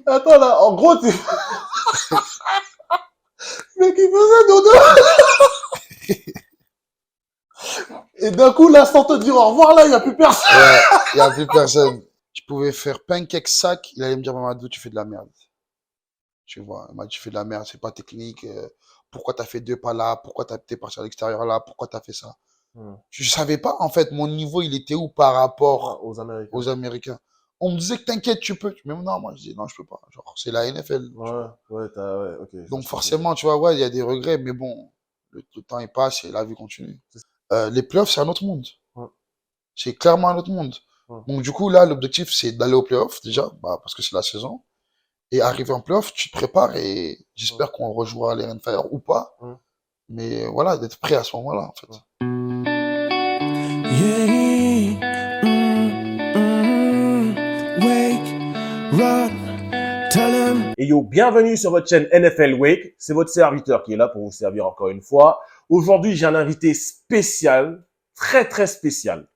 Attends, là, en gros, tu... mec, il faisait dodo. Et d'un coup, là, sans te dire au revoir, là, il n'y a plus personne. Ouais, il n'y a plus personne. Je pouvais faire pancake sac, il allait me dire, Mamadou, tu fais de la merde. Tu vois, il m'a dit, tu fais de la merde, c'est pas technique. Pourquoi t'as fait deux pas là? Pourquoi t'es parti à l'extérieur là? Pourquoi t'as fait ça? Hmm. Je savais pas, en fait, mon niveau, il était où par Ah, rapport aux Américains. aux Américains. On me disait que t'inquiète, tu peux. Mais non, moi, je dis, non, je peux pas. Genre, c'est la NFL, tu Ouais, vois. ouais, ouais, ok, ça Donc, se comprend. forcément, tu vois, ouais, il y a des regrets, mais bon, le temps, il passe et la vie continue. C'est ça. Les playoffs, c'est un autre monde. Ouais, C'est clairement un autre monde. ouais, Donc, du coup, là, l'objectif, c'est d'aller aux playoffs, ouais, déjà, bah, parce que c'est la saison. Et arriver en playoff, tu te prépares et ouais, j'espère qu'on rejouera les Rainfire ou pas. ouais, Mais voilà, d'être prêt à ce moment-là, en ouais. fait. Yeah, wake, run, tell him. Et yo, bienvenue sur votre chaîne NFL Wake. C'est votre serviteur qui est là pour vous servir encore une fois. Aujourd'hui, j'ai un invité spécial, très très spécial.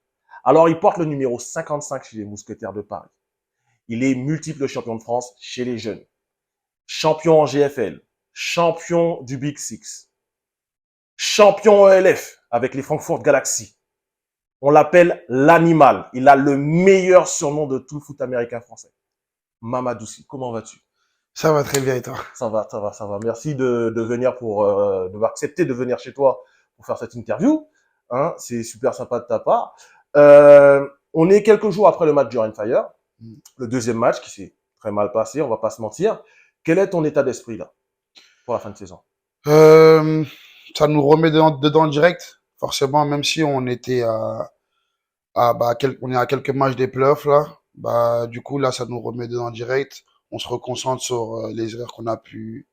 Alors, il porte le numéro 55 chez les Mousquetaires de Paris. Il est multiple champion de France chez les jeunes. Champion en GFL, champion du Big Six, champion ELF avec les Frankfurt Galaxy. On l'appelle l'animal. Il a le meilleur surnom de tout le foot américain français. Mamadou Sy, comment vas-tu? Ça va très bien et toi? Ça va, ça va, ça va. Merci de venir de accepter de venir chez toi pour faire cette interview. Hein, c'est super sympa de ta part. On est quelques jours après le match du Rainfire, le deuxième match qui s'est très mal passé, on va pas se mentir. Quel est ton état d'esprit là pour la fin de saison? Euh, Ça nous remet dedans direct, forcément, même si on était on est à quelques matchs des playoffs là. Bah, du coup, là, ça nous remet dedans direct. On se reconcentre sur les erreurs qu'on a pu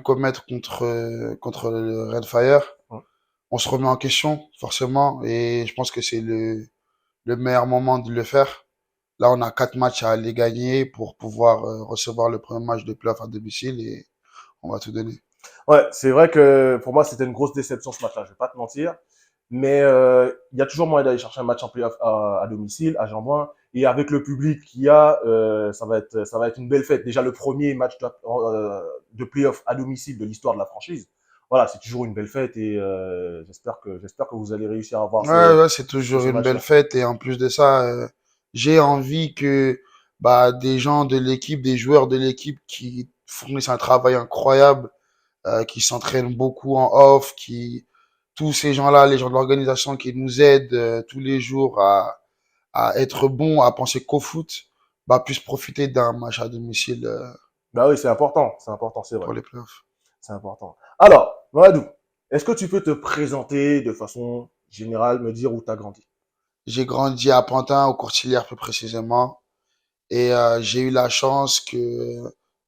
commettre contre le Red Fire. Ouais. On se remet en question, forcément, et je pense que c'est le meilleur moment de le faire. Là, on a 4 matchs à les gagner pour pouvoir recevoir le premier match de playoff à domicile et on va tout donner. Ouais, c'est vrai que pour moi c'était une grosse déception ce match-là, je vais pas te mentir. Mais il y a toujours moyen d'aller chercher un match en playoff à domicile, à Jean-Bouin, et avec le public qu'il y a, ça va être une belle fête. Déjà le premier match de playoff à domicile de l'histoire de la franchise. Voilà, c'est toujours une belle fête et j'espère que vous allez réussir à avoir Ouais, ouais, c'est toujours ce une belle match-là. fête et en plus de ça, j'ai envie que bah, des gens de l'équipe, des joueurs de l'équipe qui fournissent un travail incroyable, qui s'entraînent beaucoup en off, qui tous ces gens-là, les gens de l'organisation qui nous aident tous les jours à être bons, à penser qu'au foot, bah, puissent profiter d'un match à domicile Bah oui, c'est important, c'est vrai, pour les playoffs. c'est important. Alors, Mamadou, est-ce que tu peux te présenter de façon générale, me dire où tu as grandi? J'ai grandi à Pantin, au Courtilière plus précisément. Et j'ai eu la chance que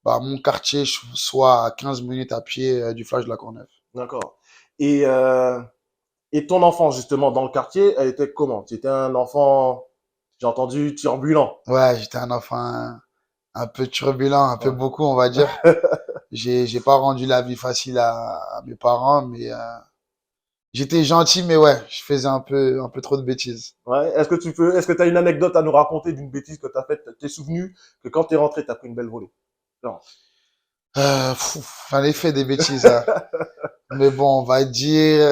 bah, mon quartier soit à 15 minutes à pied du Flash de la Courneuve. D'accord. Et, euh, et ton enfance, justement, dans le quartier, elle était comment? Tu étais un enfant, j'ai entendu, turbulent. Ouais, j'étais un enfant un peu turbulent, un peu Ouais. beaucoup, on va dire. J'ai pas rendu la vie facile à mes parents, mais j'étais gentil, mais ouais, je faisais un peu trop de bêtises. Ouais. Est-ce que tu as une anecdote à nous raconter d'une bêtise que tu as faite? T'es souvenu que quand t'es rentré, t'as pris une belle volée? Non. J'en ai fait des bêtises, hein. Mais bon, on va dire,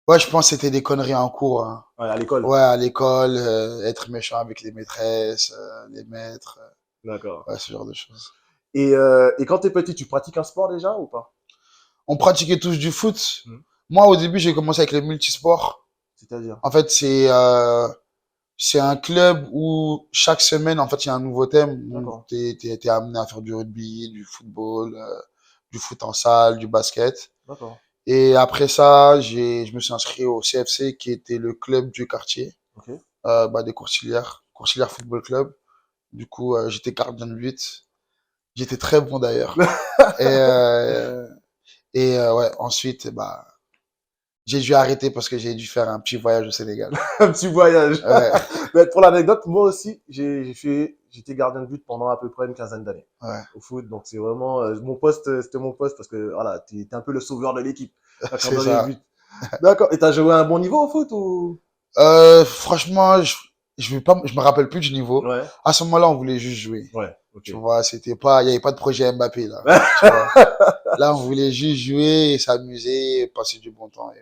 ouais, je pense que c'était des conneries en cours, hein. Ouais, à l'école. Ouais, à l'école, être méchant avec les maîtresses, les maîtres, D'accord. ouais, ce genre de choses. Et quand t'es petit, tu pratiques un sport déjà ou pas? On pratiquait tous du foot. Hmm. Moi, au début, j'ai commencé avec les multisports. C'est-à-dire? En fait, c'est un club où chaque semaine, en fait, il y a un nouveau thème. Donc, D'accord. t'es amené à faire du rugby, du football, du foot en salle, du basket. D'accord. Et après ça, je me suis inscrit au CFC, qui était le club du quartier, Ok. bah, des Courtilières, Courtilières Football Club. Du coup, j'étais gardien de but. J'étais très bon d'ailleurs. Et, ouais, ensuite, bah, j'ai dû arrêter parce que j'ai dû faire un petit voyage au Sénégal. Un petit voyage. Ouais, Mais pour l'anecdote, moi aussi, j'étais gardien de but pendant à peu près une quinzaine d'années ouais, au foot. Donc c'est vraiment mon poste, c'était mon poste parce que voilà, t'es un peu le sauveur de l'équipe quand c'est on est ça. but. D'accord. Et t'as joué à un bon niveau au foot ou? Franchement, je me rappelle plus du niveau. Ouais, À ce moment-là, on voulait juste jouer. ouais, ok. Tu vois, c'était pas, il y avait pas de projet Mbappé, là. Tu vois. Là, on voulait juste jouer, s'amuser, passer du bon temps.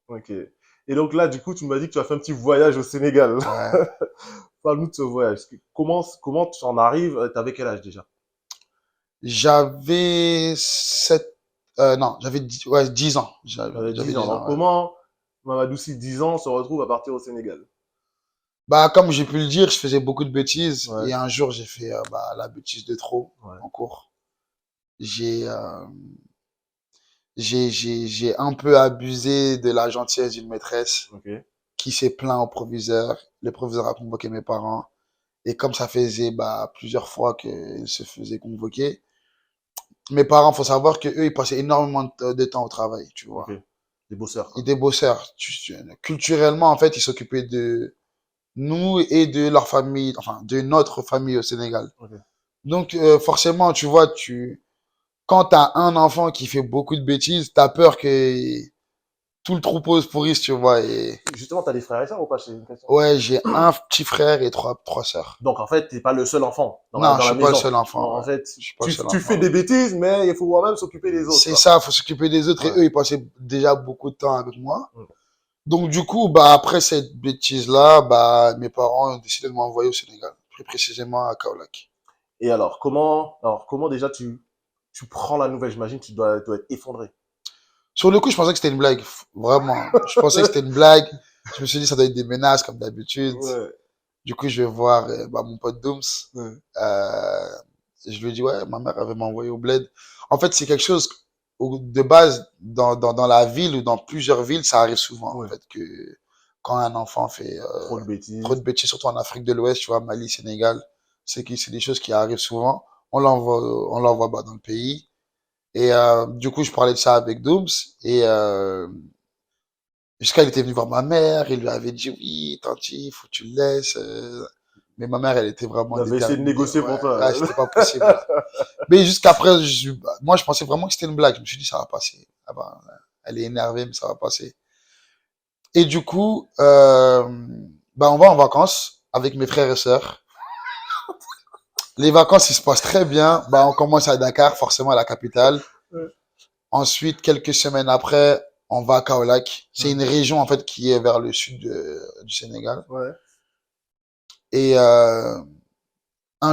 Ok. Et donc là, du coup, tu m'as dit que tu as fait un petit voyage au Sénégal. Ouais. Parle-nous de ce voyage. Comment tu en arrives? T'avais quel âge déjà? J'avais 7, non, j'avais 10, ouais, 10 ans. J'avais J'avais 10 ans. 10 Donc ans, ouais. comment Mamadou Sy, 10 ans, se retrouve à partir au Sénégal? Bah, comme j'ai pu le dire, je faisais beaucoup de bêtises. Ouais, Et un jour, j'ai fait, bah, la bêtise de trop ouais, en cours. J'ai, j'ai un peu abusé de la gentillesse d'une maîtresse ok, qui s'est plaint au proviseur. Le proviseur a convoqué mes parents. Et comme ça faisait, bah, plusieurs fois qu'ils se faisaient convoquer, mes parents, faut savoir que eux, ils passaient énormément de temps au travail, tu ok. vois. Des bosseurs, Ils quoi. étaient bosseurs. Culturellement, en fait, ils s'occupaient de nous et de leur famille, enfin, de notre famille au Sénégal. Ok. Donc, forcément, tu vois, quand t'as un enfant qui fait beaucoup de bêtises, t'as peur que tout le troupeau se pourrisse, tu vois. Et Justement, t'as des frères et sœurs ou pas? C'est une question. ouais, j'ai un petit frère et trois sœurs. Donc, en fait, t'es pas le seul enfant Non, dans je la suis pas le maison. seul enfant, En ouais. fait, Je suis pas le seul tu fais enfant. des bêtises, mais il faut quand même s'occuper des autres, C'est quoi. ça, faut s'occuper des autres et Ouais. eux, ils passaient déjà beaucoup de temps avec moi. Mm. Donc, du coup, bah, après cette bêtise-là, bah, mes parents ont décidé de m'envoyer au Sénégal, plus précisément à Kaolack. Et alors, comment déjà tu prends la nouvelle? J'imagine que dois être effondré. Sur le coup, je pensais que c'était une blague. Vraiment. Je pensais que c'était une blague. Je me suis dit, ça doit être des menaces, comme d'habitude. Ouais, Du coup, je vais voir, bah, mon pote Dooms. ouais, Euh, je lui ai dit, ouais, ma mère avait m'envoyé au bled. En fait, c'est quelque chose, de base, dans la ville ou dans plusieurs villes, ça arrive souvent, en ouais. fait, que quand un enfant fait Trop de trop de bêtises. bêtises, surtout en Afrique de l'Ouest, tu vois, Mali, Sénégal, c'est des choses qui arrivent souvent. On l'envoie bah, dans le pays. Et du coup, je parlais de ça avec Dooms. Et jusqu'à il était venu voir ma mère, il lui avait dit, oui, tanti, il faut que tu le laisses. Mais ma mère, elle était Il vraiment avait essayé de déterminée. négocier Ouais, pour toi. ouais, c'était pas possible. Mais jusqu'après, moi, je pensais vraiment que c'était une blague. Je me suis dit, ça va passer. Ah bah, elle est énervée, mais ça va passer. Et du coup, bah, on va en vacances avec mes frères et sœurs. Les vacances, ils se passent très bien. Bah, on commence à Dakar, forcément à la capitale. Ouais, Ensuite, quelques semaines après, on va à Kaolack. C'est ouais, une région, en fait, qui est vers le sud du Sénégal. ouais. Et un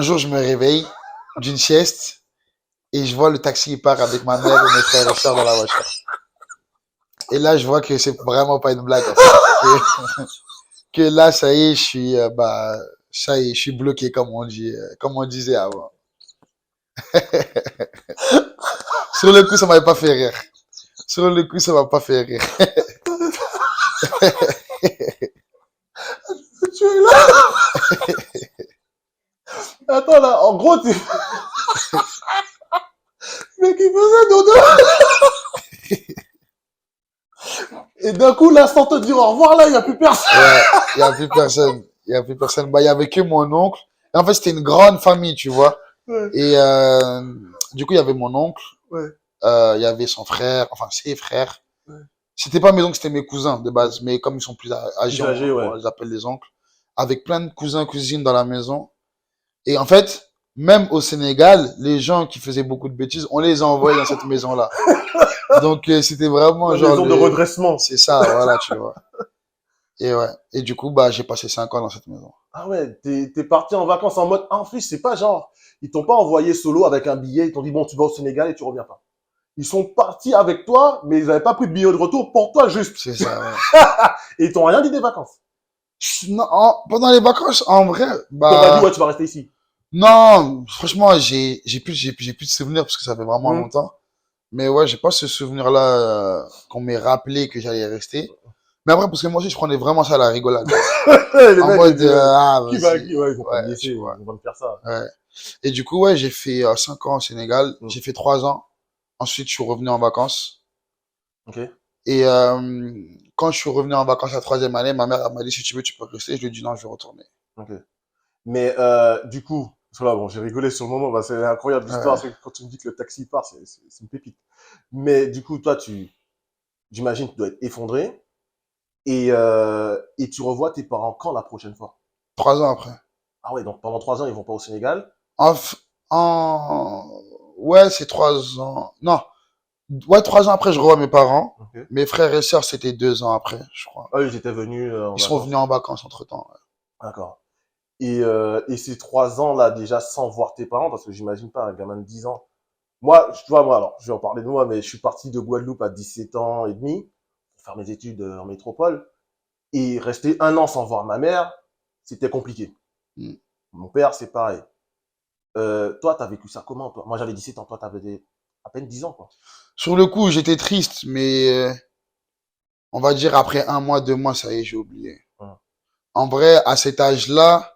jour, je me réveille d'une sieste et je vois le taxi il part avec ma mère et mes frères et sœurs dans la voiture. Et là, je vois que c'est vraiment pas une blague, en fait. Que là, ça y est, bah, ça y est, je suis bloqué, comme on dit, comme on disait avant. Sur le coup, ça m'avait pas fait rire. Sur le coup, ça m'a pas fait rire. Tu es là? Attends, là, en gros, tu... Mais qui faisait dodo? Et d'un coup, là, sans te dire au revoir, là, il n'y a plus personne. Ouais, il y a plus personne. Il y a plus personne. Bah, il y avait que mon oncle. Et en fait, c'était une grande famille, tu vois. Ouais, Et du coup, il y avait mon oncle, ouais, il y avait son frère, enfin ses frères. ouais. C'était pas mes oncles, c'était mes cousins de base. Mais comme ils sont plus âgés, Plus âgé, on ouais. les appelle les oncles. Avec plein de cousins, cousines dans la maison. Et en fait, même au Sénégal, les gens qui faisaient beaucoup de bêtises, on les envoyait dans cette maison-là. Donc, c'était vraiment La genre maison de redressement. c'est ça, voilà, tu vois. Et ouais. Et du coup, bah, j'ai passé 5 ans dans cette maison. Ah ouais, t'es parti en vacances en mode... Ah, en plus, c'est pas genre... Ils t'ont pas envoyé solo avec un billet. Ils t'ont dit, bon, tu vas au Sénégal et tu reviens pas. Ils sont partis avec toi, mais ils n'avaient pas pris de billet de retour pour toi, juste. C'est ça, ouais. Et ils t'ont rien dit des vacances. Non, pendant les vacances, en vrai, Ils t'ont pas dit, bah, ouais, tu vas rester ici. non, franchement, j'ai plus de souvenirs parce que ça fait vraiment Hmm. longtemps. Mais ouais, j'ai pas ce souvenir-là, qu'on m'ait rappelé que j'allais rester. Mais après, parce que moi aussi, je prenais vraiment ça à la rigolade. Les En mecs, ils mode, disent, ah, qui va, vas-y. ouais, ils vont pas Ouais, me laisser, tu ils vois. vont me faire ça. Ouais. Et du coup, ouais, j'ai fait 5 ans au Sénégal. Hmm. J'ai fait 3 ans. Ensuite, je suis revenu en vacances. Ok, Et quand je suis revenu en vacances la troisième année, ma mère elle m'a dit, si tu veux, tu peux rester. Je lui ai dit, non, je vais retourner. ok. Mais du coup, parce que là, bon, j'ai rigolé sur le moment, bah, c'est une incroyable histoire, Ouais. parce que quand tu me dis que le taxi part, c'est une pépite. Mais du coup, toi, j'imagine que tu dois être effondré, et tu revois tes parents quand la prochaine fois? 3 ans après. Ah ouais, donc pendant 3 ans, ils vont pas au Sénégal. En, f- en, ouais, c'est 3 ans. Non, ouais, 3 ans après, je revois mes parents. Ok. Mes frères et sœurs, c'était 2 ans après, je crois. Ah, ils étaient venus en Ils sont venus vacances. en vacances entre-temps. Ouais. D'accord. Et ces 3 ans-là, déjà sans voir tes parents, parce que j'imagine pas un gamin de 10 ans. Moi, tu vois, moi, alors, je vais en parler de moi, mais je suis parti de Guadeloupe à 17 ans et demi, pour faire mes études en métropole. Et rester 1 an sans voir ma mère, c'était compliqué. Mm. Mon père, c'est pareil. Toi, t'as vécu ça comment, toi? Moi, j'avais 17 ans, toi, à peine 10 ans, quoi. Sur le coup, j'étais triste, mais on va dire après 1 mois, 2 mois, ça y est, j'ai oublié. Hum. En vrai, à cet âge-là,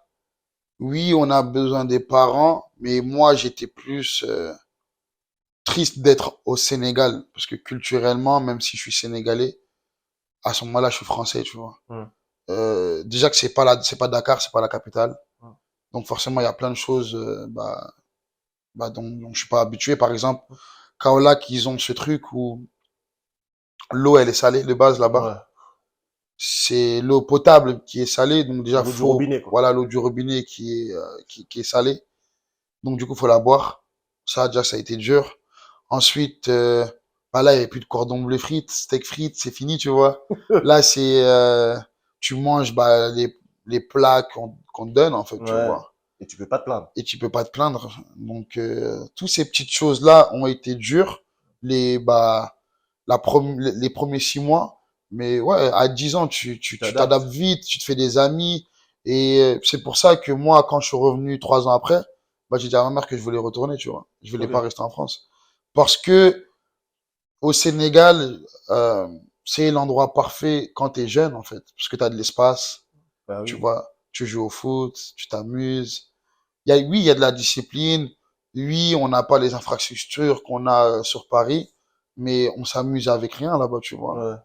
oui, on a besoin des parents, mais moi, j'étais plus triste d'être au Sénégal, parce que culturellement, même si je suis sénégalais, à ce moment-là, je suis français, tu vois. Hum, Déjà que c'est pas Dakar, c'est pas la capitale. hum, Donc forcément, il y a plein de choses dont je suis pas habitué. Par exemple, Kaolack, ils ont ce truc où l'eau, elle est salée de base là-bas. ouais. C'est l'eau potable qui est salée. Donc déjà, L'eau du faut, robinet, quoi. voilà, l'eau du robinet qui est salée. Donc du coup, faut la boire. Ça, déjà, ça a été dur. Ensuite, bah là, il n'y avait plus de cordon bleu frites, steak frites, c'est fini, tu vois. Là, tu manges les plats qu'on te donne, en fait, tu Ouais. vois. Et tu peux pas te plaindre. Et tu peux pas te plaindre. Donc, toutes ces petites choses-là ont été dures, les, bah, les premiers 6 mois. Mais ouais, à 10 ans, Tu tu t'adaptes. t'adaptes vite, tu te fais des amis. Et c'est pour ça que moi, quand je suis revenu 3 ans après, bah, j'ai dit à ma mère que je voulais retourner, tu vois. Je voulais pas Ok. rester en France. Parce que au Sénégal, c'est l'endroit parfait quand tu es jeune, en fait. Parce que tu as de l'espace, Bah tu oui. vois. Tu joues au foot, tu t'amuses. Oui, il y a de la discipline. Oui, on n'a pas les infrastructures qu'on a sur Paris, mais on s'amuse avec rien là-bas, tu vois. Ouais.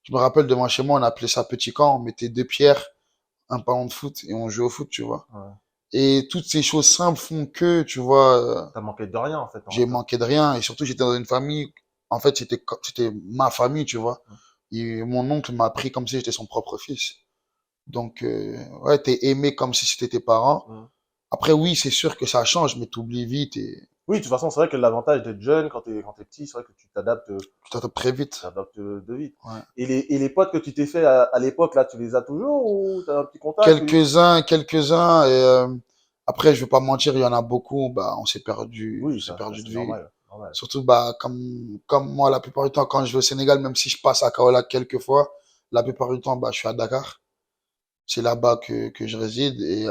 Je me rappelle devant chez moi, on appelait ça petit camp, on mettait 2 pierres, un ballon de foot et on jouait au foot, tu vois. Ouais. Et toutes ces choses simples font que, tu vois, T'as manqué de rien, en fait, en j'ai revenant. manqué de rien. Et surtout, j'étais dans une famille, en fait, c'était ma famille, tu vois. Et mon oncle m'a pris comme si j'étais son propre fils. Donc, ouais, t'es aimé comme si c'était tes parents. Mm. Après, oui, c'est sûr que ça change, mais t'oublies vite et Oui, de toute façon, c'est vrai que l'avantage d'être jeune, quand t'es petit, c'est vrai que tu t'adaptes très vite. t'adaptes de vite. Ouais. Et les potes que tu t'es fait à l'époque, là, tu les as toujours ou t'as un petit contact? Quelques-uns. Et après, je vais pas mentir, il y en a beaucoup. Bah, on Oui, s'est ça perdu de c'est vue. normal, normal. Surtout, bah, comme moi, la plupart du temps, quand je vais au Sénégal, même si je passe à Kaolack quelques fois, la plupart du temps, bah, je suis à Dakar. C'est là-bas que je réside. Et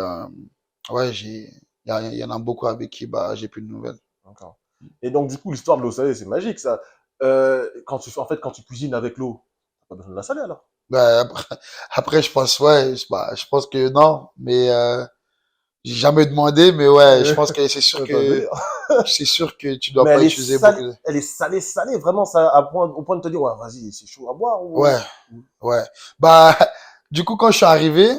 ouais, il y en a beaucoup avec qui bah, j'ai plus de nouvelles. D'accord. Et donc, du coup, l'histoire de l'eau salée, c'est magique, ça. En fait, quand tu cuisines avec l'eau, t'as pas besoin de la saler, alors. Bah, après, je pense, ouais, je pense que non, mais j'ai jamais demandé, mais ouais, je pense que C'est un délire. c'est sûr que tu dois Mais pas utiliser beaucoup de... elle est salée, salée, vraiment, ça, au point de te dire, ouais, vas-y, c'est chaud à boire Ouais, ou. ouais. Bah, du coup, quand je suis arrivé,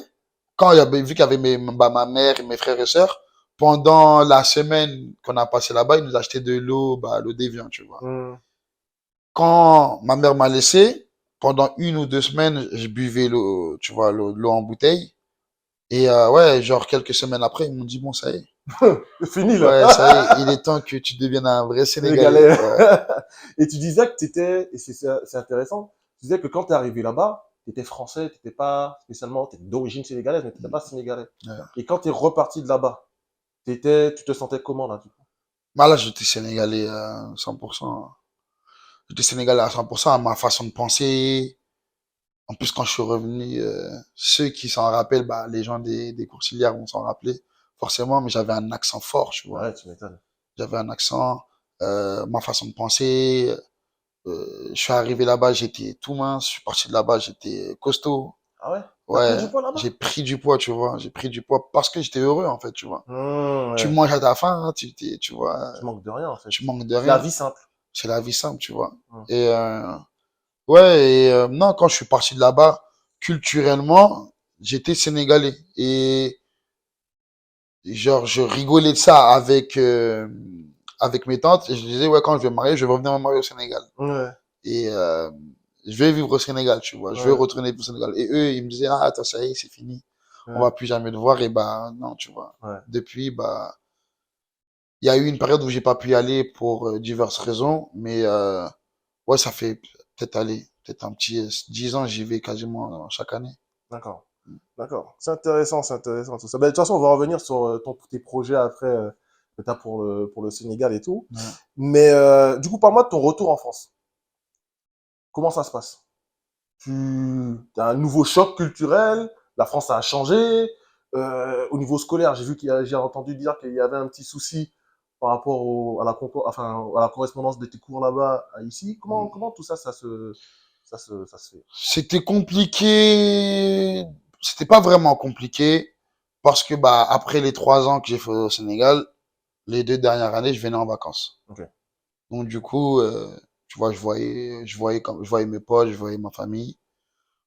quand il y avait, vu qu'il y avait ma mère et mes frères et sœurs, pendant la semaine qu'on a passé là-bas, ils nous achetaient de l'eau, bah, l'eau d'Evian, tu vois. Hmm. Quand ma mère m'a laissé, pendant 1 ou 2 semaines, je buvais l'eau, tu vois, l'eau en bouteille. Et ouais, genre quelques semaines après, ils m'ont dit, bon, ça y est. C'est fini, là. Ouais, ça y est, il est temps que tu deviennes un vrai Sénégalais. Sénégalais. Ouais. Et tu disais que t'étais, et c'est intéressant, tu disais que quand t'es arrivé là-bas, t'étais français, t'étais pas spécialement, t'étais d'origine sénégalaise, mais t'étais pas sénégalais. Ouais. Et quand t'es reparti de là-bas, tu te sentais comment, là, du coup? Bah là, j'étais Sénégalais à 100%. J'étais Sénégalais à 100%, à ma façon de penser. En plus, quand je suis revenu, ceux qui s'en rappellent, bah, les gens des Courcilières vont s'en rappeler, forcément, mais j'avais un accent fort, tu vois. Ouais, tu m'étonnes. J'avais un accent, ma façon de penser. Je suis arrivé là-bas, j'étais tout mince. Je suis parti de là-bas, j'étais costaud. Ah ouais? T'as pris Ouais, du poids j'ai là-bas? pris du poids, tu vois. J'ai pris du poids parce que j'étais heureux, en fait, tu vois. Tu Ouais. manges à ta faim, hein, tu vois, Tu manques de rien, en fait. tu manques de C'est la rien. vie simple. C'est la vie simple, tu vois. Hmm. Et ouais, et non, quand je suis parti de là-bas, culturellement, j'étais sénégalais. Et genre, je rigolais de ça avec mes tantes. Et je disais, ouais, quand je vais me marier, je vais revenir me marier au Sénégal. Ouais, Et je vais vivre au Sénégal, tu vois. Je vais ouais. retourner au Sénégal. Et eux, ils me disaient, ah, toi, ça y est, c'est fini. on va plus jamais te voir. Et bah, non, tu vois. Ouais. Depuis, bah, il y a eu une période où j'ai pas pu y aller pour diverses raisons. Mais, ouais, ça fait peut-être un petit 10 ans, j'y vais quasiment chaque année. D'accord. D'accord. C'est intéressant tout ça. Ben, de toute façon, on va revenir sur tes projets après que tu as pour le Sénégal et tout. Ouais. Mais du coup, parle-moi de ton retour en France. Comment ça se passe? Tu as un nouveau choc culturel? La France a changé? Au niveau scolaire, j'ai entendu dire qu'il y avait un petit souci par rapport à la correspondance de tes cours là-bas à ici. Comment tout ça, ça se fait? C'était compliqué. C'était pas vraiment compliqué parce que bah après les 3 ans que j'ai fait au Sénégal, les 2 dernières années, je venais en vacances. Ok. Donc du coup, tu vois, je voyais mes potes, je voyais ma famille.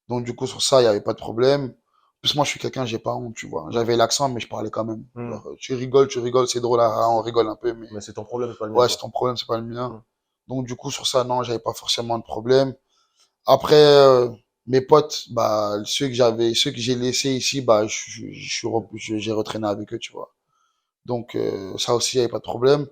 Donc du coup sur ça, il y avait pas de problème. En plus moi, je suis quelqu'un, j'ai pas honte, tu vois. J'avais l'accent, mais je parlais quand même. Hmm. Genre, tu rigoles, c'est drôle, on rigole un peu, mais Mais c'est ton problème, c'est pas le mien, ouais, c'est quoi. ton problème, c'est pas le mien. Hmm. Donc du coup sur ça, non, j'avais pas forcément de problème. Après, mes potes, bah, ceux que j'ai laissés ici, bah, j'ai retraîné avec eux, tu vois. Donc, ça aussi, il n'y avait pas de problème.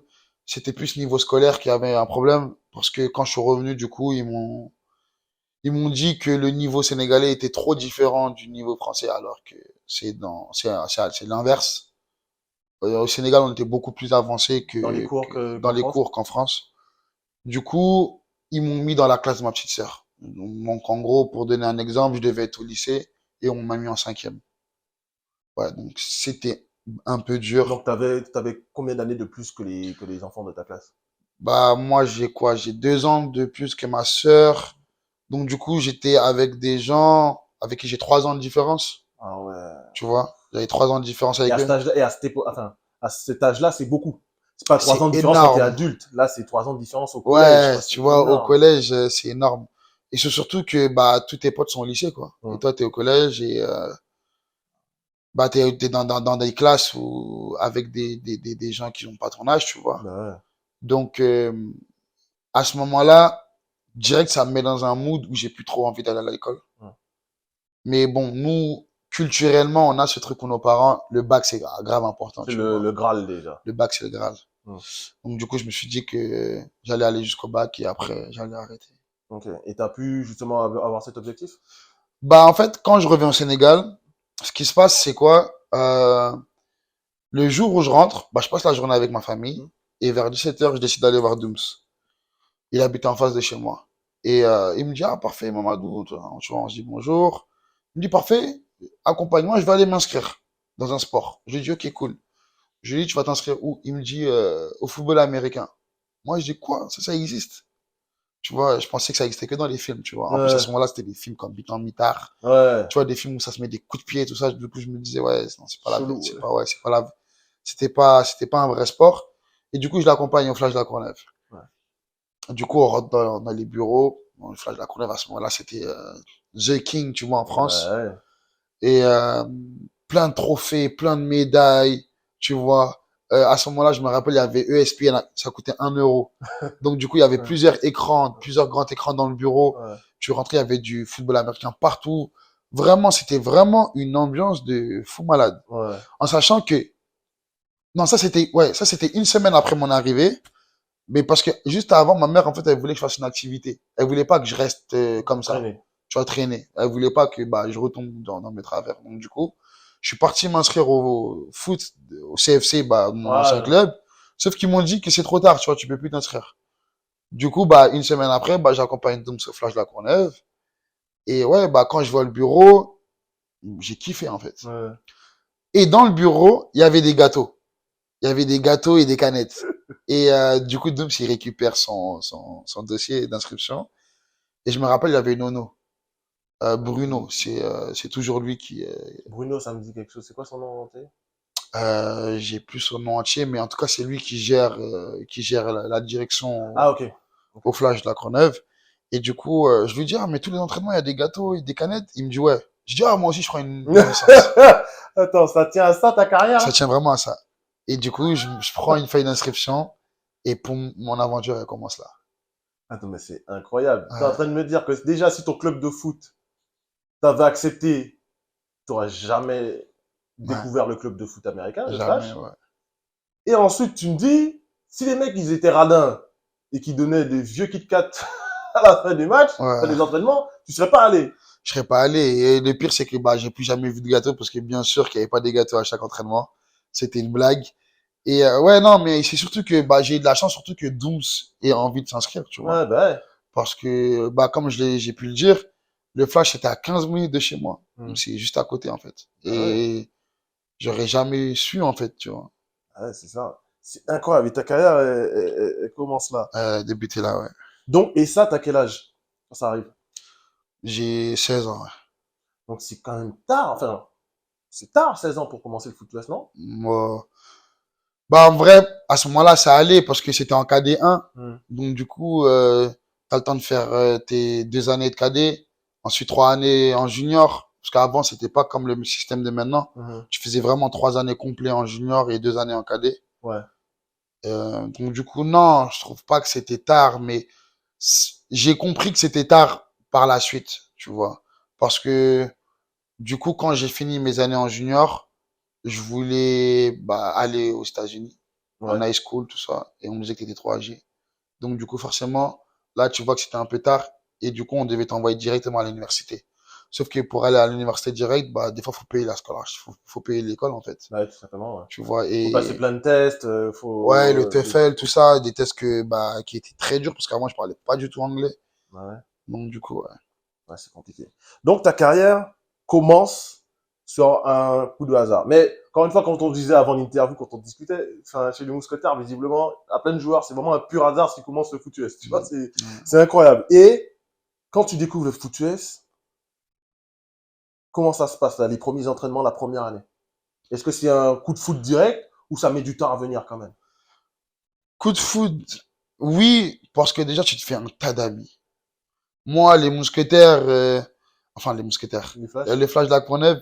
C'était plus niveau scolaire qu'il y avait un problème, parce que quand je suis revenu, du coup, ils m'ont dit que le niveau sénégalais était trop différent du niveau français, alors que c'est l'inverse. Au Sénégal, on était beaucoup plus avancé Dans les cours dans qu'en les France? cours qu'en France. Du coup, ils m'ont mis dans la classe de ma petite sœur. Donc, en gros, pour donner un exemple, je devais être au lycée et on m'a mis en cinquième. Ouais, donc c'était un peu dur. Donc, t'avais combien d'années de plus que les enfants de ta classe? Bah, moi, j'ai quoi? J'ai 2 ans de plus que ma sœur. Donc, du coup, j'étais avec des gens avec qui j'ai 3 ans de différence. Ah ouais. Tu vois? J'avais 3 ans de différence Et avec à cet eux. âge-là, à cet âge-là, c'est beaucoup. C'est pas 3 ans C'est de différence quand t'es énorme. adulte. Là, c'est 3 ans de différence au collège, Ouais, quoi. tu C'est vois, au énorme. collège, c'est énorme. Et c'est surtout que, bah, tous tes potes sont au lycée, quoi. Et Hum. toi, t'es au collège et, bah, t'es dans des classes où, avec des gens qui n'ont pas ton âge, tu vois. Bah ouais. Donc, à ce moment-là, direct, ça me met dans un mood où j'ai plus trop envie d'aller à l'école. Hum. Mais bon, nous, culturellement, on a ce truc pour nos parents. Le bac, c'est grave important, C'est tu vois. le Graal, déjà. Le bac, c'est le Graal. Hum. Donc, du coup, je me suis dit que j'allais aller jusqu'au bac et après, j'allais arrêter. Ok. Et t'as pu, justement, avoir cet objectif? Bah, en fait, quand je reviens au Sénégal, ce qui se passe, c'est quoi? Le jour où je rentre, bah, je passe la journée avec ma famille Hum. et vers 17h, je décide d'aller voir Dooms. Il habitait en face de chez moi. Et il me dit, ah, parfait, Mamadou. Tu vois, on se dit bonjour. Il me dit, parfait, accompagne-moi, je vais aller m'inscrire dans un sport. Je lui dis, ok, cool. Je lui dis, tu vas t'inscrire où? Il me dit, au football américain. Moi, je dis, quoi? Ça existe. Tu vois, je pensais que ça existait que dans les films, tu vois. En plus, à ce Ouais. moment-là, c'était des films comme Bitan Mitard. Ouais. Tu vois, des films où ça se met des coups de pied et tout ça. Du coup, je me disais, ouais, non, c'est pas la, Chelou, c'est ouais. pas, ouais, c'est pas la, c'était pas un vrai sport. Et du coup, je l'accompagne au Flash de la Courneuve. Ouais. Du coup, on rentre dans les bureaux. Bon, le Flash de la Courneuve, à ce moment-là, c'était The King, tu vois, en France. Ouais. Et plein de trophées, plein de médailles, tu vois. À ce moment-là, je me rappelle, il y avait ESPN, ça coûtait 1 euro. Donc, du coup, il y avait Ouais. plusieurs écrans, plusieurs grands écrans dans le bureau. Ouais. Tu rentrais, il y avait du football américain partout. Vraiment, c'était vraiment une ambiance de fou malade. Ouais. En sachant que, non, ça c'était une semaine après mon arrivée. Mais parce que juste avant, ma mère, en fait, elle voulait que je fasse une activité. Elle voulait pas que je reste comme ça. Traîner. Tu vois, traîner. Elle voulait pas que bah, je retombe dans mes travers. Donc, du coup, je suis parti m'inscrire au foot, au CFC, bah, mon ancien Ouais. club. Sauf qu'ils m'ont dit que c'est trop tard, tu vois, tu peux plus t'inscrire. Du coup, bah, une semaine après, bah, j'accompagne Dooms au Flash de la Courneuve. Et ouais, bah, quand je vois le bureau, j'ai kiffé, en fait. Ouais. Et dans le bureau, il y avait des gâteaux. Il y avait des gâteaux et des canettes. Et du coup, Dooms, il récupère son dossier d'inscription. Et je me rappelle, il y avait Nono. Bruno, c'est toujours lui qui... Bruno, ça me dit quelque chose. C'est quoi son nom entier? j'ai plus son nom entier, mais en tout cas, c'est lui qui gère la direction Ah, ok. Ok. au Flash de la Courneuve. Et du coup, je lui dis, ah, mais tous les entraînements, il y a des gâteaux et des canettes. Il me dit, ouais. Je dis, ah, moi aussi, je crois une licence. Attends, ça tient à ça ta Ça carrière? tient vraiment à ça. Et du coup, je prends une feuille d'inscription et pour mon aventure, elle commence là. Attends, mais c'est incroyable. T'es en Ouais. train de me dire que déjà, si ton club de foot t'avait accepté, t'aurais jamais. découvert le club de foot américain, le Jamais, Flash. ouais. Et ensuite, tu me dis, si les mecs, ils étaient radins et qu'ils donnaient des vieux Kit Kat à la fin des matchs, Ouais. des entraînements, tu serais pas allé. Je serais pas allé. Et le pire, c'est que bah, j'ai plus jamais vu de gâteau parce que bien sûr qu'il n'y avait pas des gâteaux à chaque entraînement. C'était une blague. Et ouais, non, mais c'est surtout que bah, j'ai eu de la chance, surtout que Dooms ait envie de s'inscrire, tu vois. Ouais, bah ouais. Parce que, bah, comme j'ai pu le dire, le Flash était à 15 minutes de chez moi. Donc c'est juste à côté, en fait. Ah ouais. Et j'aurais jamais su, en fait, tu vois, Ah ouais, c'est ça. C'est incroyable. Et ta carrière, elle commence là. débuter là, ouais. Donc, et ça, t'as quel âge quand ça arrive? J'ai 16 ans, ouais. Donc, c'est quand même tard. Enfin, c'est tard, 16 ans pour commencer le foot US, non? Moi, bah, en vrai, à ce moment-là, ça allait parce que c'était en KD1. Donc, du coup, t'as le temps de faire tes 2 années de KD, ensuite 3 années en junior. Parce qu'avant, c'était pas comme le système de maintenant. Tu faisais vraiment 3 années complètes en junior et 2 années en KD. Ouais. Donc, du coup, non, je trouve pas que c'était tard, mais j'ai compris que c'était tard par la suite, tu vois. Parce que, du coup, quand j'ai fini mes années en junior, je voulais bah, aller aux États-Unis, en Ouais. high school, tout ça, et on me disait que t'étais trop âgé. Donc, du coup, forcément, là, tu vois que c'était un peu tard, et du coup, on devait t'envoyer directement à l'université. Sauf que pour aller à l'université direct, bah, des fois, faut payer la scolarship, faut payer l'école, en fait. Ouais, tout simplement, ouais. Tu vois, Faut passer et plein de tests, ouais, le faut... TOEFL, tout ça, des tests que, bah, qui étaient très durs, parce qu'avant, je parlais pas du tout anglais. Ouais, Donc, du coup, ouais. ouais, c'est compliqué. Donc, ta carrière commence sur un coup de hasard. Mais, encore une fois, quand on disait avant l'interview, quand on discutait, enfin, chez les Mousquetaires, visiblement, à plein de joueurs, c'est vraiment un pur hasard qui commence le foot US. Tu vois, c'est incroyable. Et, quand tu découvres le foot US, comment ça se passe, là, les premiers entraînements, la première année? Est-ce que c'est un coup de foot direct ou ça met du temps à venir quand même? Coup de foot, oui, parce que déjà, tu te fais un tas d'amis. Moi, les mousquetaires, enfin, les mousquetaires, Les flashs? les Flashs de la Courneuve,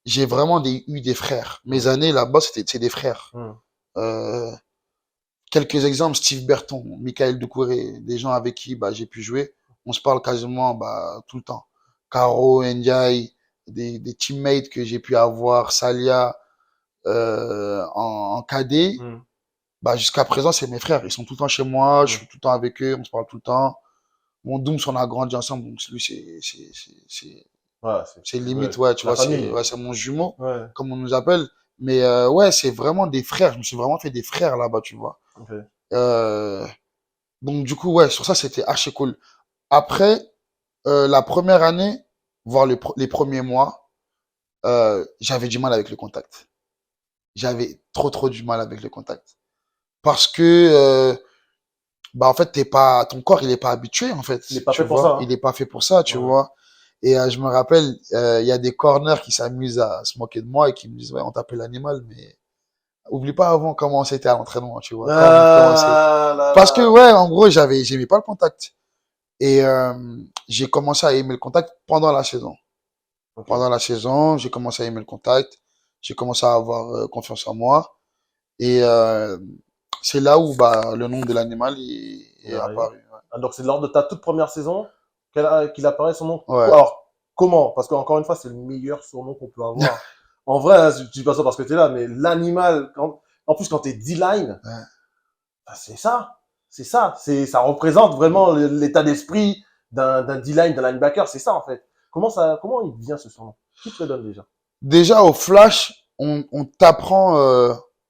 j'ai vraiment eu des frères. Mes années là-bas, c'est des frères. Euh, quelques exemples, Steve Berton, Michael Doucouré, des gens avec qui bah, j'ai pu jouer. On se parle quasiment bah, tout le temps. Caro, Ndiaye, des teammates que j'ai pu avoir, Salia, en KD. Bah, jusqu'à présent, c'est mes frères. Ils sont tout le temps chez moi, je suis tout le temps avec eux, on se parle tout le temps. Mon Dooms, on a grandi ensemble, donc lui, Ouais, c'est ouais, limite, ouais, tu la vois, famille. c'est mon jumeau, Ouais, comme on nous appelle. Mais ouais, c'est vraiment des frères. Je me suis vraiment fait des frères là-bas, tu vois. ok. Euh, donc du coup, ouais, sur ça, c'était archi cool. Après, la première année, voire les premiers mois, j'avais du mal avec le contact. J'avais trop du mal avec le contact. Parce que, bah en fait, ton corps, il est pas habitué, en fait, Il est pas tu fait pour ça, vois. hein. Il est pas fait pour ça, tu Ouais. vois. Et je me rappelle, il y a des corners qui s'amusent à se moquer de moi et qui me disent, ouais, on t'appelle l'animal, mais oublie pas avant comment c'était à l'entraînement, tu vois. Comment c'est. Ah là Parce que, là. ouais, en gros, j'aimais pas le contact. Et j'ai commencé à aimer le contact pendant la saison. Ok. Pendant la saison, j'ai commencé à aimer le contact. J'ai commencé à avoir confiance en moi. Et c'est là où bah, le nom de l'animal Il est arrive. apparu. Ah, donc c'est lors de ta toute première saison qu'il apparaît son nom. Ouais. Alors, comment? Parce qu'encore une fois, c'est le meilleur surnom qu'on peut avoir. En vrai, hein, je dis pas ça parce que t'es là, mais l'animal, en plus quand t'es D-line, Ouais. bah, c'est ça. C'est ça. Ça représente vraiment l'état d'esprit d'un D-line, d'un linebacker. C'est ça, en fait. Comment il vient ce surnom? Qui te le donne déjà? Déjà, au flash, on t'apprend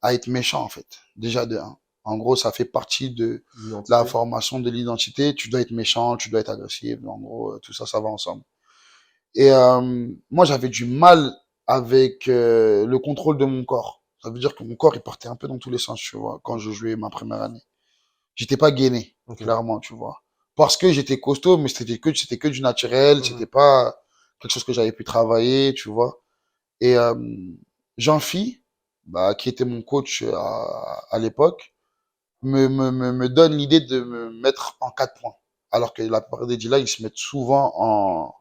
à être méchant, en fait. Déjà de 1. En gros, ça fait partie de la L'identité. formation de l'identité. Tu dois être méchant, tu dois être agressif. En gros, tout ça, ça va ensemble. Et moi, j'avais du mal avec le contrôle de mon corps. Ça veut dire que mon corps, il partait un peu dans tous les sens, tu vois, quand je jouais ma première année. J'étais pas gainé, Ok. clairement, tu vois. Parce que j'étais costaud, mais c'était que du naturel, c'était pas quelque chose que j'avais pu travailler, tu vois. Et Jean-Phi, bah, qui était mon coach à l'époque, me donne l'idée de me mettre en 4 points. Alors que la plupart des dealers, ils se mettent souvent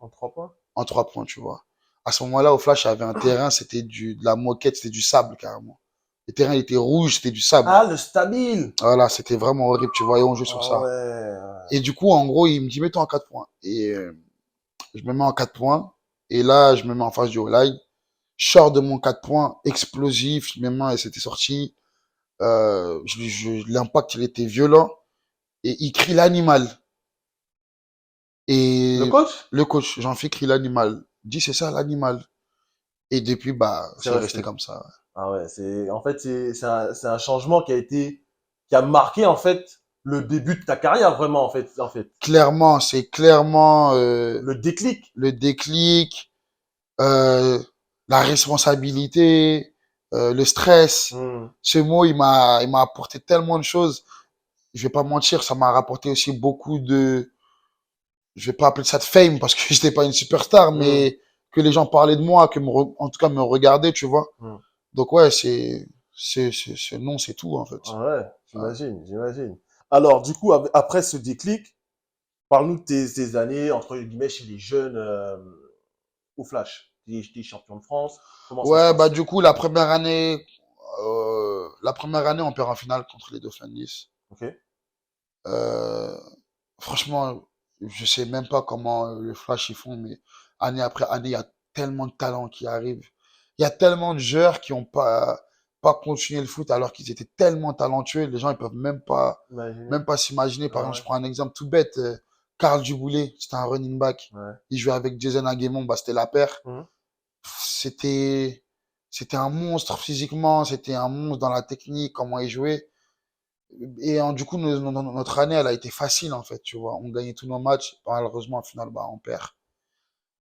En 3 points? en 3 points, tu vois. À ce moment-là, au Flash, il y avait un terrain, c'était de la moquette, c'était du sable, carrément. Le terrain, il était rouge, c'était du sable. Ah, le stabile! Voilà, c'était vraiment horrible, tu vois, et on joue sur Ah ça. ouais. Et du coup, en gros, il me dit, mets-toi en 4 points. Et je me mets en 4 points. Et là, je me mets en face du O-line. Je sors de mon 4 points, explosif, mes mains, elles s'étaient sorties. L'impact, il était violent. Et il crie l'animal. Le Et coach, le coach, Jean-Philippe, crie l'animal. Il dit, c'est ça, l'animal. Et depuis, bah, c'est c'est resté resté. comme ça. Ah ouais, en fait, c'est un changement qui a marqué, en fait, le début de ta carrière, vraiment, en fait. Clairement, c'est clairement Le déclic. le déclic, euh, la responsabilité, le stress. Hmm. Ce mot, il m'a apporté tellement de choses. Je vais pas mentir, ça m'a rapporté aussi beaucoup de, je vais pas appeler ça de fame parce que j'étais pas une superstar, Hmm. mais que les gens parlaient de moi, en tout cas me regardaient, tu vois. Hmm. Donc ouais, non, c'est tout en fait. Ah ouais, Ouais. j'imagine. Alors, du coup, après ce déclic, parle-nous de tes années, entre guillemets, chez les jeunes au Flash. T'es champion de France. Comment ça se Ouais, bah passe? du coup, la première année, on perd en finale contre les Dauphins de Nice. Ok. Euh, Franchement, je sais même pas comment le Flash ils font, mais année après année, il y a tellement de talents qui arrivent. Il y a tellement de joueurs qui ont pas continué le foot alors qu'ils étaient tellement talentueux. Les gens, ils peuvent Imaginez. même pas s'imaginer. Par Ah exemple, ouais. je prends un exemple tout bête. Karl Duboulet, c'était un running back. Ouais. Il jouait avec Jason Aguemon, bah, c'était la paire. Mhm. C'était, c'était un monstre physiquement, c'était un monstre dans la technique, comment il jouait. Et du coup, notre année, elle a été facile, en fait, tu vois. On gagnait tous nos matchs. Malheureusement, en finale, bah, on perd.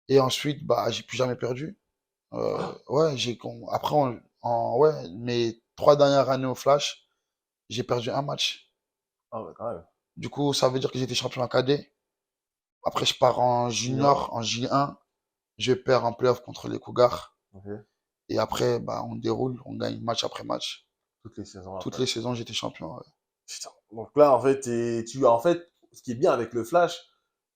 Et ensuite, bah, j'ai plus jamais perdu. Ouais, après, ouais, mes 3 dernières années au Flash, j'ai perdu un match. Ah ouais, quand même. Du coup, ça veut dire que j'étais champion en cadet. Après, je pars en Junior. junior, en J1. Je perds en playoff contre les Cougars. Ok. Et après, bah, on déroule, on gagne match après match. Toutes les saisons Toutes après. les saisons, j'étais champion. Ouais. Putain. Donc là, en fait, en fait, ce qui est bien avec le Flash,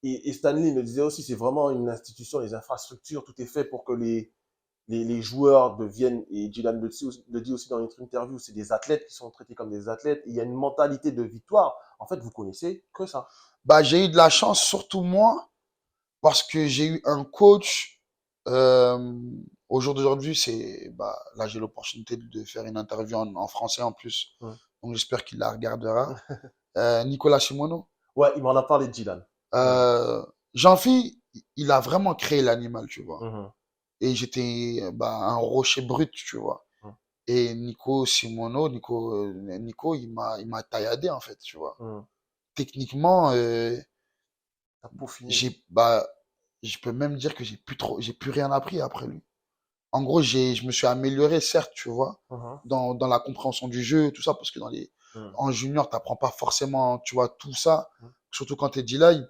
et Stanley me disait aussi, c'est vraiment une institution, les infrastructures, tout est fait pour que les joueurs deviennent, et Dylan le dit aussi dans une interview, c'est des athlètes qui sont traités comme des athlètes. Et il y a une mentalité de victoire. En fait, vous connaissez que ça. Bah, j'ai eu de la chance, surtout moi, parce que j'ai eu un coach. euh, Au jour d'aujourd'hui, bah, là, j'ai l'opportunité de faire une interview en français en plus. Ouais. Donc, j'espère qu'il la regardera. Nicolas Simono. Ouais, il m'en a parlé de Dylan. Ouais. Jean-Phi, il a vraiment créé l'animal, tu vois. Mhm. Et j'étais bah, un rocher brut, tu vois. Mhm. Et Nico, il m'a tailladé, en fait, tu vois. Mhm. Techniquement, T'as peaufiné. bah, je peux même dire que j'ai plus rien appris après lui. En gros, je me suis amélioré, certes, tu vois, Mhm. dans la compréhension du jeu, tout ça, parce que Mhm. en junior, t'apprends pas forcément, tu vois, tout ça, Mhm. surtout quand t'es D-line.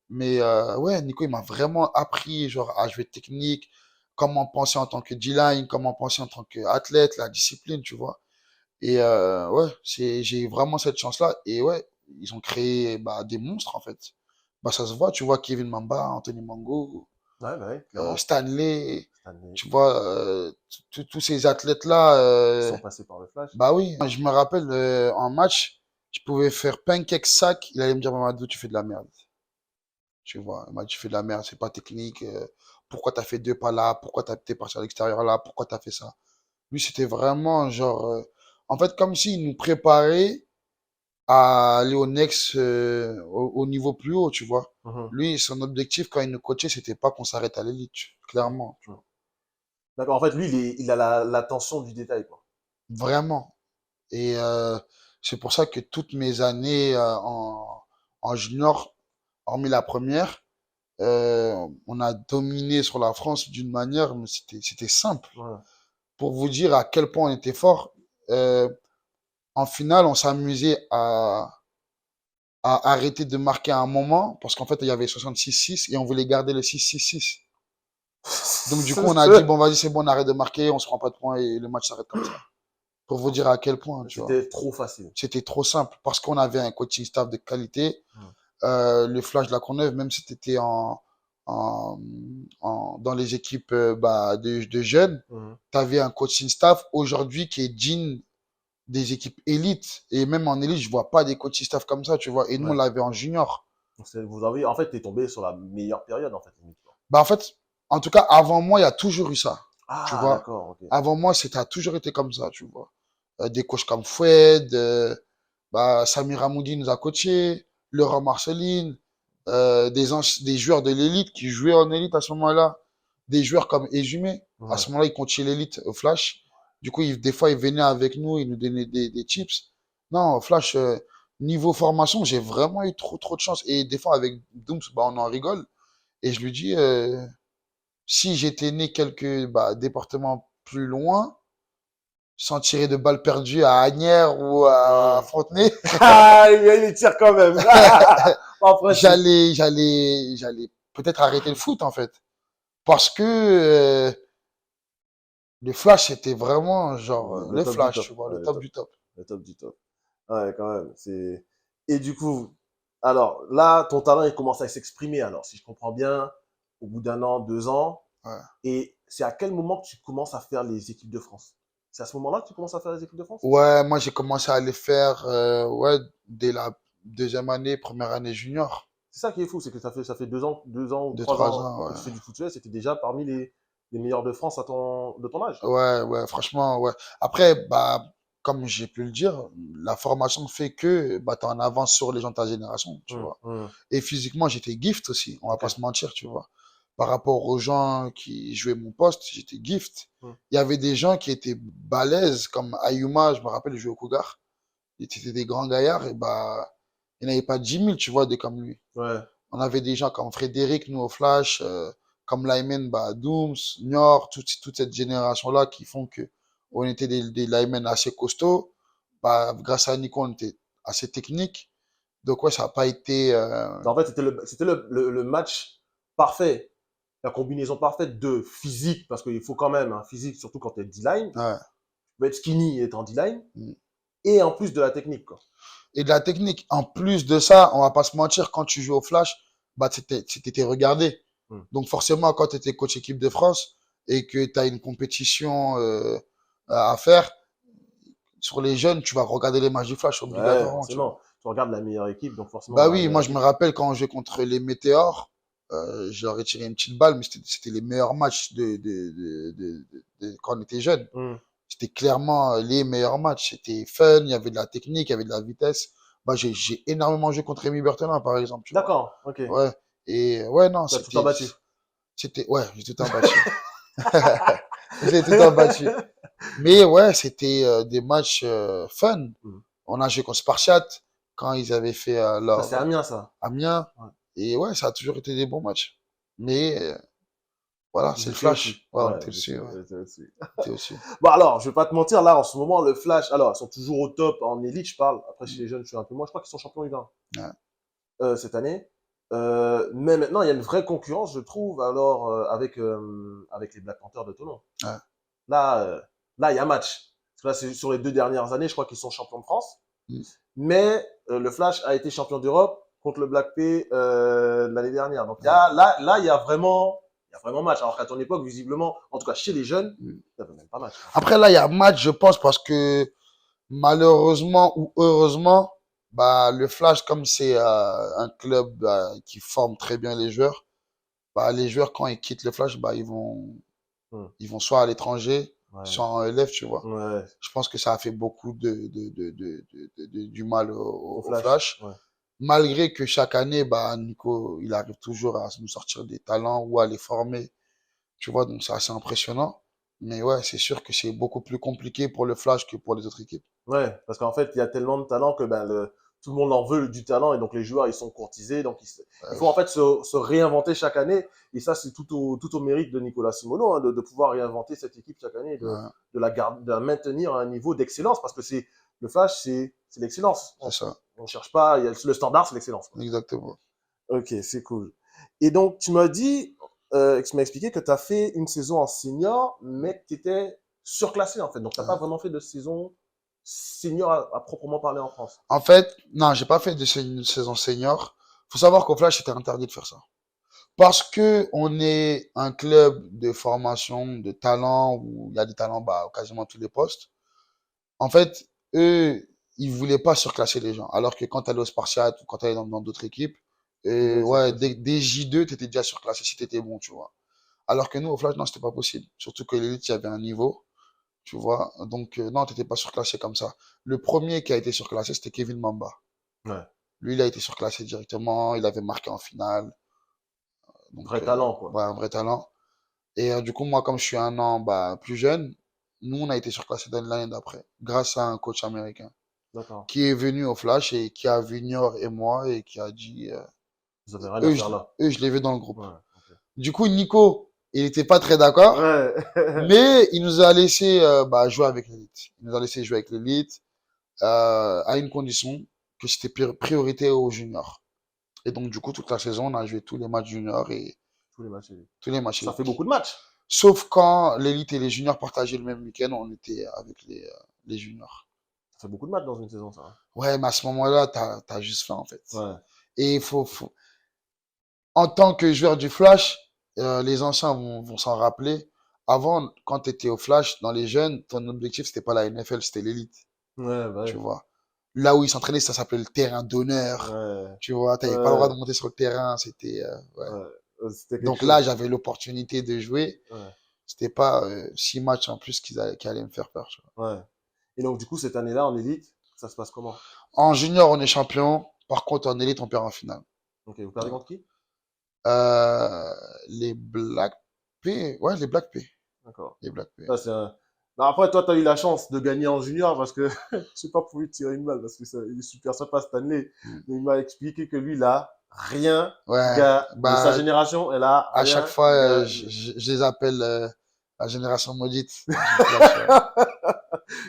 Mais ouais, Nico, il m'a vraiment appris, genre, à jouer technique, comment penser en tant que D-line, comment penser en tant qu'athlète, la discipline, tu vois. Et ouais, j'ai vraiment cette chance-là. Et ouais, ils ont créé bah, des monstres, en fait. Bah, ça se voit, tu vois, Kevin Mamba, Anthony Mango, Ouais, bah ouais, clairement. Stanley, Stanley, tu vois, tous ces athlètes-là, qui sont passés par le Flash. bah oui, je me rappelle en match, je pouvais faire pancake sac, il allait me dire Mamadou, tu fais de la merde. Tu vois, il m'a dit, tu fais de la merde, c'est pas technique. Pourquoi t'as fait deux pas là? Pourquoi t'es parti à l'extérieur là? Pourquoi t'as fait ça? Lui, c'était vraiment genre, en fait, comme s'il nous préparait à aller au next, au niveau plus haut, tu vois. Mhm. Lui, son objectif quand il nous coachait, c'était pas qu'on s'arrête à l'élite, clairement. Mhm. D'accord, en fait, lui, il a l'attention du détail, quoi. Vraiment. Et c'est pour ça que toutes mes années en junior, hormis la première, on a dominé sur la France d'une manière, mais c'était simple. Ouais. Pour vous dire à quel point on était fort, euh, en finale, on s'amusait à arrêter de marquer à un moment, parce qu'en fait, il y avait 66-6 et on voulait garder le 6-6-6. Donc, du coup, on a dit, bon, vas-y, c'est bon, on arrête de marquer, on se prend pas de points et le match s'arrête comme ça. Pour vous dire à quel point, tu vois. C'était trop facile. C'était trop simple parce qu'on avait un coaching staff de qualité. Mhm. Le Flash de la Courneuve, même si tu étais en, dans les équipes bah, de jeunes, Mhm. tu avais un coaching staff aujourd'hui qui est digne des équipes élites. Et même en élite, je vois pas des coaching staff comme ça, tu vois. Et nous, on Ouais. l'avait en junior. Vous avez, en fait, t'es tombé sur la meilleure période, en fait, limite, quoi. Bah, en fait, en tout cas, avant moi, il y a toujours eu ça. tu Ah, vois. d'accord, ok. Avant moi, ça a toujours été comme ça, tu vois. Des coachs comme Foued, Samir Hamoudi nous a coachés, Laurent Marceline, des joueurs de l'élite qui jouaient en élite à ce moment-là, des joueurs comme Ejumé. À Ouais. ce moment-là, ils coachaient l'élite au Flash. Du coup, des fois, ils venaient avec nous, ils nous donnaient des tips. Non, au Flash, niveau formation, j'ai vraiment eu trop de chance. Et des fois, avec Dooms, bah, on en rigole. Et je lui dis, si j'étais né quelques départements plus loin, sans tirer de balles perdues à Agnières ou à Hmm. Fontenay, Ah, il les tire quand même. En principe. j'allais peut-être arrêter le foot en fait, parce que le Flash c'était vraiment genre Le le top du Flash, tu top. vois, le Ouais, top du top. le top du top. Ouais, quand même. Et du coup, alors là, ton talent, il commence à s'exprimer. Alors, si je comprends bien, au bout d'un an, 2 ans. Ouais. Et c'est à quel moment que tu commences à faire les équipes de France? C'est à ce moment-là que tu commences à faire les équipes de France? Ouais, moi j'ai commencé à les faire ouais dès la deuxième année, première année junior, C'est ça qui est fou, c'est que ça fait 2 ans ou de 3 ans 3 ans. que tu fais du foot, c'était déjà parmi les meilleurs de France de ton âge. Ouais, franchement, ouais. Après, comme j'ai pu le dire, la formation fait que t'es en avance sur les gens de ta génération, tu vois. Hum. Et physiquement, j'étais gift aussi, on va Ok. pas se mentir, tu vois. Par rapport aux gens qui jouaient mon poste, j'étais gift. Hum. Il y avait des gens qui étaient balèzes, comme Ayuma, je me rappelle, il jouait au Cougar. C'était des grands gaillards, et il n'y en avait pas 10 000, tu vois, des comme lui. Ouais. On avait des gens comme Frédéric, nous au Flash, comme Lyman, Dooms, Niort, toute cette génération-là qui font que on était des Lyman assez costauds. Grâce à Nico, on était assez technique. Donc ouais, ça n'a pas été. En fait, c'était le match parfait, la combinaison parfaite de physique, parce qu'il faut quand même un physique, surtout quand tu es D-line. Tu Ouais. peux être skinny et être en D-line, Mm. et en plus de la technique, quoi. Et de la technique. En plus de ça, on va pas se mentir, quand tu joues au Flash, t'étais regardé. Hum. Donc forcément, quand tu étais coach équipe de France et que tu as une compétition à faire, sur les jeunes, tu vas regarder les matchs du Flash Ouais, obligatoirement, tu vois. forcément. Tu regardes la meilleure équipe, donc forcément, Bah dans la oui, meilleure moi je me équipe. rappelle quand on jouait contre les Météores, je leur ai tiré une petite balle, mais c'était les meilleurs matchs quand on était jeunes. Hum. C'était clairement les meilleurs matchs. C'était fun, il y avait de la technique, il y avait de la vitesse. J'ai énormément joué contre Rémi Berthelin, par exemple, tu vois. D'accord, ok. Ouais. Et ouais, non, Tu as tout le temps battu. ouais, j'ai tout le temps battu. J'ai tout le temps battu. Mais ouais, c'était des matchs fun. Hum. On a joué contre Spartiate quand ils avaient fait Ça, leur c'est Amiens, ça. Amiens. Ouais. Et ouais, ça a toujours été des bons matchs. Mais voilà, c'est Vous le étiez au-dessus. Flash. Ouais, on Ouais, était dessus, ouais. vous étiez au-dessus. On était dessus. Bon, alors, je vais pas te mentir, là, en ce moment, le Flash, alors, ils sont toujours au top en élite, je parle. Après, chez les jeunes, je suis un peu moins. Je crois qu'ils sont champions U20 Ouais. cette année. Mais maintenant, il y a une vraie concurrence, je trouve, alors, avec les Black Panthers de Toulon. Ouais. Là, là, il y a match. Parce que là, c'est sur les 2 dernières années, je crois qu'ils sont champions de France. Mm. Mais le Flash a été champion d'Europe contre le Black P l'année dernière. Donc, Ouais. là, il y a vraiment match. Alors qu'à ton époque, visiblement, en tout cas chez les jeunes, Mm. il n'y avait même pas match. Après, là, il y a match, je pense, parce que malheureusement ou heureusement, le Flash, comme c'est un club qui forme très bien les joueurs, les joueurs, quand ils quittent le Flash, Hmm. ils vont soit à l'étranger, Ouais. soit en élève, tu vois. Ouais. Je pense que ça a fait beaucoup du mal Au au Flash. Flash. Ouais. Malgré que chaque année, Nico, il arrive toujours à nous sortir des talents ou à les former, tu vois, donc c'est assez impressionnant. Mais ouais, c'est sûr que c'est beaucoup plus compliqué pour le Flash que pour les autres équipes. Ouais, parce qu'en fait, il y a tellement de talent que tout le monde en veut du talent et donc les joueurs, ils sont courtisés. Donc, il faut en fait se réinventer chaque année. Et ça, c'est tout au mérite de Nicolas Simoneau, hein, de pouvoir réinventer cette équipe chaque année et Ouais, de la maintenir à un niveau d'excellence. Parce que le Flash, c'est l'excellence. c'est ça, On cherche pas, le standard, c'est l'excellence, quoi. exactement. Ok, c'est cool. Et donc, tu m'as expliqué que tu as fait une saison en senior, mais que tu étais surclassé, en fait. Donc, tu n'as pas Ouais. vraiment fait de saison senior à proprement parler en France. En fait, non, j'ai pas fait une saison senior. Faut savoir qu'au Flash, c'était interdit de faire ça. Parce que on est un club de formation de talents où il y a des talents quasiment à tous les postes. En fait, eux, ils voulaient pas surclasser les gens. Alors que quand tu allais au Spartiate ou quand tu allais dans d'autres équipes, Vous avez ouais, surclassé. dès J2, tu étais déjà surclassé si tu étais bon, tu vois. Alors que nous, au Flash, non, c'était pas possible. Surtout que l'élite, il y avait un niveau, tu vois. Donc, non, t'étais pas surclassé comme ça. Le premier qui a été surclassé, c'était Kevin Mamba. Ouais. Lui, il a été surclassé directement. Il avait marqué en finale. Donc, Vrai talent, quoi. ouais, un vrai talent. Et du coup, moi, comme je suis un an plus jeune, nous, on a été surclassé l'année d'après, grâce à un coach américain D'accord. qui est venu au Flash et qui a vu Nior et moi et qui a dit, Vous avez rien à faire là. je l'ai vu dans le groupe. Ouais. Ok. Du coup, Nico, il n'était pas très d'accord, Ouais. mais il nous a laissé jouer avec l'élite. Il nous a laissé jouer avec l'élite à une condition que c'était priorité aux juniors. Et donc, du coup, toute la saison, on a joué tous les matchs juniors et Tous les matchs. tous les matchs Ça fait élites. beaucoup de matchs. Sauf quand l'élite et les juniors partageaient le même week-end, on était avec les juniors. Ça fait beaucoup de matchs dans une saison, ça. Hein. Ouais, mais à ce moment-là, t'as juste faim, en fait. Ouais. Et en tant que joueur du Flash, les anciens vont s'en rappeler. Avant, quand tu étais au Flash, dans les jeunes, ton objectif, c'était pas la NFL, c'était l'élite, Ouais, bah tu ouais. vois. Là où ils s'entraînaient, ça s'appelait le terrain d'honneur, Ouais. tu vois. T'avais pas le droit de monter sur le terrain, c'était, ouais. Ouais. C'était quelque Donc chose. là, j'avais l'opportunité de jouer. Ouais. C'était pas 6 matchs en plus qui allaient me faire peur, tu vois. Ouais. Et donc, du coup, cette année-là, en élite, ça se passe comment? En junior, on est champion. Par contre, en élite, on perd en finale. Ok, vous perdez contre qui? Euh, les Black P. Ouais, les Black P. D'accord. Les Black P. Ça, c'est un... Non, après, toi, tu as eu la chance de gagner en junior parce que je sais pas pour lui tirer une balle parce que ça, il est super sympa Stanley. Mm. Mais il m'a expliqué que lui, il a rien Ouais, de sa bah, génération, elle a à chaque rien fois, gagné. je les appelle la génération maudite du Flash.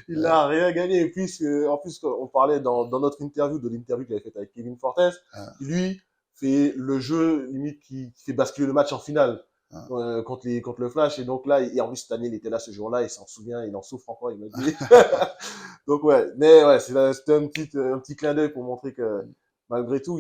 Il n'a rien gagné. Et puis, en plus, on parlait dans notre interview, de l'interview qu'il avait faite avec Kevin Fortes, Ouais, lui fait le jeu limite qui fait basculer le match en finale ouais. contre le Flash. Et donc là, et en plus, cette année, il était là ce jour-là, il s'en souvient, il en souffre encore, il m'a dit. Donc ouais, mais ouais, c'était un petit clin d'œil pour montrer que malgré tout,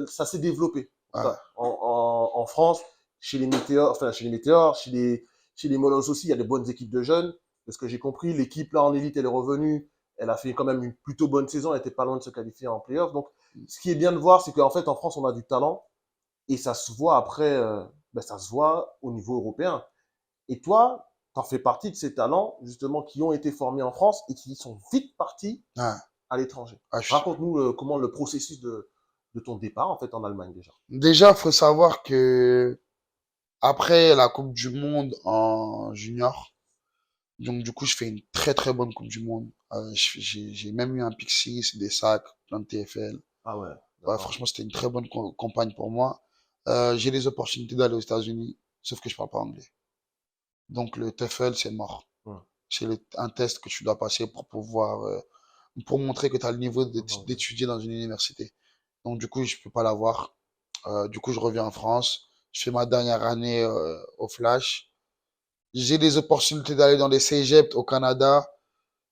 ça s'est développé. Ouais, Ça, en France, chez les Météores, enfin chez les Météores, chez les Molos aussi, il y a des bonnes équipes de jeunes. De ce que j'ai compris, l'équipe là en élite, elle est revenue, elle a fait quand même une plutôt bonne saison, elle était pas loin de se qualifier en playoff. Donc, ce qui est bien de voir, c'est qu'en fait, en France, on a du talent et ça se voit après, ça se voit au niveau européen. Et toi, tu en fais partie de ces talents, justement, qui ont été formés en France et qui sont vite partis ouais. à l'étranger. Ah, Raconte-nous comment le processus de ton départ, en fait, en Allemagne, déjà. déjà, faut savoir que après la Coupe du Monde en junior, donc du coup, je fais une très très bonne Coupe du Monde. J'ai même eu un pick 6, des sacs, plein de TFL. Ah ouais, Ouais, d'accord. franchement, c'était une très bonne campagne pour moi. J'ai les opportunités d'aller aux États-Unis, sauf que je parle pas anglais. Donc le TOEFL, c'est mort. Hum, C'est un test que tu dois passer pour pouvoir, pour montrer que tu as le niveau anglais. d'étudier dans une université. Donc du coup, je peux pas l'avoir. Du coup, je reviens en France. Je fais ma dernière année au Flash. J'ai des opportunités d'aller dans des cégeps au Canada,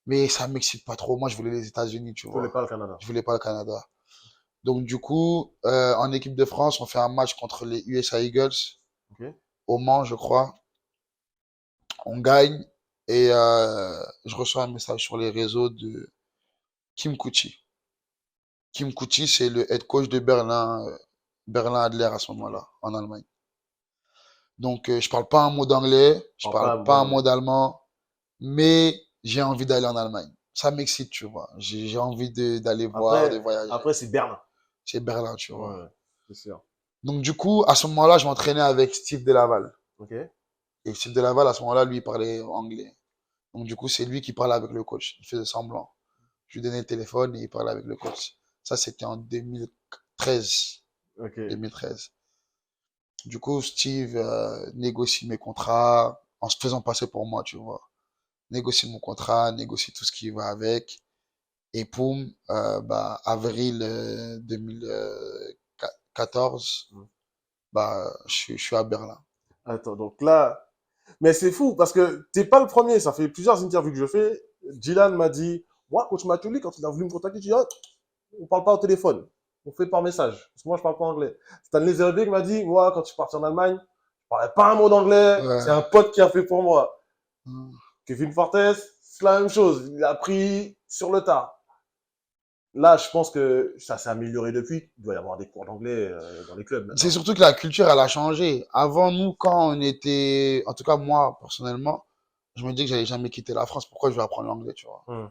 mais ça m'excite pas trop. Moi, je voulais les États-Unis, tu Tu voulais vois. pas le Canada. Je voulais pas le Canada. Donc du coup, en équipe de France, on fait un match contre les USA Eagles Ok. au Mans, je crois. On gagne et je reçois un message sur les réseaux de Kim Kuchi. Kim Kuchi, c'est le head coach de Berlin Adler à ce Ok. moment-là, en Allemagne. Donc, je parle pas un mot d'anglais, je Parle pas parle un pas bon un mot anglais. d'allemand, mais j'ai envie d'aller en Allemagne. Ça m'excite, tu vois. J'ai envie d'aller voir, de voyager. Après c'est Berlin. C'est Berlin, tu vois. Ouais, c'est sûr. Donc, du coup, à ce moment-là, je m'entraînais avec Steve Delaval. Ok. Et Steve Delaval, à ce moment-là, lui, il parlait anglais. Donc, du coup, c'est lui qui parlait avec le coach. Il faisait semblant. Je lui donnais le téléphone et il parlait avec le coach. Ça, c'était en 2013. Ok. 2013. Du coup, Steve négocie mes contrats en se faisant passer pour moi, tu vois. Négocie mon contrat, négocie tout ce qui va avec. Et poum, avril 2014, Hum. je suis à Berlin. Attends, donc là, mais c'est fou parce que t'es pas le premier. Ça fait plusieurs interviews que je fais. Dylan m'a dit, moi, coach Mathioli, quand il a voulu me contacter, il dit, ah, on parle pas au téléphone. On fait par message. Parce que moi, je parle pas anglais. Stanley Zerbeek m'a dit, moi, quand je suis parti en Allemagne, je parlais pas un mot d'anglais. C'est Ouais. un pote qui a fait pour moi. Hum. Kevin Fortes, c'est la même chose. Il a appris sur le tas. Là, je pense que ça s'est amélioré depuis. Il doit y avoir des cours d'anglais dans les clubs C'est maintenant. surtout que la culture, elle a changé. Avant, nous, quand on était, en tout cas moi, personnellement, je me dis que j'allais jamais quitter la France. Pourquoi je vais apprendre l'anglais, tu vois? Hmm.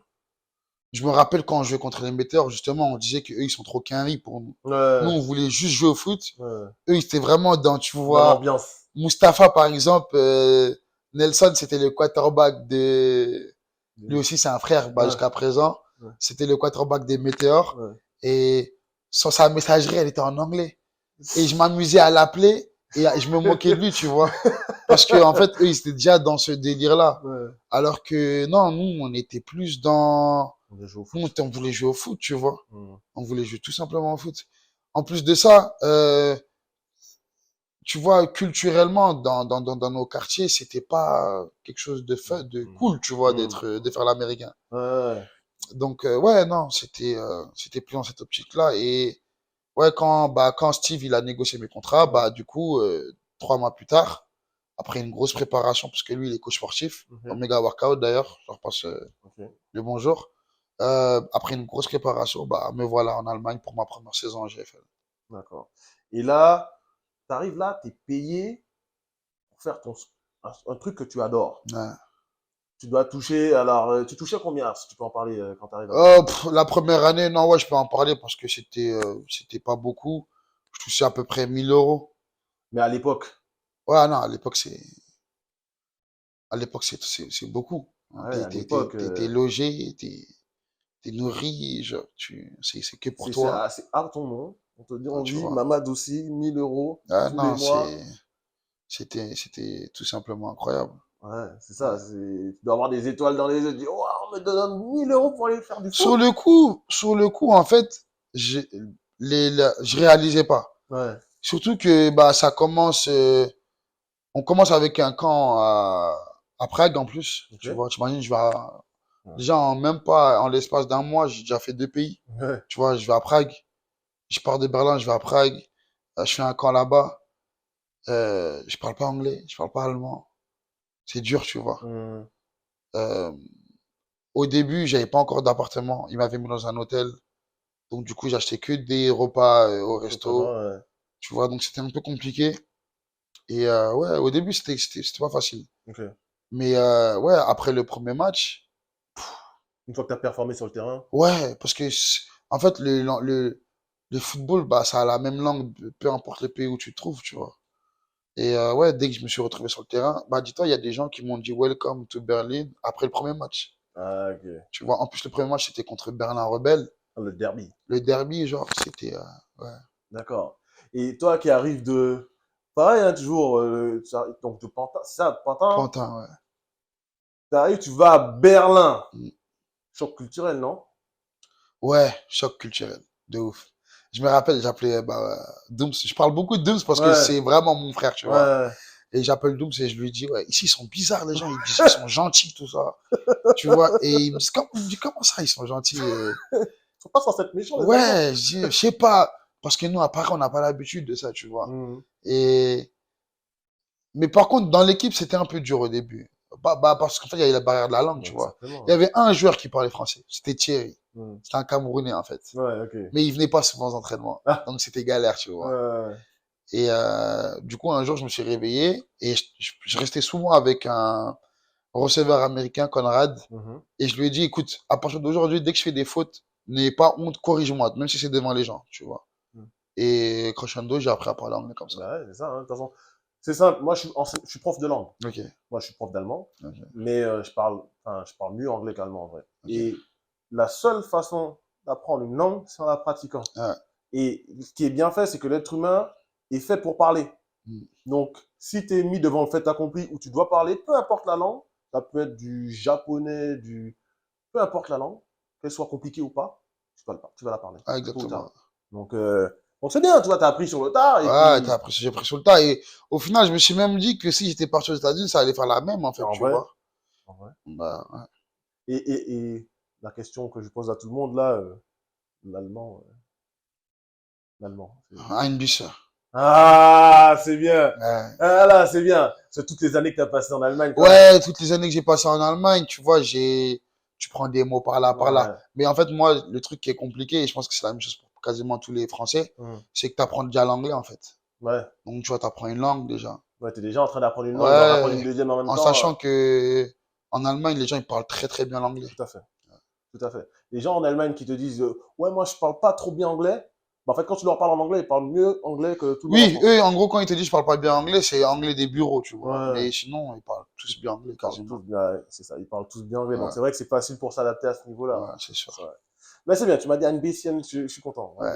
Je me rappelle quand je jouais contre les Météores, justement, on disait qu'eux, ils sont trop quinri pour nous. Nous, Ouais, on voulait juste jouer au foot. ouais. Eux, ils étaient vraiment dans, tu Dans vois, l'ambiance. Mustapha, par exemple, Nelson, c'était le quarterback de, lui aussi, c'est un frère, bah, Ouais, jusqu'à présent. ouais, C'était le quarterback des Météores. ouais. Et sa messagerie, elle était en anglais. Et je m'amusais à l'appeler et je me moquais de lui, tu vois. Parce que, en fait, eux, ils étaient déjà dans ce délire-là. Ouais. Alors que, non, nous, on était plus dans, On a joué au nous, foot. on voulait jouer au foot, tu vois. Hmm. On voulait jouer tout simplement au foot. En plus de ça, tu vois, culturellement, dans nos quartiers, c'était pas quelque chose de fun, de Hmm. cool, tu vois, Hmm. de faire l'américain. Ouais. Donc, ouais, non, c'était plus dans cette optique-là. Et, ouais, quand Steve, il a négocié mes contrats, Ouais. bah, du coup, 3 mois plus tard, après une grosse préparation, parce que lui, il est coach sportif, Mhm. Omega Workout d'ailleurs, je leur passe Ok. le bonjour. Après une grosse préparation, bah, me voilà en Allemagne pour ma première saison en GFL. D'accord. Et là, tu arrives là, tu es payé pour faire un truc que tu adores. Ouais. Tu dois toucher, alors, tu touchais combien, si tu peux en parler quand tu arrives là-bas? La première année, non, ouais, je peux en parler parce que c'était pas beaucoup. Je touchais à peu près 1 000 euros. Mais à l'époque, Ouais, non, à l'époque, c'est beaucoup. Hein. ouais, à l'époque, T'es logé, t'es nourri, genre, c'est que pour c'est toi, assez hard ton nom. hein, On tu dit vois. Mamad aussi, 1000 € Ah, tous les non, mois. c'était tout simplement incroyable. Ouais, c'est ça. Ouais. Tu dois avoir des étoiles dans les yeux. Tu dis, oh, on me donne 1000 € pour aller faire du foot. Sur le coup, en fait, je réalisais pas. Ouais, Surtout que, bah, on commence avec un camp à Prague en plus. ok. Tu vois, tu imagines, Ouais, déjà même pas en l'espace d'un mois, j'ai déjà fait 2 pays. ouais, Tu vois, je vais à Prague. Je pars de Berlin, je vais à Prague. Je fais un camp là-bas. Je parle pas anglais, je parle pas allemand. C'est dur, tu vois. hum, Euh, Au début, j'avais pas encore d'appartement. Ils m'avaient mis dans un hôtel. Donc, du coup, j'achetais que des repas au c'est pas mal, resto. ouais. Tu vois, donc c'était un peu compliqué. Et ouais, au début, c'était pas facile. Ok. Mais ouais, après le premier match, Une fois que tu as performé sur le terrain, ouais, parce que en fait, le football, bah, ça a la même langue, peu importe le pays où tu te trouves, tu vois. Et ouais, dès que je me suis retrouvé sur le terrain, bah, dis-toi, il y a des gens qui m'ont dit Welcome to Berlin après le premier match. ah, ok. Tu vois, en plus, le premier match, c'était contre Berlin Rebelle. Ah, le derby. Le derby, genre, c'était. Ouais, D'accord. Et toi qui arrives de. Pareil, hein, toujours. Donc de Pantin. C'est ça, Pantin. Pantin, ouais. Tu arrives, tu vas à Berlin. Mm. Choc culturel, non? Ouais, choc culturel. De ouf. Je me rappelle, j'appelais bah, Dooms. Je parle beaucoup de Dooms parce que Ouais, c'est vraiment mon frère, tu vois. ouais. Et j'appelle Dooms et je lui dis, ouais, ici, ils sont bizarres, les gens. Ils disent qu'ils sont gentils, tout ça. Tu vois. Et il me dit, comment ça, ils sont gentils? Ils sont pas censés être méchants, les Allemands. Ouais, je sais pas. Parce que nous, à Paris, on n'a pas l'habitude de ça, tu vois. Mhm. Et, mais par contre, dans l'équipe, c'était un peu dur au début. Bah, parce qu'en fait, il y avait la barrière de la langue, tu Donc, vois. certainement, Il y ouais. avait un joueur qui parlait français. C'était Thierry. Mhm. C'était un Camerounais, en fait. Ouais, ok. Mais il venait pas souvent aux entraînements. Ah, Donc, c'était galère, tu ouais, vois. ouais, ouais. Et du coup, un jour, je me suis réveillé et je restais souvent avec un receveur américain, Conrad. Mhm. Et je lui ai dit, écoute, à partir d'aujourd'hui, dès que je fais des fautes, n'aie pas honte, corrige-moi, même si c'est devant les gens, tu vois. Mhm. Et crescendo, j'ai appris à parler anglais comme ça. Bah ouais, c'est ça, hein. De toute façon, c'est simple. Moi, je suis prof de langue. Ok, Moi, je suis prof d'allemand. ok, Mais je parle mieux anglais qu'allemand, en vrai. Et ok. la seule façon d'apprendre une langue, c'est en la pratiquant. Ouais. Et ce qui est bien fait, c'est que l'être humain est fait pour parler. Mm. Donc, si tu es mis devant le fait accompli où tu dois parler, peu importe la langue, ça peut être du japonais, peu importe la langue, qu'elle soit compliquée ou pas, tu vas la parler, Ah, tôt ou exactement. tard. Donc, c'est bien, tu vois, tu as appris sur le tard et Ouais, puis, j'ai pris sur le tas. Et au final, je me suis même dit que si j'étais parti aux États-Unis, ça allait faire la même, en fait, en tu vrai, vois. en vrai. Bah, ouais. Et la question que je pose à tout le monde là, l'allemand, l'allemand. Ein bisschen. Ah, c'est bien. Ouais. Ah là, c'est bien. C'est toutes les années que tu as passées en Allemagne quand même. Ouais, toutes les années que j'ai passées en Allemagne, tu vois, tu prends des mots par là, par là. Ouais. Mais en fait, moi, le truc qui est compliqué, et je pense que c'est la même chose pour quasiment tous les Français, c'est que tu apprends déjà l'anglais, en fait. Ouais. Donc, tu vois, tu apprends une langue déjà. Ouais, t'es déjà en train d'apprendre une langue, d'en apprendre une Ouais, deuxième en même en temps. sachant que en Allemagne, les gens, ils parlent très, très bien l'anglais. Tout à fait. Tout à fait. Les gens en Allemagne qui te disent ouais, moi, je parle pas trop bien anglais. Bah, en fait, quand tu leur parles en anglais, ils parlent mieux anglais que tout le monde en Oui, France. eux, en gros, quand ils te disent je parle pas bien anglais, c'est anglais des bureaux, tu vois. Ouais. Mais sinon, ils parlent tous bien anglais, Ils parlent quasiment. tous bien, c'est ça, ils parlent tous bien anglais. Donc, Ouais, c'est vrai que c'est facile pour s'adapter à ce niveau-là. ouais, c'est sûr. C'est vrai. Mais c'est bien, tu m'as dit un bisschen, je suis content. Ouais.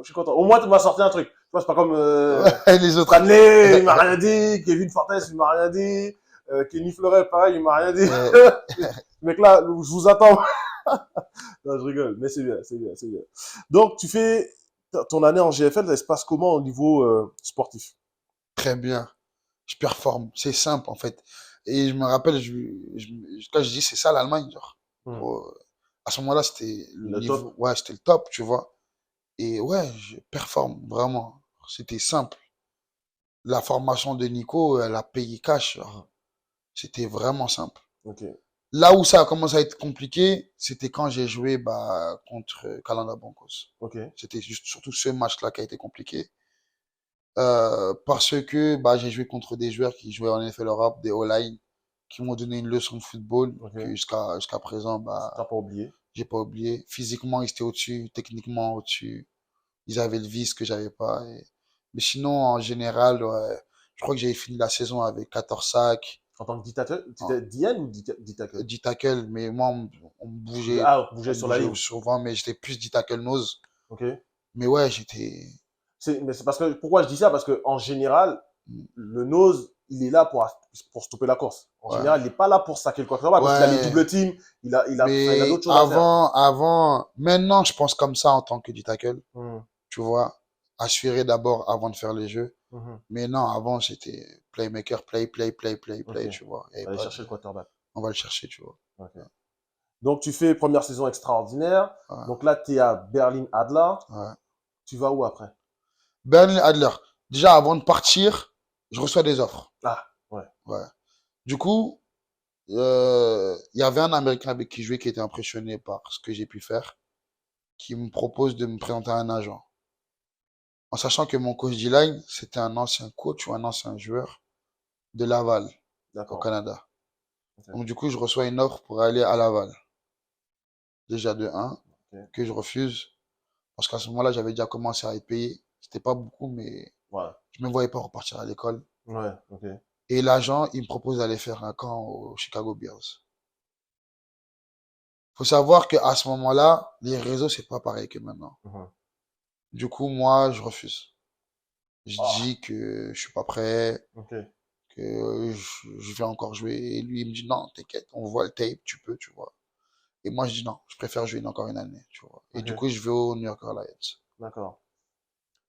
Je suis content. Au moins, tu m'as sorti un truc. Tu vois, c'est pas comme Ouais, les autres. Stanley, il m'a rien dit. Kevin Fortes, il m'a rien dit. Kenny Fleuret, pareil, il m'a rien dit. Mec, là, je vous attends. Non, je rigole, mais c'est bien, c'est bien, c'est bien. Donc, tu fais ton année en GFL, elle se passe comment au niveau sportif? Très bien. Je performe. C'est simple, en fait. Et je me rappelle, quand je dis c'est ça l'Allemagne, genre. Hmm. À ce moment-là, c'était Le niveau, top. ouais, c'était le top, tu vois. Et ouais, je performe, vraiment. C'était simple. La formation de Nico, elle a payé cash, genre. C'était vraiment simple. Ok, Là où ça a commencé à être compliqué, c'était quand j'ai joué contre Calanda Broncos. ok, C'était juste surtout ce match-là qui a été compliqué. Parce que j'ai joué contre des joueurs qui jouaient en NFL Europe, des O-line, qui m'ont donné une leçon de football que ok. jusqu'à présent, T'as pas oublié. j'ai pas oublié. Physiquement, ils étaient au-dessus, techniquement au-dessus. Ils avaient le vice que j'avais pas. Mais sinon, en général, ouais, je crois que j'ai fini la saison avec 14 sacs, En tant que dictateur, tu hein, étais DN ou dictateur? 10 tackles, mais moi, on me bougeait, Ah, bouger sur la ligne. souvent, mais j'étais plus 10 tackles nose. Ok. Mais ouais, j'étais, Mais c'est parce que, pourquoi je dis ça? Parce que, en général, le nose, il est là pour stopper la course. En ouais. général, il n'est pas là pour saquer le quarterback parce qu'il a les Ouais, double teams, enfin, il a mais d'autres choses à faire. maintenant, je pense comme ça en tant que 10 tackle, Mhm, tu vois, assurer d'abord avant de faire les jeux. mhm. Mais non, avant, j'étais playmaker, Ok. tu vois. Il y avait Aller pas de, chercher le quarterback. on va le chercher, tu vois. Ok. Donc, tu fais première saison extraordinaire. Ouais, Donc là, tu es à Berlin Adler. ouais. Tu vas où après? Berlin Adler. Déjà, avant de partir, je reçois des offres. Ah, ouais. Ouais. Du coup, il y avait un Américain avec qui je jouais qui était impressionné par ce que j'ai pu faire, qui me propose de me présenter à un agent. En sachant que mon coach D-line, c'était un ancien coach ou un ancien joueur de Laval, au D'accord. Canada. Ok. Donc, du coup, je reçois une offre pour aller à Laval. Déjà de un Ok. que je refuse. Parce qu'à ce moment-là, j'avais déjà commencé à être payé. C'était pas beaucoup, mais Voilà. je me voyais pas repartir à l'école. Ouais, ok. Et l'agent, il me propose d'aller faire un camp au Chicago Bears. Faut savoir qu'à ce moment-là, les réseaux, c'est pas pareil que maintenant. Mhm. Du coup, moi, je refuse. Je Ah, dis que je suis pas prêt, ok. que je vais encore jouer. Et lui, il me dit non, t'inquiète, on voit le tape, tu peux, tu vois. Et moi, je dis non, je préfère jouer encore une année, tu vois. Et du Ok. coup, je vais au New York Lions. D'accord.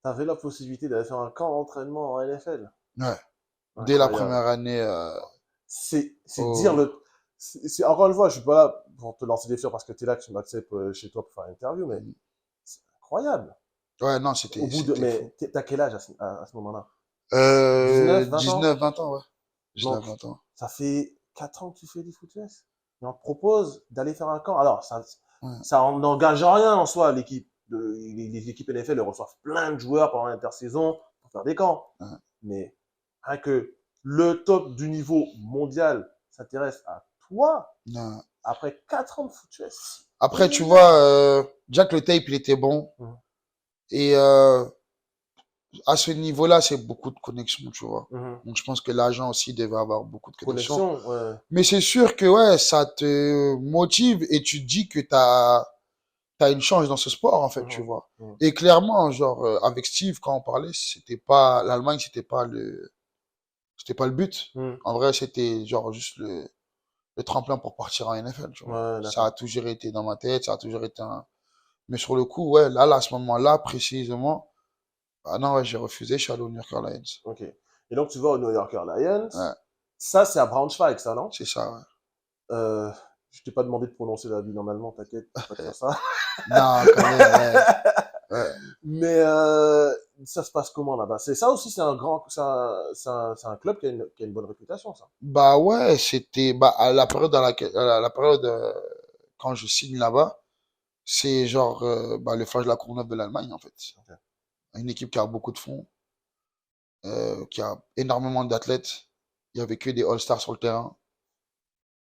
Tu avais la possibilité d'aller faire un camp d'entraînement en NFL. Ouais. Dès la Incroyable. première année, C'est dire au... le. Encore une fois, je suis pas là pour te lancer des fleurs parce que tu es là, que tu m'acceptes chez toi pour faire une interview, mais c'est incroyable. Ouais, non, Au bout de. c'était fou. Mais t'as quel âge à ce moment-là? 19, 20 ans? 19, 20 ans, ouais. Donc, 19, 20 ans. ça fait 4 ans que tu fais du foot US. Et on te propose d'aller faire un camp. Alors, Ouais, ça n'engage rien en soi, l'équipe. Les équipes NFL elles reçoivent plein de joueurs pendant l'intersaison pour faire des camps. ouais. Mais rien que le top du niveau mondial s'intéresse à toi Non. après 4 ans de foot US. Après, tu Énorme. vois, déjà que le tape, il était bon. Mhm. Et à ce niveau-là, c'est beaucoup de connexions, tu vois. Mhm. Donc, je pense que l'agent aussi devait avoir beaucoup de connexions. Connexion, ouais. Mais c'est sûr que, ouais, ça te motive et tu te dis que t'as une chance dans ce sport, en fait, tu Mhm. vois. Mhm. Et clairement, genre, avec Steve, quand on parlait, c'était pas, l'Allemagne, c'était pas le but. Mhm. En vrai, c'était genre juste le tremplin pour partir en NFL, tu vois. Ouais, Ça a d'accord. toujours été dans ma tête, ça a toujours été un... Mais sur le coup, ouais, là, à ce moment-là, précisément, ah non, ouais, j'ai refusé, je suis allé au New York Lions. Ok. Et donc, tu vas au New Yorker Lions. Ouais, Ça, c'est à Braunschweig, ça, non? c'est ça, ouais. Euh, je t'ai pas demandé de prononcer la ville en allemand, t'inquiète, je vais pas te faire ça. Non, quand même, ouais. Ouais. Mais ça se passe comment là-bas? C'est ça aussi, c'est un grand, c'est un club qui a une bonne réputation, ça. Bah ouais, c'était bah à la période dans laquelle à la période quand je signe là-bas, c'est genre bah le Flash de la Courneuve de l'Allemagne en fait. Ok. Une équipe qui a beaucoup de fonds, qui a énormément d'athlètes. Il y avait que des All-Stars sur le terrain.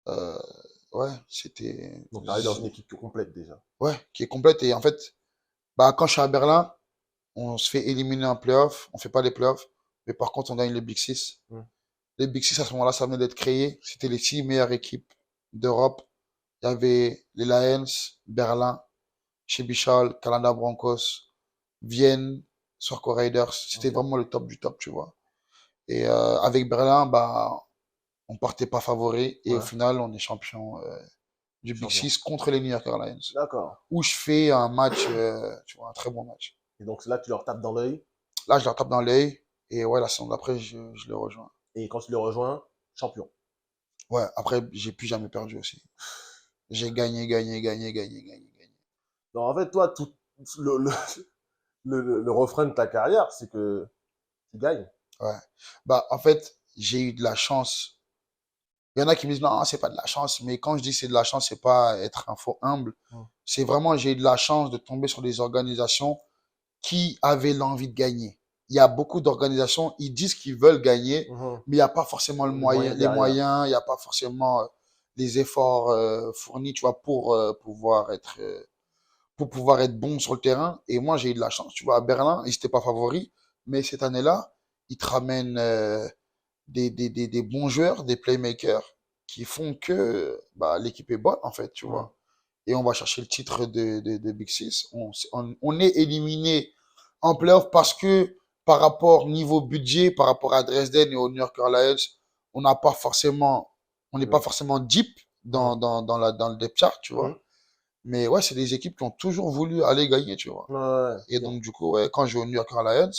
Euh, ouais, c'était Donc, tu arrives dans une équipe complète déjà. ouais, qui est complète et en fait, bah quand je suis à Berlin, on se fait éliminer en playoff, on fait pas les playoffs, mais par contre on gagne le Big Six. Hmm. Les Big Six à ce moment-là, ça venait d'être créé. C'était les 6 meilleures équipes d'Europe. Il y avait les Lions, Berlin, Chebishal, Calanda Broncos, Vienne, Sorco Raiders. C'était Ok. vraiment le top du top, tu vois. Et avec Berlin, bah, on partait pas favori. Et au Ouais. final, on est champion du Big Champion. Six contre les New York Lions. D'accord. Où je fais un match, tu vois, un très bon match. Et donc, là, tu leur tapes dans l'œil. Là, je leur tape dans l'œil. Et ouais, la saison d'après, je le rejoins. Et quand tu les rejoins, champion. Ouais, après, j'ai plus jamais perdu aussi. J'ai gagné, gagné, gagné, gagné, gagné, gagné. Donc, en fait, toi, tout, le, le, le refrain de ta carrière, c'est que tu gagnes. Ouais. Bah, en fait, j'ai eu de la chance. Il y en a qui me disent non, c'est pas de la chance. Mais quand je dis c'est de la chance, c'est pas être un faux humble. Hmm. C'est vraiment, j'ai eu de la chance de tomber sur des organisations qui avaient l'envie de gagner. Il y a beaucoup d'organisations, ils disent qu'ils veulent gagner, Mhm. mais il n'y a pas forcément Les moyens les derrière. moyens, il n'y a pas forcément les efforts fournis, tu vois, pour pouvoir être bon sur le terrain. Et moi, j'ai eu de la chance. Tu vois, à Berlin, ils n'étaient pas favoris, mais cette année-là, ils te ramènent des bons joueurs, des playmakers qui font que bah, l'équipe est bonne, en fait, tu Mhm. vois. Et on va chercher le titre de Big Six. On est éliminé en playoff parce que par rapport niveau budget, par rapport à Dresden et aux New York Lions, on n'a pas forcément, on n'est pas Mhm. forcément deep Mhm. dans le depth chart, tu vois. Mhm. Mais ouais, c'est des équipes qui ont toujours voulu aller gagner, tu vois. Ouais. Et donc, du coup, ouais, quand je joue aux New York Lions,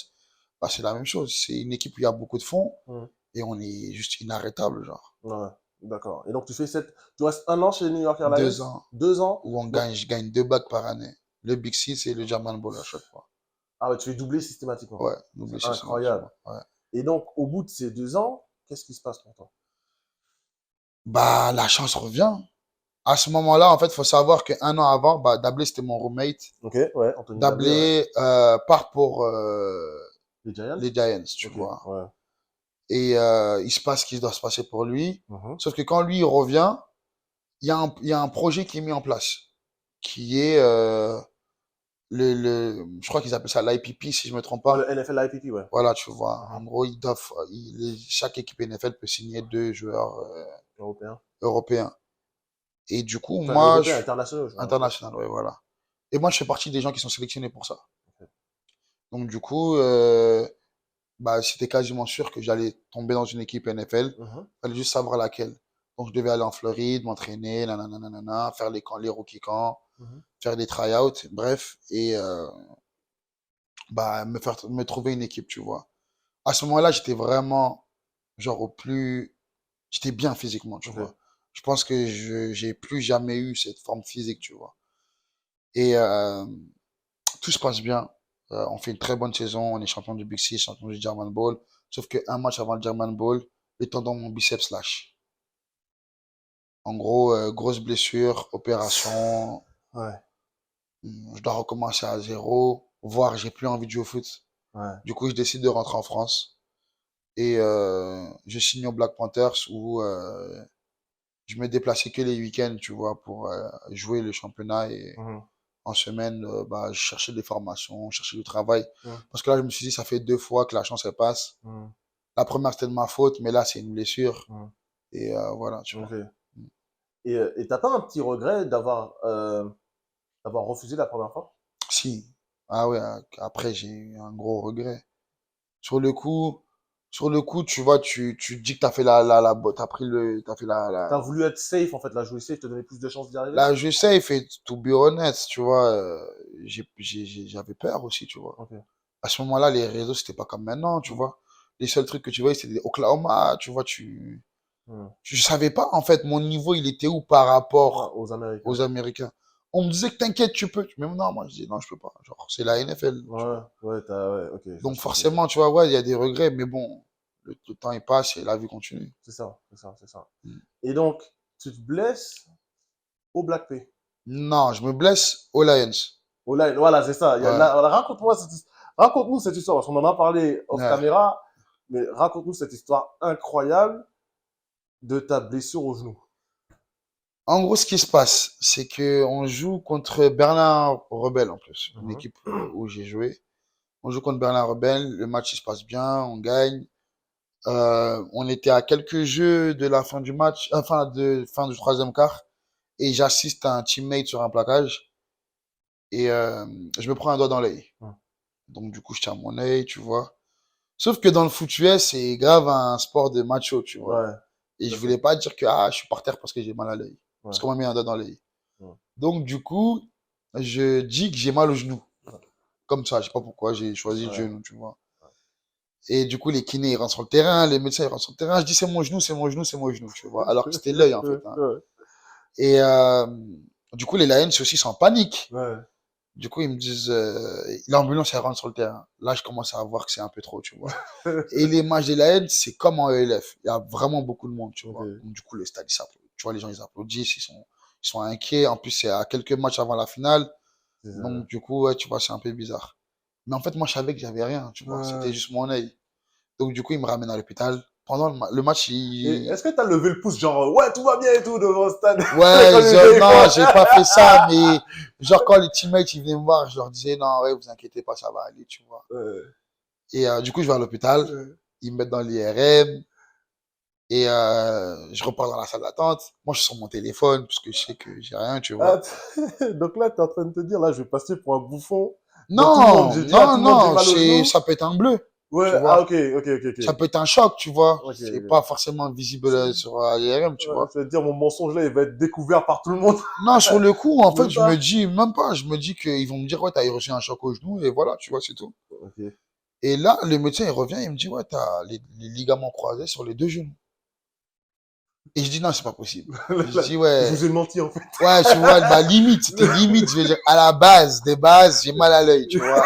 bah, c'est la même chose. C'est une équipe où il y a beaucoup de fonds Mhm. et on est juste inarrêtable, genre. Ouais. D'accord. Et donc, tu restes un an chez les New York Airlines, 2 ans 2 ans. où on Donc, gagne, je gagne 2 bacs par année. Le Big Six et le German Bowl à chaque fois. ah ouais, tu es doublé systématiquement. Ouais, C'est n'oublie incroyable. systématiquement. Ouais. Et donc, au bout de ces 2 ans, qu'est-ce qui se passe pour toi? Bah, la chance revient. À ce moment-là, en fait, il faut savoir qu'un an avant, bah, Dablé, c'était mon roommate. Ok, ouais, Anthony Dablé, ouais. Dablé part pour Les Giants? les Giants, tu Ok, vois. ouais. Et il se passe ce qui doit se passer pour lui. Mhm. Sauf que quand lui il revient, il y a un projet qui est mis en place, qui est je crois qu'ils appellent ça l'IPP, si je me trompe Ouais, pas. le NFL IPP, ouais. Voilà, tu vois. Mhm. En gros, ils doivent, chaque équipe NFL peut signer 2 joueurs Européen. européens. Et du coup, Enfin, moi, je européen, suis international, je vois. Ok. international, ouais, voilà. Et moi, je fais partie des gens qui sont sélectionnés pour ça. Ok. Donc, du coup, bah, c'était quasiment sûr que j'allais tomber dans une équipe NFL. Mhm. Fallait juste savoir laquelle. Donc, je devais aller en Floride, m'entraîner, nanana, faire les rookie camps, Mhm. faire des tryouts, bref, et bah, me trouver une équipe, tu vois. À ce moment-là, j'étais vraiment, genre, j'étais bien physiquement, tu Ok. vois. Je pense que j'ai plus jamais eu cette forme physique, tu vois. Et tout se passe bien. On fait une très bonne saison. On est champion du Big Six, champion du German Bowl. Sauf qu'un match avant le German Bowl, le tendon de mon biceps lâche. En gros, grosse blessure, opération. Ouais, Je dois recommencer à zéro, voire j'ai plus envie de jouer au foot. ouais. Du coup, je décide de rentrer en France et je signe au Black Panthers où je me déplaçais que les week-ends, tu vois, pour jouer le championnat et Mhm. en semaine, bah, je cherchais des formations, je cherchais du travail. Mhm. Parce que là, je me suis dit, ça fait 2 fois que la chance, elle passe. Mhm. La première, c'était de ma faute, mais là, c'est une blessure. Mhm. Et voilà, tu vois. Ok. Et t'as pas un petit regret d'avoir refusé la première fois? Si. Ah ouais, après, j'ai eu un gros regret. Sur le coup, sur le coup, tu vois, tu te dis que t'as fait t'as pris t'as fait T'as voulu être safe, en fait, la jouer safe, te donner plus de chances d'y arriver? la jeu safe et to be honest, tu vois, j'avais peur aussi, tu vois. Ok. À ce moment-là, les réseaux, c'était pas comme maintenant, tu vois. Les seuls trucs que tu voyais, c'était des Oklahoma, tu vois, Mhm. je savais pas, en fait, mon niveau, il était où par Ouais, rapport aux Américains. aux Américains. On me disait que t'inquiète, tu peux. Mais non, moi, je dis non, je peux pas. Genre, c'est la NFL. Ouais, ouais, ouais, ok. Je vois Donc, ce que tu veux dire. forcément, tu vois, ouais, il y a des regrets, mais bon, le temps, il passe et la vie continue. C'est ça, c'est ça, c'est ça. Mm. Et donc, tu te blesses au Black P. Non, je me blesse aux Lions. Voilà, c'est ça. Ouais. Voilà, raconte-nous cette histoire, parce qu'on en a parlé off Ouais. caméra, mais raconte-nous cette histoire incroyable de ta blessure au genou. En gros, ce qui se passe, c'est que on joue contre Bernard Rebelle, en plus, une Mhm. équipe où j'ai joué. On joue contre Bernard Rebelle, le match, il se passe bien, on gagne. On était à quelques jeux de la fin du match, enfin, de fin du troisième quart, et j'assiste à un teammate sur un plaquage, et je me prends un doigt dans l'œil. Mhm. Donc, du coup, je tiens mon œil, tu vois. Sauf que dans le foot US, c'est grave un sport de macho, tu vois. Ouais, Et tout je à voulais fait. pas dire que ah, je suis par terre parce que j'ai mal à l'œil. Parce Ouais. qu'on m'a mis un doigt dans l'œil. Ouais. Donc, du coup, je dis que j'ai mal au genou. Comme ça, je sais pas pourquoi, j'ai choisi le Ouais. genou, tu vois. Et du coup, les kinés, ils rentrent sur le terrain, les médecins, ils rentrent sur le terrain. Je dis, c'est mon genou, c'est mon genou, c'est mon genou, tu vois. Alors que c'était l'œil, en fait. Hein. Ouais. Et du coup, les Lions aussi sont en panique. Ouais. Du coup, ils me disent, l'ambulance, elle rentre sur le terrain. Là, je commence à voir que c'est un peu trop, tu vois. Et les matchs des Lions, c'est comme en ELF. Il y a vraiment beaucoup de monde, tu vois. Ok. Donc, du coup, le stade, il s'applaudit. Tu vois, les gens, ils applaudissent, ils sont inquiets. En plus, c'est à quelques matchs avant la finale. C'est ça. Donc, du coup, ouais, tu vois, c'est un peu bizarre. Mais en fait, moi, je savais que j'avais rien, tu vois. C'était Ouais. juste mon œil. Donc, du coup, il me ramène à l'hôpital. Pendant le match, Et est-ce que t'as levé le pouce, genre, ouais, tout va bien et tout devant le stad? Ouais, Quand il non, j'ai pas fait ça, mais genre, quand les teammates, ils venaient me voir, je leur disais, non, ouais, vous inquiétez pas, ça va aller, tu vois. Et du coup, je vais à l'hôpital. Ils me mettent dans l'IRM. Et je repars dans la salle d'attente. Moi, je suis sur mon téléphone, parce que je sais que j'ai rien, tu vois. Donc là, t'es en train de te dire, là, je vais passer pour un bouffon. Dans tout le monde, Non, j'ai dit à tout le monde, j'ai mal au genou. ça peut être un bleu, Ouais, tu ah, vois. ok. Ça peut être un choc, tu vois. Ok, C'est ok. pas forcément visible sur l'IRM, tu Ouais, vois. ça veut dire, mon mensonge là, il va être découvert par tout le monde. Non, sur le coup, en fait, Même je me pas. dis, même pas, je me dis qu'ils vont me dire, ouais, t'as reçu un choc au genou, et voilà, tu vois, c'est tout. Ok. Et là, le médecin, il revient, il me dit, ouais, t'as les ligaments croisés sur les deux genoux. Et je dis, non, c'est pas possible. Je dis, Je ouais, vous ai menti, en fait. ouais, tu vois, bah, limite, c'était limite, je veux dire, à la base, des bases, j'ai mal à l'œil, tu vois.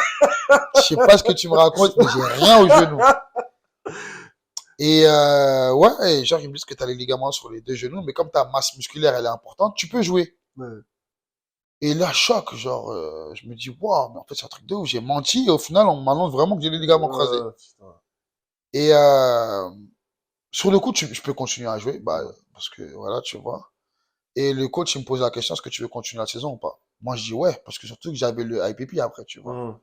Je sais pas ce que tu me racontes, mais j'ai rien au genou. Et ouais, et genre, ils me disent que t'as les ligaments sur les deux genoux, mais comme ta masse musculaire, elle est importante, tu peux jouer. Ouais. Et là, choc, genre, je me dis, waouh, mais en fait, c'est un truc de ouf, j'ai menti, et au final, on m'annonce vraiment que j'ai les ligaments croisés. Putain. Et sur le coup, je peux continuer à jouer, bah, parce que voilà, tu vois. Et le coach, il me pose la question, est-ce que tu veux continuer la saison ou pas? Moi, je dis ouais, parce que surtout que j'avais le IPP après, tu vois. Hum,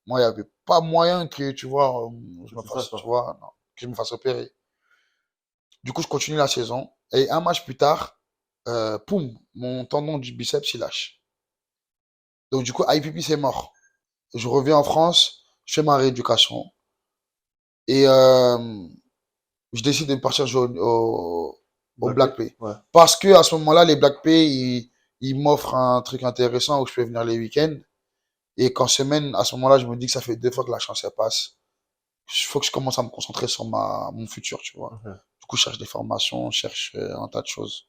Moi, il n'y avait pas moyen que, tu vois, je me tu fasses fasse, pas. tu vois, non, que je me fasse opérer. Du coup, je continue la saison. Et un match plus tard, poum, mon tendon du biceps, il lâche. Donc, du coup, IPP, c'est mort. Je reviens en France, je fais ma rééducation. Et je décide de partir jouer au Black P? Black Pay. Ouais. Parce que à ce moment-là, les Black Pay, ils m'offrent un truc intéressant où je peux venir les week-ends. Et qu'en semaine, à ce moment-là, je me dis que ça fait 2 fois que la chance elle passe. Il faut que je commence à me concentrer sur mon futur, tu vois. Ok. Du coup, je cherche des formations, je cherche un tas de choses.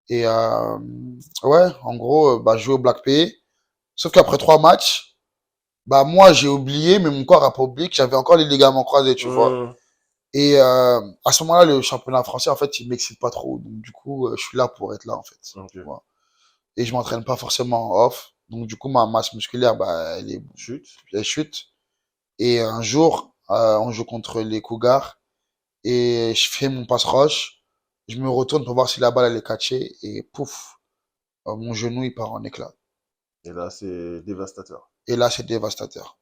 Et ouais, en gros, bah, jouer au Black Pay. Sauf qu'après 3 matchs, bah moi j'ai oublié, mais mon corps a pas oublié que j'avais encore les ligaments croisés, tu vois. Hum, Et à ce moment-là, le championnat français, en fait, il m'excite pas trop. Donc du coup, je suis là pour être là, en fait. ok. Tu vois. Et je m'entraîne pas forcément en off. Donc du coup, ma masse musculaire, bah, Chute. elle chute. Et un jour, on joue contre les Cougars et je fais mon pass rush. Je me retourne pour voir si la balle elle est catchée et pouf, mon genou il part en éclat. Et là, c'est dévastateur. Et là, c'est dévastateur.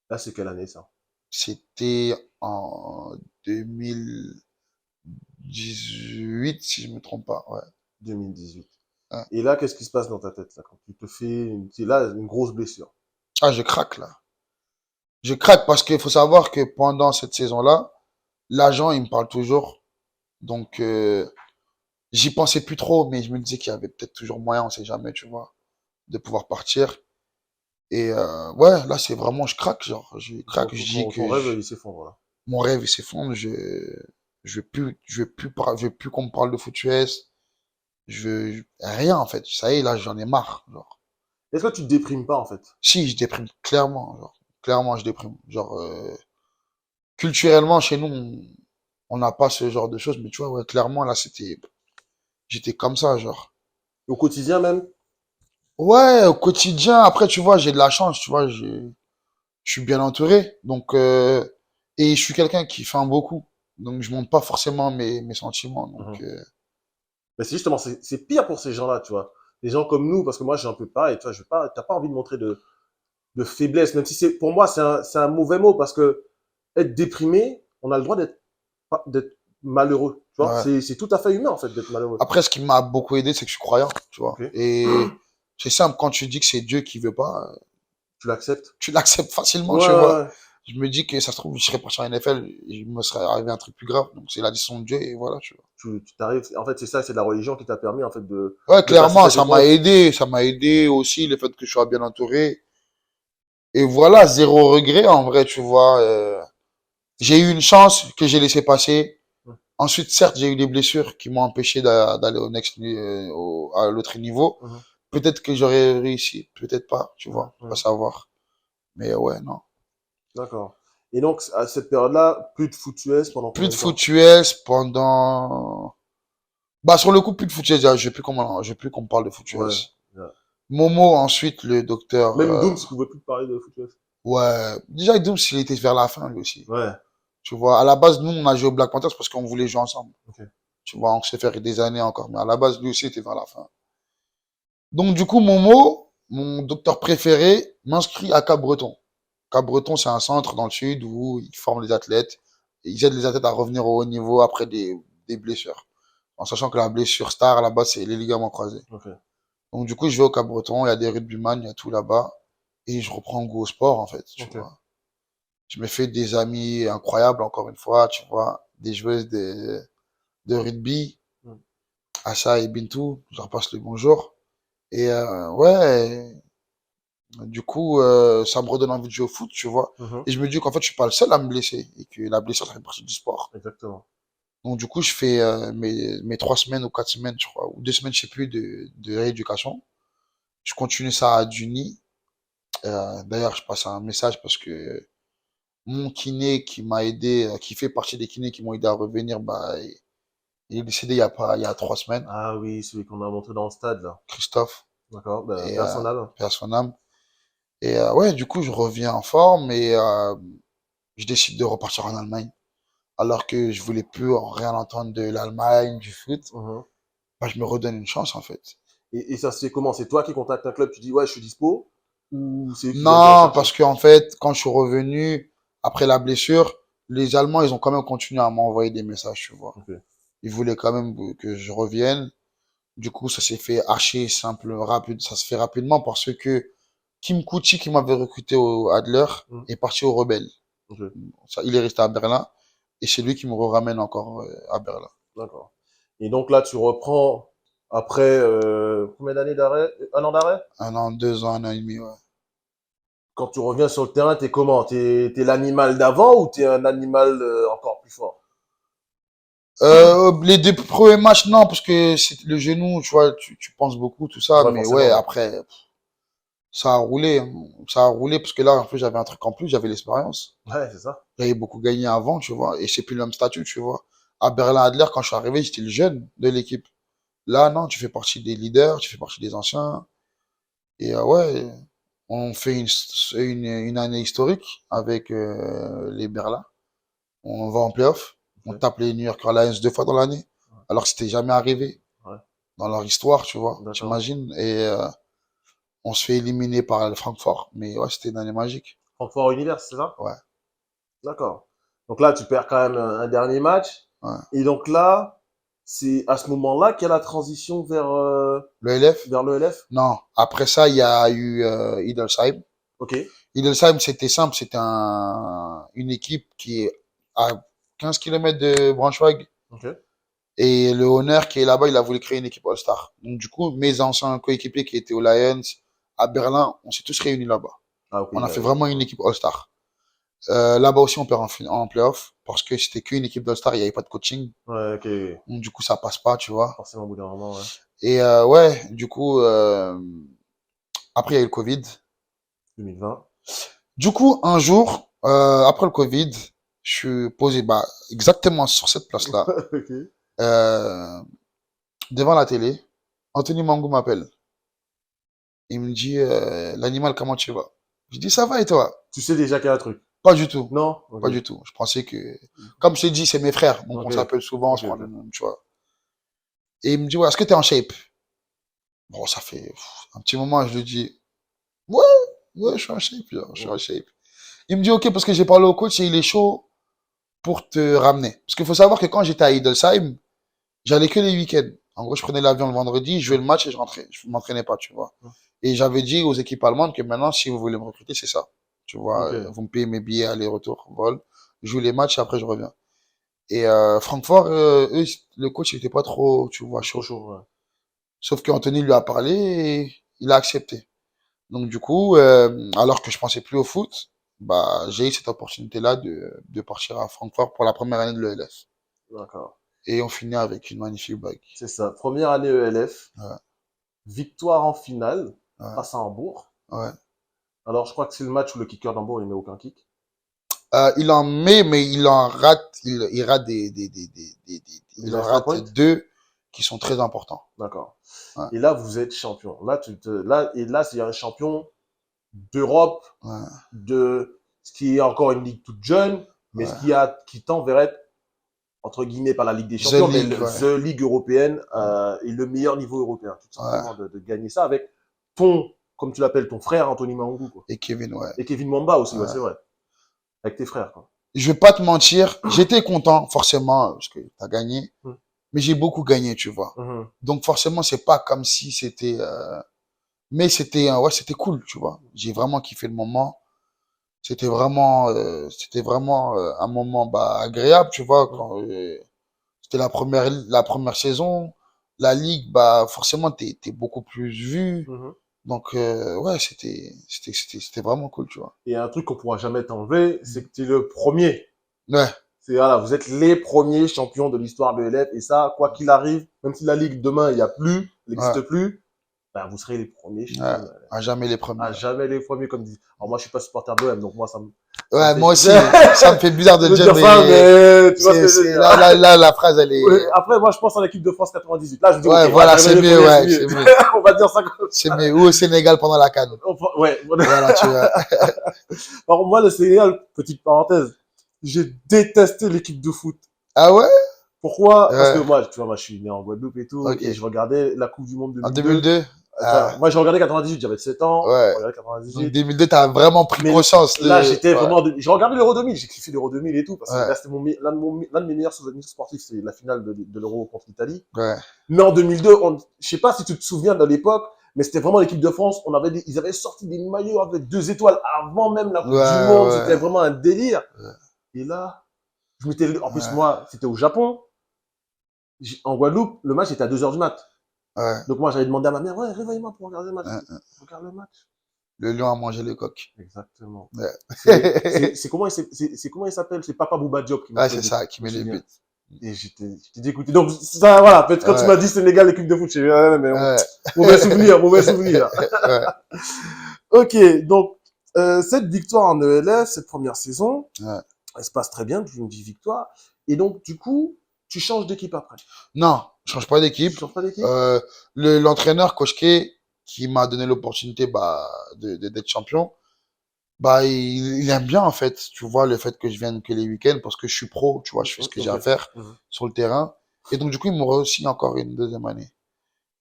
Là, c'est quelle année, ça? C'était en 2018, si je me trompe pas. Ouais. 2018. Ouais. Et là, qu'est-ce qui se passe dans ta tête, là, quand tu te fais c'est là, une grosse blessure? Ah, je craque là. Je craque parce qu'il faut savoir que pendant cette saison-là, l'agent, il me parle toujours. Donc, j'y pensais plus trop, mais je me disais qu'il y avait peut-être toujours moyen, on sait jamais, tu vois, de pouvoir partir. Et ouais, là, c'est vraiment, je craque, genre, je craque, je dis Ton que rêve, il s'effondre, là. mon rêve, il s'effondre, je veux plus qu'on me parle de foot US, rien, en fait. Ça y est, là, j'en ai marre, genre. Est-ce que tu te déprimes pas, en fait? Si, je déprime clairement, genre. Clairement, je déprime. Genre, culturellement, chez nous, on n'a pas ce genre de choses, mais tu vois, ouais, clairement, là, j'étais comme ça, genre. Au quotidien, même? Ouais, au quotidien, après, tu vois, j'ai de la chance, tu vois, je suis bien entouré, donc, et je suis quelqu'un qui feint beaucoup, donc je montre pas forcément mes sentiments, donc, Mhm. Mais c'est justement, c'est pire pour ces gens-là, tu vois. Des gens comme nous, parce que moi, j'ai un peu pareil, tu vois, je veux pas, t'as pas envie de montrer de faiblesse, même si pour moi, c'est un mauvais mot, parce que être déprimé, on a le droit d'être malheureux, tu vois. ouais. C'est tout à fait humain, en fait, d'être malheureux. Après, ce qui m'a beaucoup aidé, c'est que je suis croyant, tu Ok. vois, et c'est simple, quand tu dis que c'est Dieu qui veut pas, Tu l'acceptes? tu l'acceptes facilement, Ouais, tu ouais, vois. ouais. Je me dis que ça se trouve, je serais parti en NFL, il me serait arrivé un truc plus grave. Donc c'est la décision de Dieu et voilà, tu vois. Tu t'arrives, en fait, c'est ça, c'est la religion qui t'a permis, en fait, Ouais, de passer clairement, cette épreuve. ça m'a aidé aussi le fait que je sois bien entouré. Et voilà, zéro regret en vrai, tu vois. J'ai eu une chance que j'ai laissé passer. Mhm. Ensuite, certes, j'ai eu des blessures qui m'ont empêché d'aller au à l'autre niveau. Mhm. Peut-être que j'aurais réussi, peut-être pas, tu Mhm. vois, pas Mhm. savoir. Mais ouais, non. D'accord. Et donc, à cette période-là, plus de foot US pendant Plus combien de de temps? foot US pendant. Bah, sur le coup, plus de foot US, je veux plus qu'on me parle de foot Ouais. US. Ouais. Momo, ensuite, le docteur, Même Dooms pouvait plus te parler de foot US. ouais, déjà, Doom, il était vers la fin, lui aussi. Ouais. Tu vois, à la base, nous, on a joué au Black Panthers parce qu'on voulait jouer ensemble. Ok. Tu vois, on s'est fait des années encore, mais à la base, lui aussi était vers la fin. Donc, du coup, Momo, mon docteur préféré, m'inscrit à Cap-Breton. Cap-Breton, c'est un centre dans le sud où ils forment les athlètes. Et ils aident les athlètes à revenir au haut niveau après des blessures. En sachant que la blessure star, là-bas, c'est les ligaments croisés. Ok. Donc, du coup, je vais au Cap-Breton, il y a des rugbyman, il y a tout là-bas. Et je reprends goût au sport, en fait, tu Ok. vois. Je me fais des amis incroyables, encore une fois, tu vois. Des joueuses de rugby, Mhm. Asa et Bintou, je leur passe le bonjour. Et ouais, du coup, ça me redonne envie de jouer au foot, tu vois. Mhm. Et je me dis qu'en fait, je suis pas le seul à me blesser et que la blessure, ça fait partie du sport. Exactement. Donc, du coup, je fais mes 3 semaines ou 4 semaines, je crois, ou 2 semaines, je sais plus, de rééducation. Je continue ça à Duni. D'ailleurs, je passe un message parce que mon kiné qui m'a aidé, qui fait partie des kinés qui m'ont aidé à revenir, bah, il est décédé il y a 3 semaines, Ah oui, celui qu'on a montré dans le stade, là. Christophe, D'accord. Ben, et personnel. paix à son âme. Et ouais, du coup, je reviens en forme et je décide de repartir en Allemagne. Alors que je voulais plus rien entendre de l'Allemagne, du foot, Mhm. bah, je me redonne une chance en fait. Et ça se fait comment? C'est toi qui contactes un club, tu dis ouais, je suis dispo, ou c'est eux qui viennent te Non, rechercher? parce qu'en fait, quand je suis revenu après la blessure, les Allemands, ils ont quand même continué à m'envoyer des messages, tu vois. Ok. Ils voulaient quand même que je revienne. Du coup, ça s'est fait archi simple, rapide. Ça se fait rapidement parce que Kim Kuti, qui m'avait recruté au Adler, Mhm. est parti au Rebelle. Ok. Ça, il est resté à Berlin et c'est lui qui me ramène encore à Berlin. D'accord. Et donc là, tu reprends après combien d'années d'arrêt? Un an d'arrêt? 1 an, 2 ans, 1 an et demi, ouais. Quand tu reviens sur le terrain, t'es comment? T'es l'animal d'avant ou t'es un animal encore plus fort? Les 2 premiers matchs, non, parce que c'est le genou, tu vois, tu penses beaucoup, tout ça, Ouais, mais ouais, forcément, ouais. après, ça a roulé, hein. Ça a roulé, parce que là, en fait, j'avais un truc en plus, j'avais l'expérience. Ouais, c'est ça. J'avais beaucoup gagné avant, tu vois, et c'est plus le même statut, tu vois. À Berlin-Adler, quand je suis arrivé, j'étais le jeune de l'équipe. Là, non, tu fais partie des leaders, tu fais partie des anciens. Et ouais, on fait une année historique avec les Berlins. On va en playoff. On Ok. tape les New York Lions 2 fois dans l'année. Ouais. Alors que c'était jamais arrivé Ouais. dans leur histoire, tu vois. D'accord. T'imagines? Et on se fait éliminer par le Francfort. Mais ouais, c'était une année magique. Francfort Univers, c'est ça? Ouais, D'accord. Donc là, tu perds quand même un dernier match. ouais. Et donc là, c'est à ce moment-là qu'il y a la transition Le LF? vers le LF? Non. Après ça, il y a eu Idelsheim. Ok. Idelsheim, c'était simple. C'était une équipe qui est à 15 kilomètres de Braunschweig. Ok. Et le honneur qui est là-bas, il a voulu créer une équipe All-Star. Donc, du coup, mes anciens coéquipiers qui étaient aux Lions, à Berlin, on s'est tous réunis là-bas. Ah, ok. On a fait Ouais. vraiment une équipe All-Star. Là-bas aussi, on perd en playoff parce que c'était qu'une équipe d'All-Star, il n'y avait pas de coaching. Ouais, ok. Donc, du coup, ça passe pas, tu vois. Forcément, au bout d'un moment, ouais. Et ouais, du coup, Après, il y a eu le Covid. 2020. Du coup, un jour, après le Covid, je suis posé bah, exactement sur cette place-là, Ok. euh, devant la télé. Anthony Mangou m'appelle. Il me dit, l'animal, comment tu vas? Je dis, ça va et toi? Tu sais déjà qu'il y a un truc. Pas du tout. Non? Pas Ok. du tout. Je pensais que, comme je t'ai dit, c'est mes frères. Donc, on Ok. s'appelle souvent, on se Ok, prend ok. le nom, tu vois. Et il me dit, ouais, est-ce que t'es en shape? Bon, ça fait un petit moment, je lui dis, ouais, ouais, je suis en shape, genre, je suis en Ouais. shape. Il me dit, ok, parce que j'ai parlé au coach et il est chaud pour te ramener. Parce qu'il faut savoir que quand j'étais à Idelsheim, j'allais que les week-ends. En gros, je prenais l'avion le vendredi, je jouais Ouais. le match et je rentrais. Je m'entraînais pas, tu vois. Ouais. Et j'avais dit aux équipes allemandes que maintenant, si vous voulez me recruter, c'est ça. Tu vois, Ok. vous me payez mes billets aller-retour, vol. Je joue les matchs et après je reviens. Et Francfort, eux, le coach il était pas trop, tu vois, Trop chaud. chaud, ouais. Sauf qu'Anthony lui a parlé et il a accepté. Donc du coup, alors que je pensais plus au foot, bah j'ai eu cette opportunité-là de partir à Francfort pour la première année de l'ELF. D'accord. Et on finit avec une magnifique bague. C'est ça. Première année ELF. Ouais, Victoire en finale ouais, face à Hambourg. ouais. Alors, je crois que c'est le match où le kicker d'Hambourg, il met aucun kick. Il en met, mais il en rate, il rate Des il en extra rate points. deux qui sont très importants. D'accord. Ouais, Et là, vous êtes champion. Là, c'est un champion d'Europe, ouais, de ce qui est encore une ligue toute jeune, mais ouais. qui tend vers être, entre guillemets, pas la Ligue des The Champions, mais League, ouais, The Ligue européenne, et le meilleur niveau européen. Tu te sens ouais. comment de gagner ça avec ton, comme tu l'appelles, ton frère Anthony Mangou, quoi. Et Kevin, ouais, Et Kevin Mwamba aussi, ouais, ouais. c'est vrai. Avec tes frères, quoi. Je vais pas te mentir, j'étais content, forcément, parce que t'as gagné, Mhm. mais j'ai beaucoup gagné, tu vois. Mhm. Donc forcément, c'est pas comme si c'était, mais c'était, ouais, c'était cool, tu vois. J'ai vraiment kiffé le moment. C'était vraiment un moment bah, agréable, tu vois. Mhm. Quand c'était la première saison, la ligue, bah forcément, t'es beaucoup plus vu. Mhm. Donc ouais, c'était vraiment cool, tu vois. Et un truc qu'on pourra jamais t'enlever, c'est que tu es le premier. Ouais, C'est voilà, vous êtes les premiers champions de l'histoire de l'élève. Et ça, quoi qu'il arrive, même si la ligue demain, il n'y a plus, elle ouais, n'existe plus, ben, vous serez les premiers ouais. champions de l'élève. À jamais les À premiers. jamais les premiers, comme dit. Alors moi, je suis pas supporter de l'OM, donc moi, ça me Ouais, fait moi aussi, bizarre ça me fait bizarre de le de dire, dire ça, mais mais tu vois ce que je veux dire. la phrase, elle Ouais, est, après, moi, je pense à l'équipe de France 98. Là, je dis, ok, ouais, ouais, voilà, jamais c'est les mieux, premiers, c'est ouais, mieux. c'est mieux. On va dire ça comme C'est ça. mieux. Ou au Sénégal pendant la CAN. Ouais. Voilà, tu vois. Alors moi, le Sénégal, petite parenthèse, j'ai détesté l'équipe de foot. Ah ouais? Pourquoi? Parce que Ouais, moi, tu vois, moi, je suis né en Guadeloupe et tout, ok. et je regardais la Coupe du Monde En 2002. 2002? Enfin, Ah, moi, j'ai regardé 98, j'avais 7 ans, ouais. je regardais Donc 98. 2002, t'as vraiment pris Mais conscience là, de... j'étais Ouais, vraiment, j'ai regardé l'Euro 2000, j'ai kiffé l'Euro 2000 et tout, parce que ouais, là, c'était l'un de mes meilleurs souvenirs sportifs, c'est la finale de l'Euro contre l'Italie. ouais, Mais en 2002, je sais pas si tu te souviens de l'époque, mais c'était vraiment l'équipe de France, ils avaient sorti des maillots avec 2 étoiles avant même la ouais, Coupe du Monde, c'était ouais, vraiment un délire. ouais, Et là, en plus, ouais, moi, c'était au Japon. En Guadeloupe, le match était à 2 heures du mat. ouais. Donc moi, j'avais demandé à ma mère, ouais, réveille-moi pour regarder le match. Ouais. Regarde le match. Le lion a mangé les coques. Exactement. Ouais, C'est comment il s'appelle? C'est Papa Bouba Diop qui ouais marque le c'est but. ça, qui Je me met les souviens. buts. Et j'étais dégoûté. Donc, ça, voilà. Peut-être quand tu Ouais, m'as dit Sénégal, l'équipe de foot, j'ai dit, ouais, mais ouais, mauvais souvenir, mauvais souvenir. ouais, Ok. Donc, cette victoire en ELF, cette première saison, ouais. elle se passe très bien. Tu me dis victoire. Et donc, du coup, tu changes d'équipe après. Non, je change pas Tu d'équipe. changes pas d'équipe? L'entraîneur Coach K, qui m'a donné l'opportunité bah, d'être champion, bah, il aime bien, en fait, tu vois, le fait que je vienne que les week-ends parce que je suis pro, tu vois, je fais ce que j'ai Ok. à faire Mhm. sur le terrain. Et donc, du coup, il m'aurait aussi encore une deuxième année.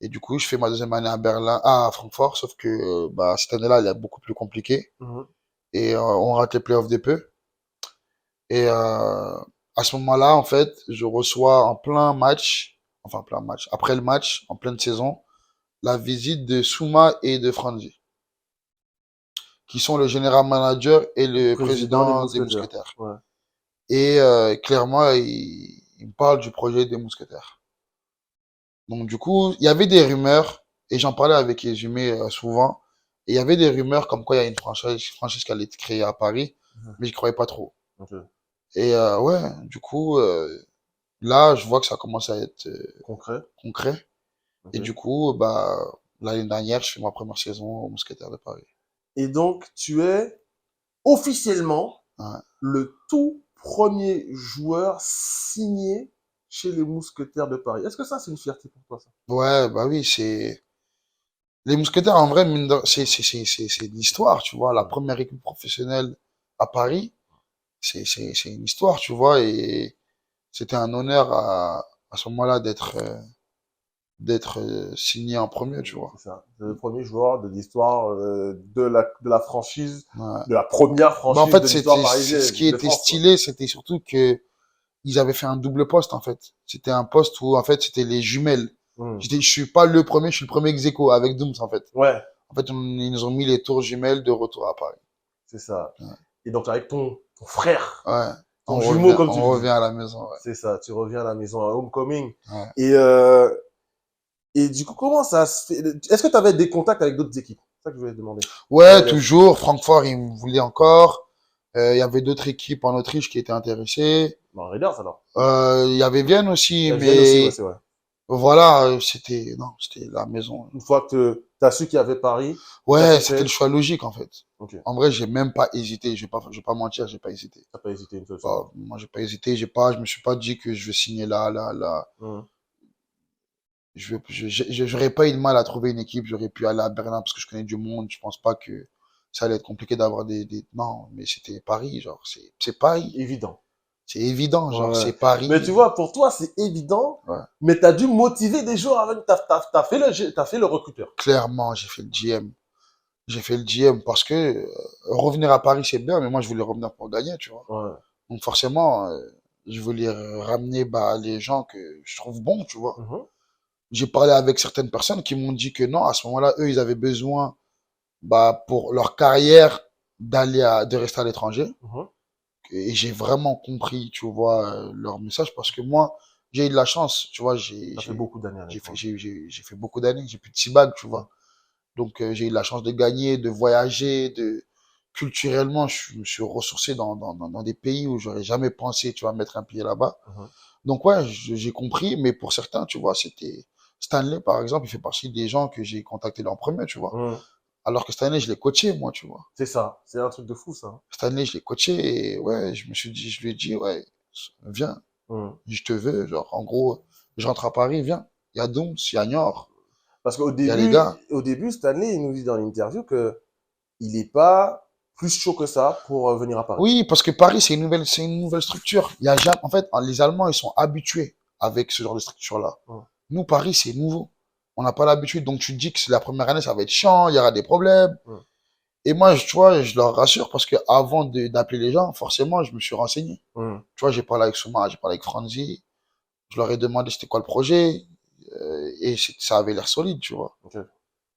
Et du coup, je fais ma deuxième année à Berlin, à Francfort, sauf que, bah, cette année-là, elle est beaucoup plus compliquée. Mhm. Et, on rate les playoffs des peu. Et, à ce moment-là, en fait, je reçois en plein match, enfin, plein match, après le match, en pleine saison, la visite de Souma et de Franzi, qui sont le général manager et le Président des président des Mousquetaires. Mousquetaires. Ouais. Et clairement, il me parle du projet des Mousquetaires. Donc du coup, il y avait des rumeurs, et j'en parlais avec Exhumé souvent, et il y avait des rumeurs comme quoi il y a une franchise qui allait être créée à Paris, Mhm. mais je croyais pas trop. Ok. Et ouais, du coup, là, je vois que ça commence à être Concret. concret. Ok. Et du coup, bah, L'année dernière, je fais ma première saison au Mousquetaire de Paris. Et donc, tu es officiellement Ouais. le tout premier joueur signé chez les Mousquetaires de Paris. Est-ce que ça, c'est une fierté pour toi, ça? Ouais, bah oui, les Mousquetaires, en vrai, c'est de l'histoire, tu vois. La première équipe professionnelle à Paris, c'est une histoire, tu vois. Et c'était un honneur à ce moment-là d'être signé en premier, tu vois. C'est ça. C'est le premier joueur de l'histoire de la franchise, Ouais. de la première Bah, en franchise fait, de l'histoire ce parisienne, qui de était France, quoi. stylé, c'était surtout que ils avaient fait un double poste, en fait. C'était un poste où, en fait, c'était les jumelles. Hmm. Je suis pas le premier, je suis le premier ex aequo avec Dooms, en fait. Ouais, En fait, ils nous ont mis les tours jumelles de retour à Paris. c'est ça. Ouais. Et donc, avec ton frère, Ouais. ton jumeau, comme tu On le revient dis. à la maison, ouais. C'est ça, tu reviens à la maison à Homecoming. Ouais. Et, euh, et du coup, comment ça se fait? Est-ce que tu avais des contacts avec d'autres équipes? C'est ça que je voulais te demander. Ouais, MLS. toujours. Francfort, ils me voulaient encore. Il y avait d'autres équipes en Autriche qui étaient intéressées. Bon, Raiders alors. Il y avait Vienne Il aussi, y a Vienne aussi, ouais, mais c'est vrai. voilà, non, c'était la maison. Une fois que tu as su qu'il y avait Paris, qu'est-ce Ouais, que tu c'était le fait? choix logique, en fait. Ok, En vrai, j'ai même pas hésité. Je vais pas mentir, j'ai pas hésité. t'as pas hésité une seule seconde. Bah, moi, j'ai pas hésité. Je me suis pas dit que je vais signer là. Mhm. J'aurais pas eu de mal à trouver une équipe. J'aurais pu aller à Berlin parce que je connais du monde. Je pense pas que ça allait être compliqué d'avoir non, mais c'était Paris, genre, c'est Paris. Évident. C'est évident, genre, Ouais. c'est Mais tu Paris. vois, pour toi, c'est évident, Ouais. mais tu as dû motiver des joueurs avec. T'as fait le recruteur. Clairement, j'ai fait le GM. J'ai fait le GM parce que revenir à Paris, c'est bien, mais moi, je voulais revenir pour gagner, tu vois. Ouais. Donc, forcément, je voulais ramener bah, les gens que je trouve bons, tu vois. Mhm. J'ai parlé avec certaines personnes qui m'ont dit que non, à ce moment-là, eux, ils avaient besoin, bah, pour leur carrière, de rester à l'étranger. Mhm. Et j'ai vraiment compris, tu vois, leur message parce que moi, j'ai eu de la chance, tu vois, T'as fait beaucoup d'années à l'étranger. j'ai fait beaucoup d'années, j'ai plus de 6 bagues, tu Mhm. vois. Donc, j'ai eu la chance de gagner, de voyager, culturellement, je me suis ressourcé dans des pays où j'aurais jamais pensé, tu vois, mettre un pied là-bas. Mhm. Donc, ouais, j'ai compris, mais pour certains, tu vois, c'était, Stanley, par exemple, il fait partie des gens que j'ai contactés en premier, tu vois. Mhm. Alors que Stanley, je l'ai coaché, moi, tu vois. C'est ça. C'est un truc de fou, ça. Stanley, je l'ai coaché et ouais, je lui ai dit, ouais, viens, Mhm. je te veux, genre, en gros, je rentre à Paris, viens. Il y a Dooms, il y a Niort, Parce qu'au il y a les début, gars. au début, Stanley, il nous dit dans l'interview que il n'est pas plus chaud que ça pour venir à Paris. Oui, parce que Paris, c'est une nouvelle structure. Il y a jamais, en fait, les Allemands, ils sont habitués avec ce genre de structure-là. Mhm. Nous, Paris, c'est nouveau. On n'a pas l'habitude. Donc, tu te dis que c'est la première année, ça va être chiant, il y aura des problèmes. Mhm. Et moi, tu vois, je leur rassure parce que avant d'appeler les gens, forcément, je me suis renseigné. Mhm. Tu vois, j'ai parlé avec Souma, j'ai parlé avec Franzi. Je leur ai demandé c'était quoi le projet. Et ça avait l'air solide, tu vois. Ok.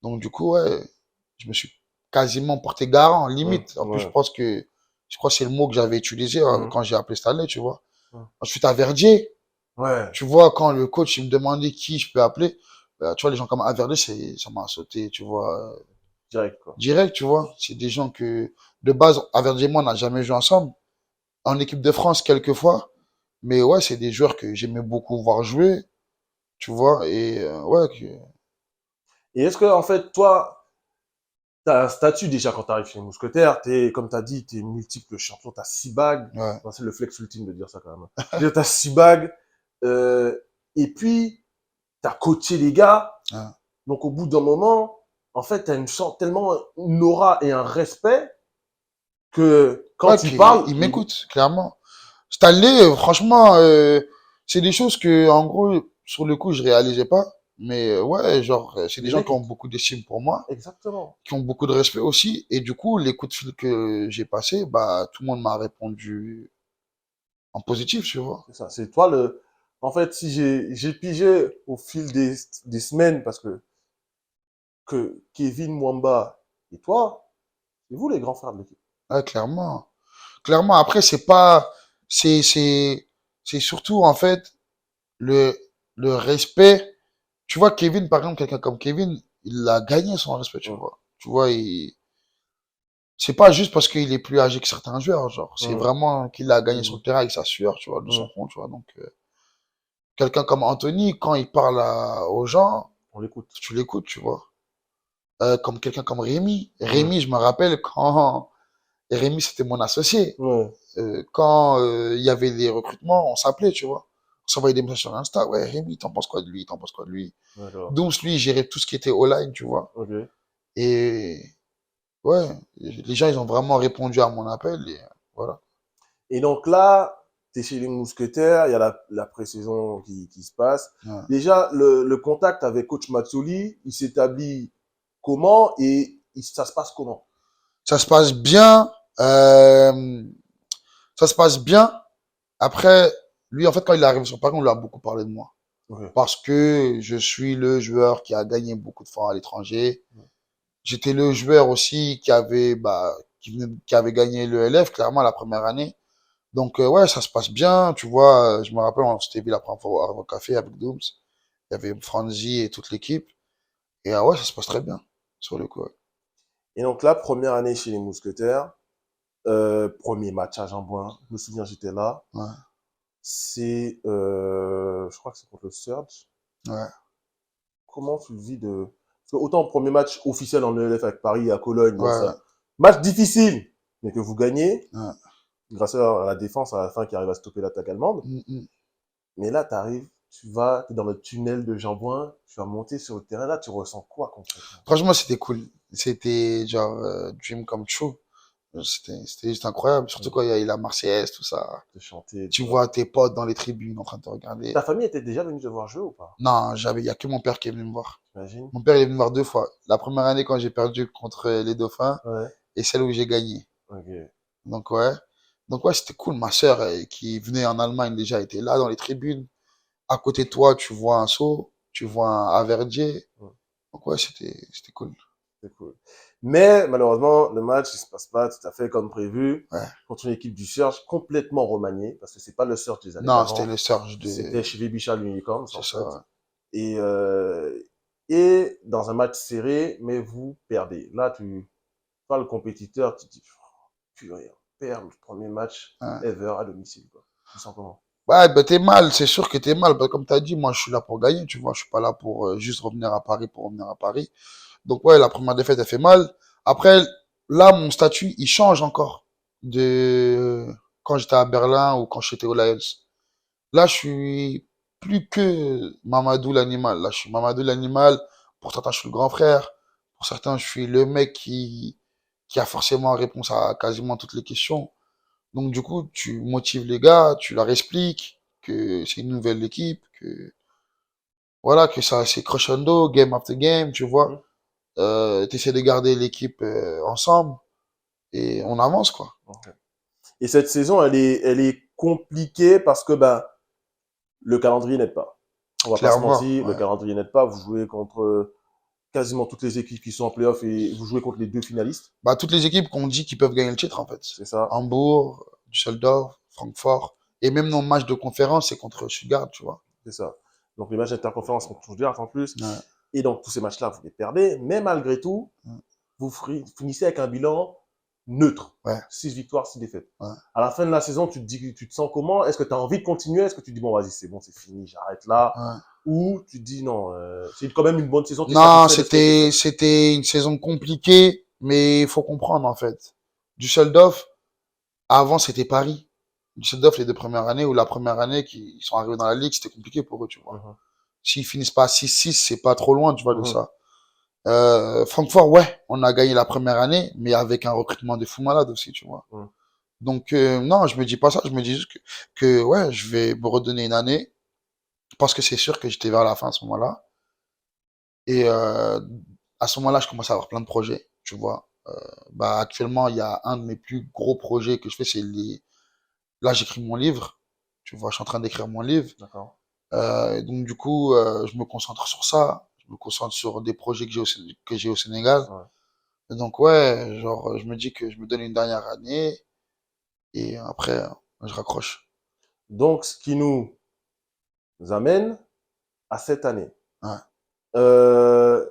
Donc, du coup, ouais, je me suis quasiment porté garant, Mhm. limite. En plus, Ouais. je crois que c'est le mot que j'avais utilisé Mhm. quand j'ai appelé Stanley, tu vois. Mhm. Ensuite, à Verdier, Ouais. tu vois, quand le coach, il me demandait qui je peux appeler, tu vois, les gens comme Averdy, ça m'a sauté, tu vois, Direct, quoi. direct, tu vois. C'est des gens que, de base, Averdy et moi, on n'a jamais joué ensemble. En équipe de France, quelques fois. Mais ouais, c'est des joueurs que j'aimais beaucoup voir jouer, tu vois. Et ouais, Et est-ce que, en fait, toi, tu as un statut déjà quand tu arrives chez les Mousquetaires, comme tu as dit, tu es multiple champion, tu as 6 bagues. ouais, Enfin, c'est le flex ultime de dire ça quand même. Tu as 6 bagues. euh, et puis, tu as coaché les gars. ouais. Donc, au bout d'un moment, en fait, tu as tellement une aura et un respect que quand Ouais, tu puis parles, il m'écoute, clairement. Stanley, franchement, c'est des choses que, en gros, sur le coup, je réalisais pas. Mais ouais, genre, c'est des les gens mecs, qui ont beaucoup d'estime pour moi, exactement. qui ont beaucoup de respect aussi. Et du coup, les coups de fil que j'ai passés, bah, tout le monde m'a répondu en positif, tu vois. C'est ça. C'est toi le. En fait, si j'ai pigé au fil des semaines, parce que Kevin Mwamba et toi, c'est vous les grands frères de l'équipe. Ouais, clairement. Clairement, après, c'est pas, c'est, c'est, c'est surtout, en fait, le, le respect. Tu vois, Kevin, par exemple, quelqu'un comme Kevin, il a gagné son respect, tu Hum, vois. Tu vois, c'est pas juste parce qu'il est plus âgé que certains joueurs, genre. C'est hum, vraiment qu'il a gagné sur le hum, terrain avec sa sueur, tu vois, de son hum. front, tu vois. Donc, quelqu'un comme Anthony, quand il parle aux gens, On l'écoute. tu l'écoutes, tu vois. comme quelqu'un comme Rémi. Rémi, je me rappelle quand Rémi, c'était mon associé. Ouais, Quand il y avait des recrutements, on s'appelait, tu vois. On s'envoyait des messages sur Insta. Ouais, Rémi, t'en penses quoi de lui? T'en penses quoi de lui? d'accord. Donc, lui, il gérait tout ce qui était online, tu vois. Ok. Et ouais, les gens, ils ont vraiment répondu à mon appel. Et voilà. Et donc là, tu es chez les Mousquetaires, il y a la pré-saison qui se passe. Ouais. Déjà, le contact avec coach Matsoli, il s'établit comment et ça se passe comment? Ça se passe bien. euh, Ça se passe bien. Après, lui, en fait, quand il est arrivé sur Paris, on lui a beaucoup parlé de moi. Ok. Parce que je suis le joueur qui a gagné beaucoup de fois à l'étranger. J'étais le joueur aussi qui avait gagné le LF, clairement, la première année. Donc, ouais, ça se passe bien. Tu vois, je me rappelle, on s'était vu la première fois au café avec Dooms. Il y avait Franzi et toute l'équipe. Et ouais, ça se passe très bien, sur le coup. Ouais. Et donc là, première année chez les Mousquetaires, premier match à Jean-Bouin, je me souviens, j'étais là. Ouais. C'est, je crois que c'est contre le Surge. Ouais. Comment tu le vis de... Parce que autant premier match officiel en ELF avec Paris à Cologne, donc Ouais. ça, match difficile, mais que vous gagnez, Ouais. grâce à la défense à la fin qui arrive à stopper l'attaque allemande. Mm, mm. Mais là, tu arrives, tu vas, t'es dans le tunnel de Jean-Bouin, tu vas monter sur le terrain, là, tu ressens quoi concrètement? Franchement, c'était cool. C'était genre dream come true. C'était juste incroyable. Surtout quand il y a eu la Marseillaise, tout ça. De chanter, Tu tu vois. vois tes potes dans les tribunes en train de te regarder. Ta famille était déjà venue te voir jouer ou pas? Non, il y a que mon père qui est venu me voir. T'imagines? Mon père, il est venu me voir 2 fois. La première année quand j'ai perdu contre les Dauphins Ouais, et celle où j'ai gagné. ok. Donc ouais. Donc ouais, c'était cool. Ma sœur, qui venait en Allemagne déjà, était là dans les tribunes. À côté de toi, tu vois un Sceaux, tu vois un Averdier. Ouais, Donc ouais, c'était cool. c'est cool. Mais malheureusement, le match, il se passe pas tout à fait comme prévu Ouais. contre une équipe du Surge complètement remaniée, parce que c'est pas le Surge des années Non, c'était d'avant. le Surge de... C'était chez Bichal Unicorns, C'est en ça, fait. ouais. Et, euh, et dans un match serré, mais vous perdez. Là, toi, le compétiteur, tu te dis, purée, on perd le premier match Ouais. ever à domicile, quoi. Tu te sens comment? Ouais, ben t'es mal, c'est sûr que t'es mal. Ben, comme t'as dit, moi je suis là pour gagner, tu vois. Je suis pas là pour juste revenir à Paris pour revenir à Paris. Donc ouais, la première défaite, elle fait mal. Après, là, mon statut, il change encore de quand j'étais à Berlin ou quand j'étais au Lions. Là, je suis plus que Mamadou l'animal. Là, je suis Mamadou l'animal. Pour certains, je suis le grand frère. Pour certains, je suis le mec qui a forcément réponse à quasiment toutes les questions. Donc, du coup, tu motives les gars, tu leur expliques que c'est une nouvelle équipe, que voilà, que ça, c'est crescendo, game after game, tu vois. Mhm. T'essaies de garder l'équipe ensemble et on avance, quoi. Ok. Et cette saison, elle est compliquée parce que ben, le calendrier n'aide pas. On va pas se Clairement, mentir, le ouais. calendrier n'aide pas. Vous jouez contre quasiment toutes les équipes qui sont en playoff et vous jouez contre les deux finalistes. Bah, toutes les équipes qu'on dit qu'ils peuvent gagner le titre, en fait. C'est ça, Hambourg, Düsseldorf, Francfort. Et même nos matchs de conférence, c'est contre Stuttgart, tu vois. c'est ça. Donc les matchs d'interconférence contre Stuttgart en plus. Ouais, Et donc tous ces matchs-là, vous les perdez. Mais malgré tout, ouais, vous finissez avec un bilan neutre. ouais, 6 victoires, 6 défaites. ouais. À la fin de la saison, tu te dis, tu te sens comment? Est-ce que tu as envie de continuer? Est-ce que tu dis, bon, vas-y, c'est bon, c'est fini, j'arrête là? Ouais. Ou tu te dis, non, c'est quand même une bonne saison, tu es Non, satisfait de ce qui a été fait? c'était une saison compliquée, mais il faut comprendre, en fait. Düsseldorf, avant, c'était Paris. Düsseldorf, les 2 premières années, ou la première année qu'ils sont arrivés dans la ligue, c'était compliqué pour eux, tu vois. Mhm. S'ils finissent pas à 6-6, c'est pas trop loin, tu vois, de Mhm. ça. Francfort, ouais, on a gagné la première année, mais avec un recrutement de fou malade aussi, tu vois. Mhm. Donc, non, je me dis pas ça, je me dis juste que ouais, je vais me redonner une année, parce que c'est sûr que j'étais vers la fin à ce moment-là. Et à ce moment-là, je commence à avoir plein de projets, tu vois. Bah, actuellement, il y a un de mes plus gros projets que je fais, c'est les... Là, j'écris mon livre, tu vois, je suis en train d'écrire mon livre. D'accord. Donc, du coup, je me concentre sur ça, je me concentre sur des projets que j'ai au Sénégal. Ouais. Et donc, ouais, genre, je me dis que je me donne une dernière année, et après, je raccroche. Donc, ce qui nous amène à cette année. Ouais, Euh,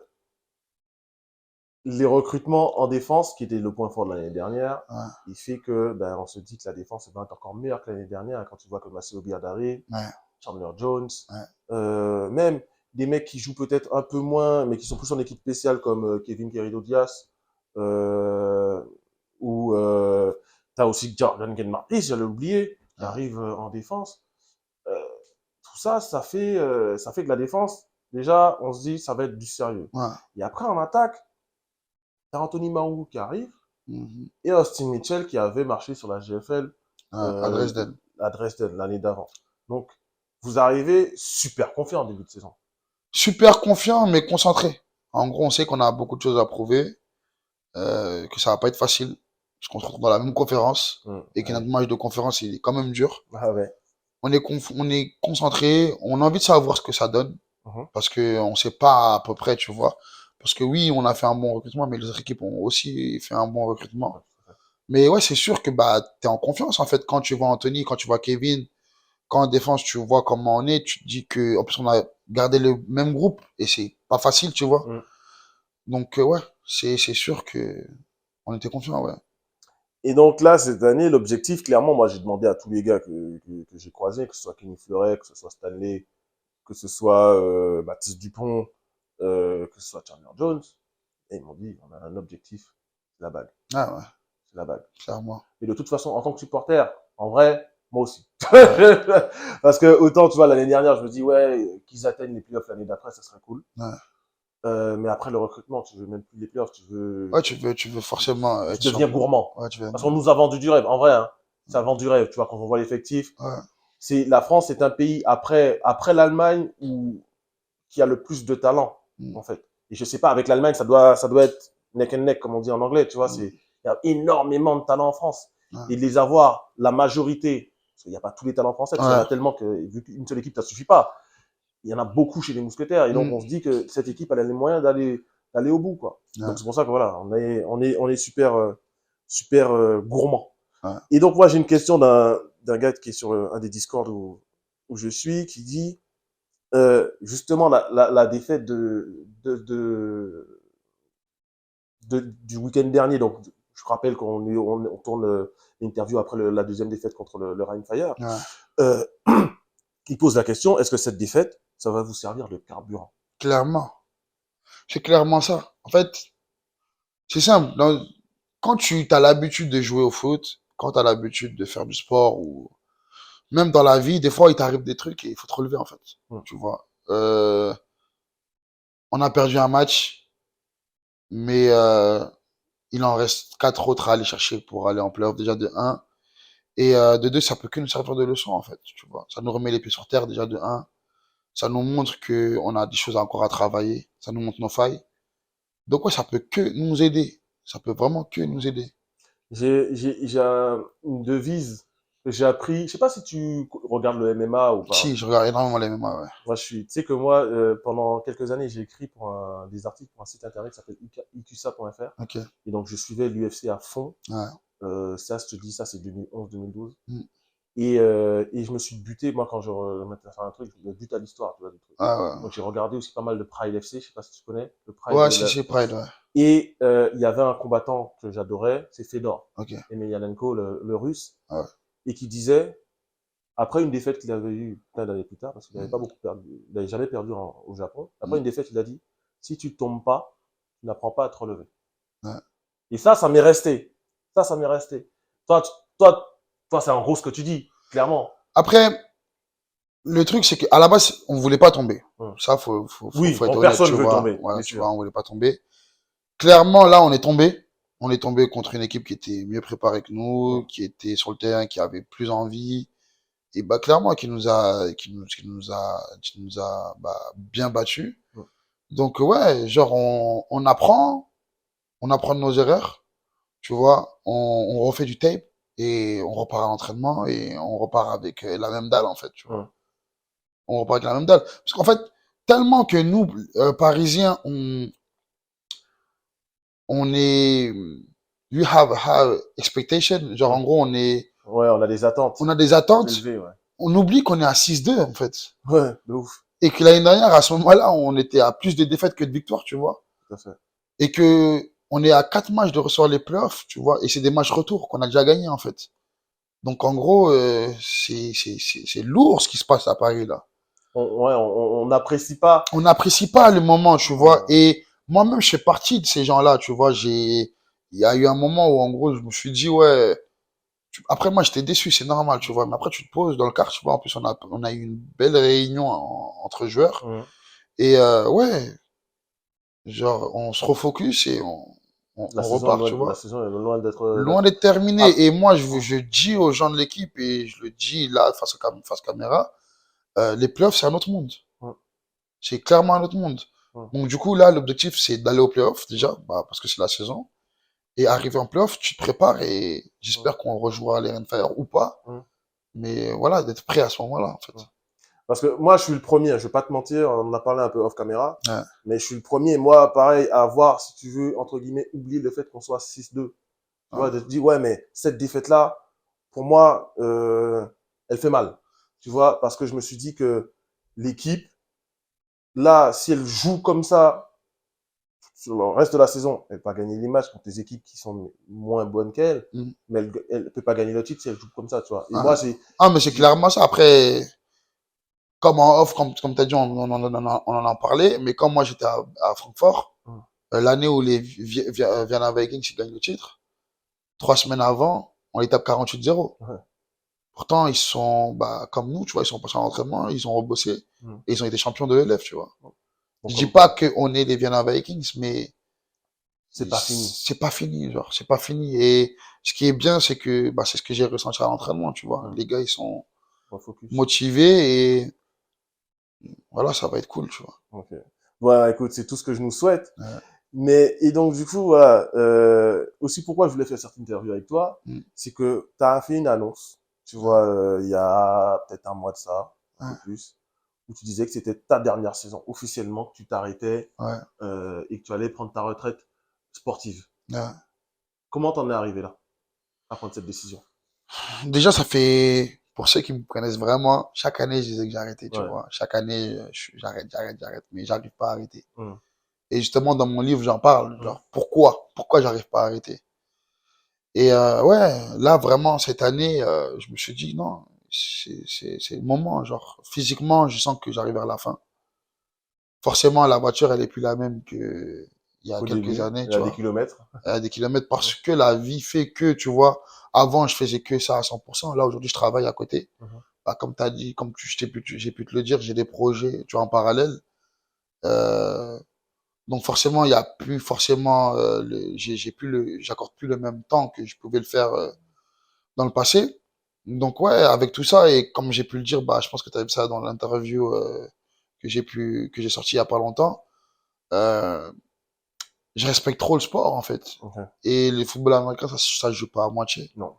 les recrutements en défense, qui était le point fort de l'année dernière, ouais, il fait que ben, on se dit que la défense va être encore meilleure que l'année dernière quand tu vois que Massimo Biadari, ouais, Chandler Jones, ouais, même des mecs qui jouent peut-être un peu moins, mais qui sont plus en équipe spéciale comme Kevin Querido-Diaz, euh, ou t'as aussi Jordan Martis, j'allais l'oublier, qui Ouais. arrive en défense. Euh, tout ça, ça fait que la défense, déjà, on se dit, ça va être du sérieux. Ouais. Et après, en attaque, t'as Anthony Maou qui arrive Mhm. et Austin Mitchell qui avait marché sur la GFL Ouais, à Dresden. à Dresden l'année d'avant. Donc, vous arrivez super confiant en début de saison. Super confiant, mais concentré. En gros, on sait qu'on a beaucoup de choses à prouver, que ça va pas être facile, parce qu'on se retrouve dans la même conférence, et que Ouais. notre match de conférence, il est quand même dur. Ah ouais. On est concentré, on a envie de savoir ce que ça donne, Mhm. parce que on sait pas à peu près, tu vois. Parce que oui, on a fait un bon recrutement, mais les autres équipes ont aussi fait un bon recrutement. Mais ouais, c'est sûr que bah t'es en confiance en fait quand tu vois Anthony, quand tu vois Kevin, quand en défense tu vois comment on est, tu te dis que en plus on a gardé le même groupe et c'est pas facile, tu vois. Mm. Donc ouais, c'est sûr que on était confiant, ouais. Et donc là, cette année, l'objectif, clairement, moi, j'ai demandé à tous les gars que j'ai croisés, que ce soit Kenny Fleuret, que ce soit Stanley, que ce soit Baptiste Dupont, que ce soit Chandler Jones, et ils m'ont dit, on a un objectif, c'est la bague, Ah ouais, c'est la bague. clairement. Et de toute façon, en tant que supporter, en vrai, moi aussi. Ouais, Parce que autant, tu vois, l'année dernière, je me dis, ouais, qu'ils atteignent les playoffs l'année d'après, ça serait cool. ouais. Mais après le recrutement, tu veux même plus les playoffs, Ouais, tu veux forcément tu être sûr. deviens gourmand. Ouais, tu veux. Parce qu'on nous a vendu du rêve. En vrai, hein, ça vend du rêve. Tu vois, quand on voit l'effectif, Ouais, c'est la France est un pays après l'Allemagne qui a le plus de talent, mm, en fait. Et je sais pas, avec l'Allemagne, ça doit être neck and neck, comme on dit en anglais. Tu vois, mm, il y a énormément de talent en France. ouais. Et de les avoir, la majorité, parce qu'il n'y a pas tous les talents français, parce qu'il y en Ouais, a tellement que, vu qu'une seule équipe, ça suffit pas. Il y en a beaucoup chez les mousquetaires. Et donc, mm, on se dit que cette équipe, elle a les moyens d'aller au bout, quoi. ouais, Donc, c'est pour ça que voilà, on est super, super gourmand. ouais. Et donc, moi, j'ai une question d'un gars qui est sur un des Discords où je suis, qui dit, justement, la défaite du week-end dernier. Donc, je rappelle on tourne l'interview après la deuxième défaite contre le Rhein Fire. Ouais. Euh, il pose la question, est-ce que cette défaite, ça va vous servir de carburant? Clairement. C'est clairement ça. En fait, c'est simple. Quand tu as l'habitude de jouer au foot, quand tu as l'habitude de faire du sport ou même dans la vie, des fois, il t'arrive des trucs et il faut te relever, en fait. Hmm. Tu vois. On a perdu un match, mais il en reste quatre autres à aller chercher pour aller en playoff. Déjà de un. Et de deux, ça peut que nous servir de leçon, en fait. Tu vois. Ça nous remet les pieds sur terre, déjà de un. Ça nous montre que on a des choses encore à travailler. Ça nous montre nos failles. Donc, ouais, ça peut que nous aider. Ça peut vraiment que nous aider. J'ai une devise que j'ai appris. Je sais pas si tu regardes le MMA ou pas. Si, je regarde énormément les MMA, ouais. Moi, tu sais que moi, pendant quelques années, j'ai écrit des articles pour un site internet qui s'appelle iqsa.fr. Ok. Et donc, je suivais l'UFC à fond. Ouais. Ça, je te dis, ça, c'est 2011-2012. Mm. Et je me suis buté, moi, quand je mettais à faire un truc, je me bute à l'histoire, tu vois, des trucs. Ah, ouais. Donc, j'ai regardé aussi pas mal de Pride FC, je sais pas si tu connais, le Pride. Ouais, si, Pride, ouais. Et il y avait un combattant que j'adorais, c'est Fedor, Ok. Emelianenko, le russe, Ouais. et qui disait, après une défaite qu'il avait eue plein d'années plus tard, parce qu'il n'avait Mm. pas beaucoup perdu, il n'avait jamais perdu au Japon, après Mm. une défaite, il a dit, si tu tombes pas, tu n'apprends pas à te relever. Ouais. Et ça m'est resté. Ça m'est resté. Toi, toi, c'est en gros ce que tu dis, clairement. Après, le truc, c'est qu'à la base, on voulait pas tomber. Ça, Oui, faut être honnête, personne tu veut vois. tomber, Ouais, bien tu sûr. vois, on voulait pas tomber. Clairement, là, on est tombé. On est tombé contre une équipe qui était mieux préparée que nous, qui était sur le terrain, qui avait plus envie. Et bah, clairement, qui nous a bah, bien battus. Donc, ouais, genre, on apprend de nos erreurs. Tu vois, on refait du tape et on repart à l'entraînement et on repart avec la même dalle, en fait, tu vois. On repart avec la même dalle. Parce qu'en fait, tellement que nous, Parisiens, on est, you have high expectation. Genre, en gros, Ouais, on a des attentes. on a des attentes. Élevées, ouais. On oublie qu'on est à 6-2, en fait. Ouais, de ouf. Et que l'année dernière, à ce moment-là, on était à plus de défaites que de victoires, tu vois. Tout à fait. Et que on est à 4 matchs de recevoir les playoffs, tu vois. Et c'est des matchs retour qu'on a déjà gagnés, en fait. Donc, en gros, c'est lourd ce qui se passe à Paris, là. on n'apprécie pas. On n'apprécie pas le moment, tu vois. Ouais. Et moi-même, je fais partie de ces gens-là, tu vois. Il y a eu un moment où, en gros, je me suis dit, ouais. Après, moi, j'étais déçu, c'est normal, tu vois. Mais après, tu te poses dans le car, tu vois. En plus, on a eu une belle réunion entre joueurs. Mhm. Et ouais, genre, on se refocus et La on saison est repart, loin, tu la vois. saison est loin Loin d'être Ah, terminé. Et moi, je dis aux gens de l'équipe, et je le dis là, face caméra, les playoffs, c'est un autre monde. mhm, C'est clairement un autre monde. mhm, Donc, du coup, là, l'objectif, c'est d'aller au playoff, mhm, déjà, bah, parce que c'est la saison. Et arriver en playoff, tu te prépares et mhm, j'espère qu'on rejouera les Fire ou pas. mhm, Mais voilà, d'être prêt à ce moment-là, en mhm. fait. Parce que moi, je suis le premier, je vais pas te mentir, on en a parlé un peu off caméra, Ouais. mais je suis le premier, moi, pareil, à avoir, si tu veux, entre guillemets, oublier le fait qu'on soit 6-2. Tu Ouais. vois, de te dire, ouais, mais cette défaite-là, pour moi, elle fait mal. Tu vois, parce que je me suis dit que l'équipe, là, si elle joue comme ça sur le reste de la saison, elle peut pas gagner les matchs contre des équipes qui sont moins bonnes qu'elle, Mm. mais elle peut pas gagner le titre si elle joue comme ça, tu vois. Et Ouais. moi, j'ai, Ah, mais c'est j'ai- clairement ça. Après, comme en off, comme tu as dit, on en a parlé. Mais comme moi, j'étais à Francfort, Hum, l'année où les Vienna Vikings ils gagnent le titre, 3 semaines avant, on les tape 48-0. ouais, Pourtant, ils sont, bah, comme nous, tu vois, ils sont passés en entraînement, ils ont rebossé hum. et ils ont été champions de l'élève, tu vois. Bon, Je dis comme pas quoi, qu'on est les Vienna Vikings, mais c'est pas fini. c'est pas fini, genre, c'est pas fini. Et ce qui est bien, c'est que, bah, c'est ce que j'ai ressenti à l'entraînement, tu vois. Hum, Les gars, ils sont on focus. motivés et voilà, ça va être cool, tu vois. Ok. Voilà, écoute, c'est tout ce que je nous souhaite. Ouais. Mais, et donc, du coup, voilà, aussi pourquoi je voulais faire cette interview avec toi, Mm. c'est que tu as fait une annonce, tu vois, il y a peut-être un mois de ça, un peu Ouais. plus, où tu disais que c'était ta dernière saison, officiellement, que tu t'arrêtais, Ouais. et que tu allais prendre ta retraite sportive. Ouais. Comment t'en es arrivé là, à prendre cette décision? Déjà, ça fait, pour ceux qui me connaissent vraiment, chaque année, je disais que j'arrêtais, tu Ouais. vois. Chaque année, j'arrête, mais j'arrive pas à arrêter. Mm. Et justement, dans mon livre, j'en parle, Mm. genre, pourquoi j'arrive pas à arrêter. Et ouais, là, vraiment, cette année, je me suis dit, non, c'est le moment, genre, physiquement, je sens que j'arrive vers la fin. Forcément, la voiture, elle est plus la même que il y a Au quelques début, années, il y tu a des vois. kilomètres. Elle a des kilomètres parce que la vie fait que, tu vois, avant, je faisais que ça à 100%. Là, aujourd'hui, je travaille à côté. Mhm. Bah, comme t'as dit, comme j'ai pu te le dire, j'ai des projets, tu vois, en parallèle. Euh, donc forcément, il y a plus forcément, j'accorde plus le même temps que je pouvais le faire dans le passé. Donc ouais, avec tout ça et comme j'ai pu le dire, bah, je pense que tu as vu ça dans l'interview que j'ai sorti il y a pas longtemps. Euh, je respecte trop le sport en fait. Ok. Et le football américain, ça se joue pas à moitié. Non.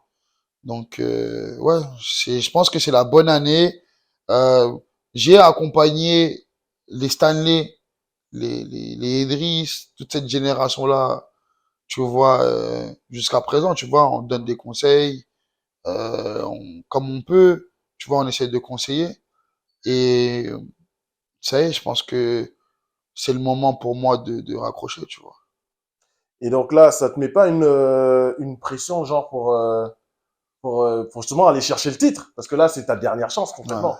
Donc ouais, je pense que c'est la bonne année. Euh, j'ai accompagné les Stanley, les Idriss, toute cette génération-là, tu vois, jusqu'à présent, tu vois, on donne des conseils, comme on peut, tu vois, on essaie de conseiller. Et ça y est, je pense que c'est le moment pour moi de raccrocher, tu vois. Et donc là, ça te met pas une pression, genre, pour justement aller chercher le titre? Parce que là, c'est ta dernière chance, Ouais. concrètement.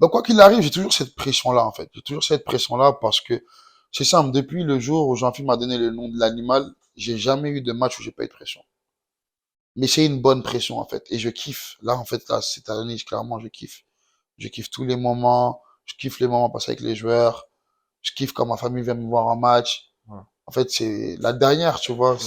Donc, quoi qu'il arrive, j'ai toujours cette pression-là, en fait. J'ai toujours cette pression-là parce que c'est simple. Depuis le jour où Jean-Philippe m'a donné le nom de l'animal, j'ai jamais eu de match où j'ai pas eu de pression. Mais c'est une bonne pression, en fait. Et je kiffe. Là, en fait, là, cette année, clairement, je kiffe. Je kiffe tous les moments. Je kiffe les moments passés avec les joueurs. Je kiffe quand ma famille vient me voir en match. Ouais. En fait, c'est la dernière, tu vois. Mm.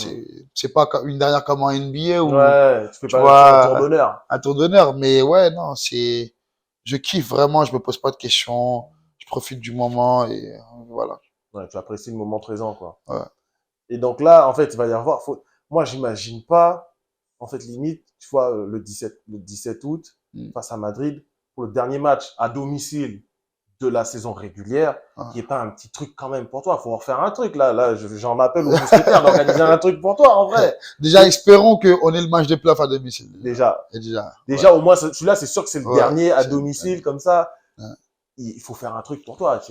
C'est pas une dernière comme en NBA où, Ouais, tu fais tu pas un tour vois, d'honneur. un tour d'honneur. Mais ouais, non, je kiffe vraiment. Je me pose pas de questions. Je profite du moment et voilà. Ouais, tu apprécies le moment présent, quoi. Ouais. Et donc là, en fait, il va y avoir, moi, j'imagine pas, en fait, limite, tu vois, le 17 août, Mm. face à Madrid, pour le dernier match à domicile de la saison régulière, qui est Ouais. pas un petit truc quand même pour toi. Faut refaire un truc, là. Là, j'en appelle aux mousquetaires d'organiser un truc pour toi, en vrai. Déjà, espérons qu'on ait le match de playoff à domicile. Déjà. Et déjà, ouais. Déjà, au moins, celui-là, c'est sûr que c'est le Ouais, dernier à c'est domicile, comme ça. ouais. Il faut faire un truc pour toi.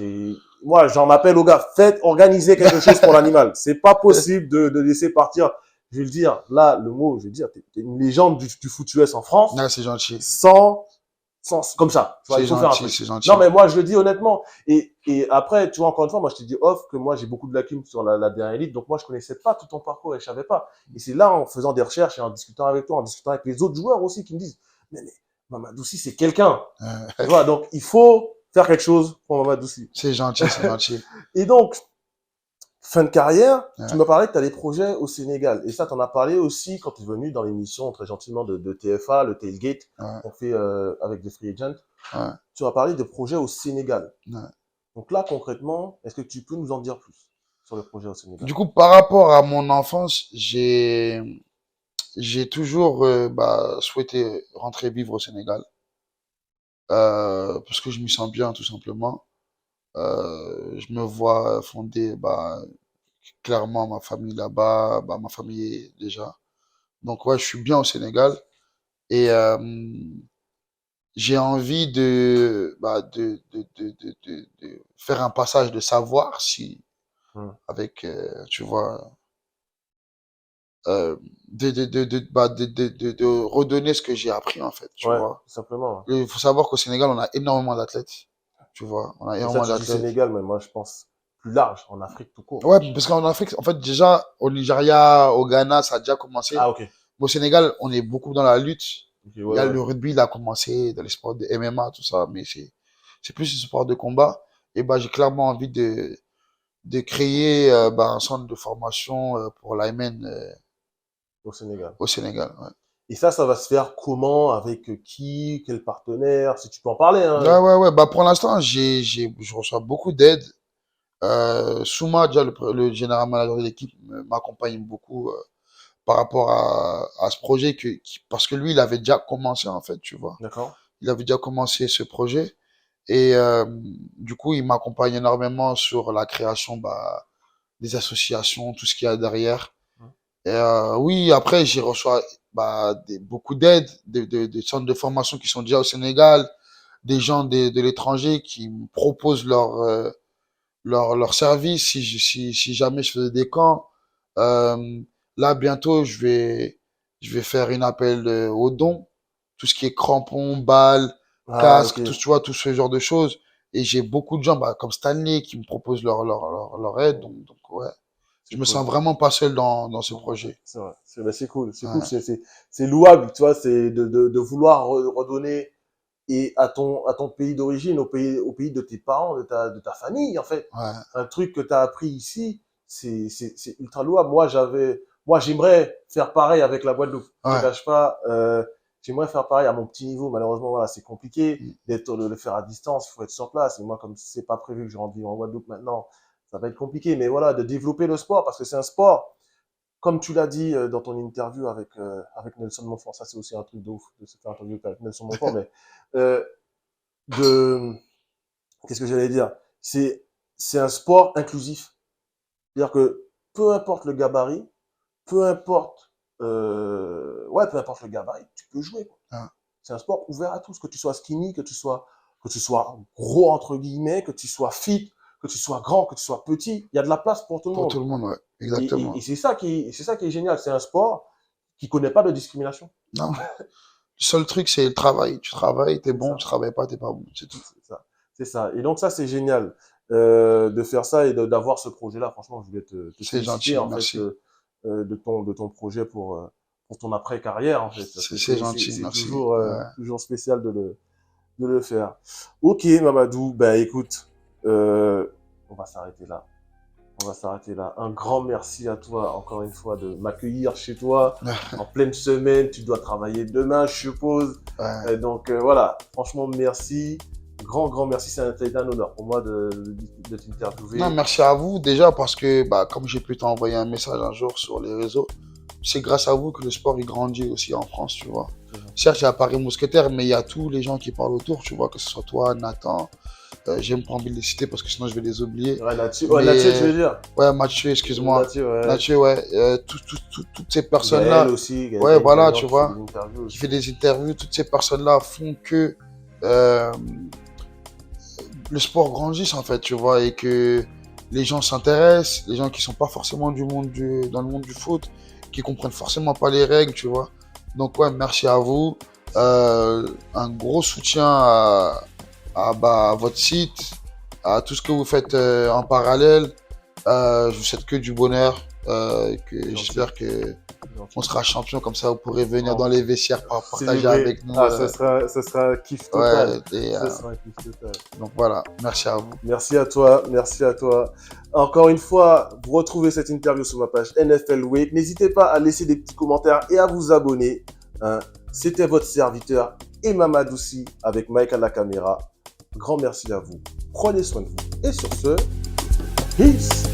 Moi, j'en appelle aux gars, faites organiser quelque chose pour l'animal. C'est pas possible de laisser partir. Je vais le dire, là, le mot, je vais le dire, t'es une légende du foot US en France, Ouais, c'est gentil. sans comme ça. Tu vois, C'est il faut faire un gentil, truc. c'est gentil. Non, mais moi, je le dis honnêtement. Et après, tu vois, encore une fois, moi, je te dis off que moi, j'ai beaucoup de lacunes sur la dernière élite. Donc, moi, je connaissais pas tout ton parcours et je savais pas. Et c'est là, en faisant des recherches et en discutant avec toi, en discutant avec les autres joueurs aussi, qui me disent, mais Mamadou Sy, c'est quelqu'un. Tu vois, donc, il faut faire quelque chose pour Mamadou Sy. C'est gentil, c'est gentil. Et donc, fin de carrière, Ouais. tu m'as parlé que tu as des projets au Sénégal. Et ça, tu en as parlé aussi quand tu es venu dans l'émission très gentiment de TFA, le Tailgate, Ouais. qu'on fait avec des free agents. Ouais. Tu as parlé de projets au Sénégal. Ouais. Donc là, concrètement, est-ce que tu peux nous en dire plus sur le projet au Sénégal? Du coup, par rapport à mon enfance, j'ai toujours souhaité rentrer vivre au Sénégal parce que je m'y sens bien, tout simplement. Je me vois fonder clairement ma famille là-bas, ma famille déjà. Donc ouais, je suis bien au Sénégal et j'ai envie de faire un passage de savoir si Hmm. avec tu vois de redonner ce que j'ai appris en fait, tu Ouais, vois. tout simplement. Ouais. Et il faut savoir qu'au Sénégal, on a énormément d'athlètes, tu vois. On a Et ça, énormément tu dis d'athlètes. Sénégal, mais moi, je pense plus large, en Afrique tout court. Ouais, parce qu'en Afrique, en fait, déjà, au Nigeria, au Ghana, ça a déjà commencé. Ah, ok. Mais au Sénégal, on est beaucoup dans la lutte. Ok, Il y ouais, a ouais. le rugby, il a commencé, dans les sports de MMA, tout ça, mais c'est plus un sport de combat. Et j'ai clairement envie de créer un centre de formation pour l'IMEN Au Sénégal. au Sénégal. Ouais. Et ça va se faire comment? Avec qui? Quel partenaire? Si tu peux en parler, Ouais, hein. ouais, ouais. Pour l'instant, je reçois beaucoup d'aide. Souma, déjà, le général manager de l'équipe, m'accompagne beaucoup par rapport à ce projet parce que lui, il avait déjà commencé, en fait, tu vois. D'accord. Il avait déjà commencé ce projet. Et du coup, il m'accompagne énormément sur la création des associations, tout ce qu'il y a derrière. Hmm. Et oui, après, j'ai reçu beaucoup d'aide, des centres de formation qui sont déjà au Sénégal, des gens de l'étranger qui me proposent leur service si jamais je faisais des camps. Euh, Là, bientôt, je vais faire une appel aux dons, tout ce qui est crampons, balles, Ah, ok. casques, tout, tu vois, tout ce genre de choses. Et j'ai beaucoup de gens, comme Stanley, qui me proposent leur aide. Donc, ouais, C'est je me cool. sens vraiment pas seul dans ce projet. C'est vrai. C'est cool. C'est cool. Ouais, C'est louable, tu vois, c'est de vouloir redonner et à ton pays d'origine, au pays de tes parents, de ta famille, en fait. ouais, Un truc que tu as appris ici, c'est ultra louable. Moi, j'aimerais faire pareil avec la Guadeloupe. Je te ouais. cache pas, j'aimerais faire pareil à mon petit niveau. Malheureusement, voilà, c'est compliqué de le faire à distance. Il faut être sur place. Et moi, comme c'est pas prévu que je rentre vivre en Guadeloupe maintenant, ça va être compliqué. Mais voilà, de développer le sport parce que c'est un sport comme tu l'as dit dans ton interview avec Nelson Montfort, ça c'est aussi un truc de ouf de se faire interviewer avec Nelson Montfort, mais euh, de qu'est-ce que j'allais dire? C'est un sport inclusif, c'est-à-dire que peu importe le gabarit, peu importe peu importe le gabarit, tu peux jouer, quoi. Ouais. C'est un sport ouvert à tous, que tu sois skinny, que tu sois gros entre guillemets, que tu sois fit, que tu sois grand, que tu sois petit, il y a de la place pour tout le Pour tout monde. le monde, ouais. Et Exactement. c'est ça qui est génial. C'est un sport qui connaît pas de discrimination. Non. Le seul truc, c'est le travail. Tu travailles, t'es C'est bon, ça. tu travailles pas, t'es pas bon. C'est tout. C'est ça. C'est ça. Et donc ça, c'est génial de faire ça et d'avoir ce projet-là. Franchement, je voulais te C'est féliciter gentil, en fait merci. de ton projet pour ton après-carrière en fait. Parce que C'est gentil, c'est merci. toujours Ouais. toujours spécial de le faire. Ok, Mamadou. Ben écoute, on va s'arrêter là. On va s'arrêter là. Un grand merci à toi, encore une fois, de m'accueillir chez toi en pleine semaine. Tu dois travailler demain, je suppose. Ouais. Donc voilà, franchement, merci. Grand merci. Ça a été un honneur pour moi de t'interviewer. Non, merci à vous déjà parce que comme j'ai pu t'envoyer un message un jour sur les réseaux, c'est grâce à vous que le sport il grandit aussi en France, tu vois. Certes, j'ai à Paris Mousquetaire, mais il y a tous les gens qui parlent autour, tu vois, que ce soit toi, Nathan. J'aime pas envie de les citer parce que sinon je vais les oublier. Ouais, Nathieu, Mais, Nathieu, tu veux dire? Ouais, Mathieu, excuse-moi. Nathieu, ouais. Mathieu, ouais. Toutes ces Gaël personnes-là, aussi. Gaël ouais, voilà, Gagnant tu qui vois, fait des interviews qui aussi. fait des interviews, toutes ces personnes-là font que euh, le sport grandisse en fait, tu vois, et que les gens s'intéressent, les gens qui sont pas forcément dans le monde du foot, qui comprennent forcément pas les règles, tu vois. Donc ouais, merci à vous. Un gros soutien à votre site, à tout ce que vous faites en parallèle. Je vous souhaite que du bonheur. J'espère que on sera champion, comme ça vous pourrez venir dans les vestiaires pour C'est partager vrai. avec nous. Ah, ça sera un kiff total. Ouais, Ça sera un kiff total. donc voilà, merci à vous. Merci à toi, merci à toi. Encore une fois, vous retrouvez cette interview sur ma page NFL Week. N'hésitez pas à laisser des petits commentaires et à vous abonner. Hein. C'était votre serviteur Imam Adoussi avec Mike à la caméra. Grand merci à vous. Prenez soin de vous. Et sur ce, peace.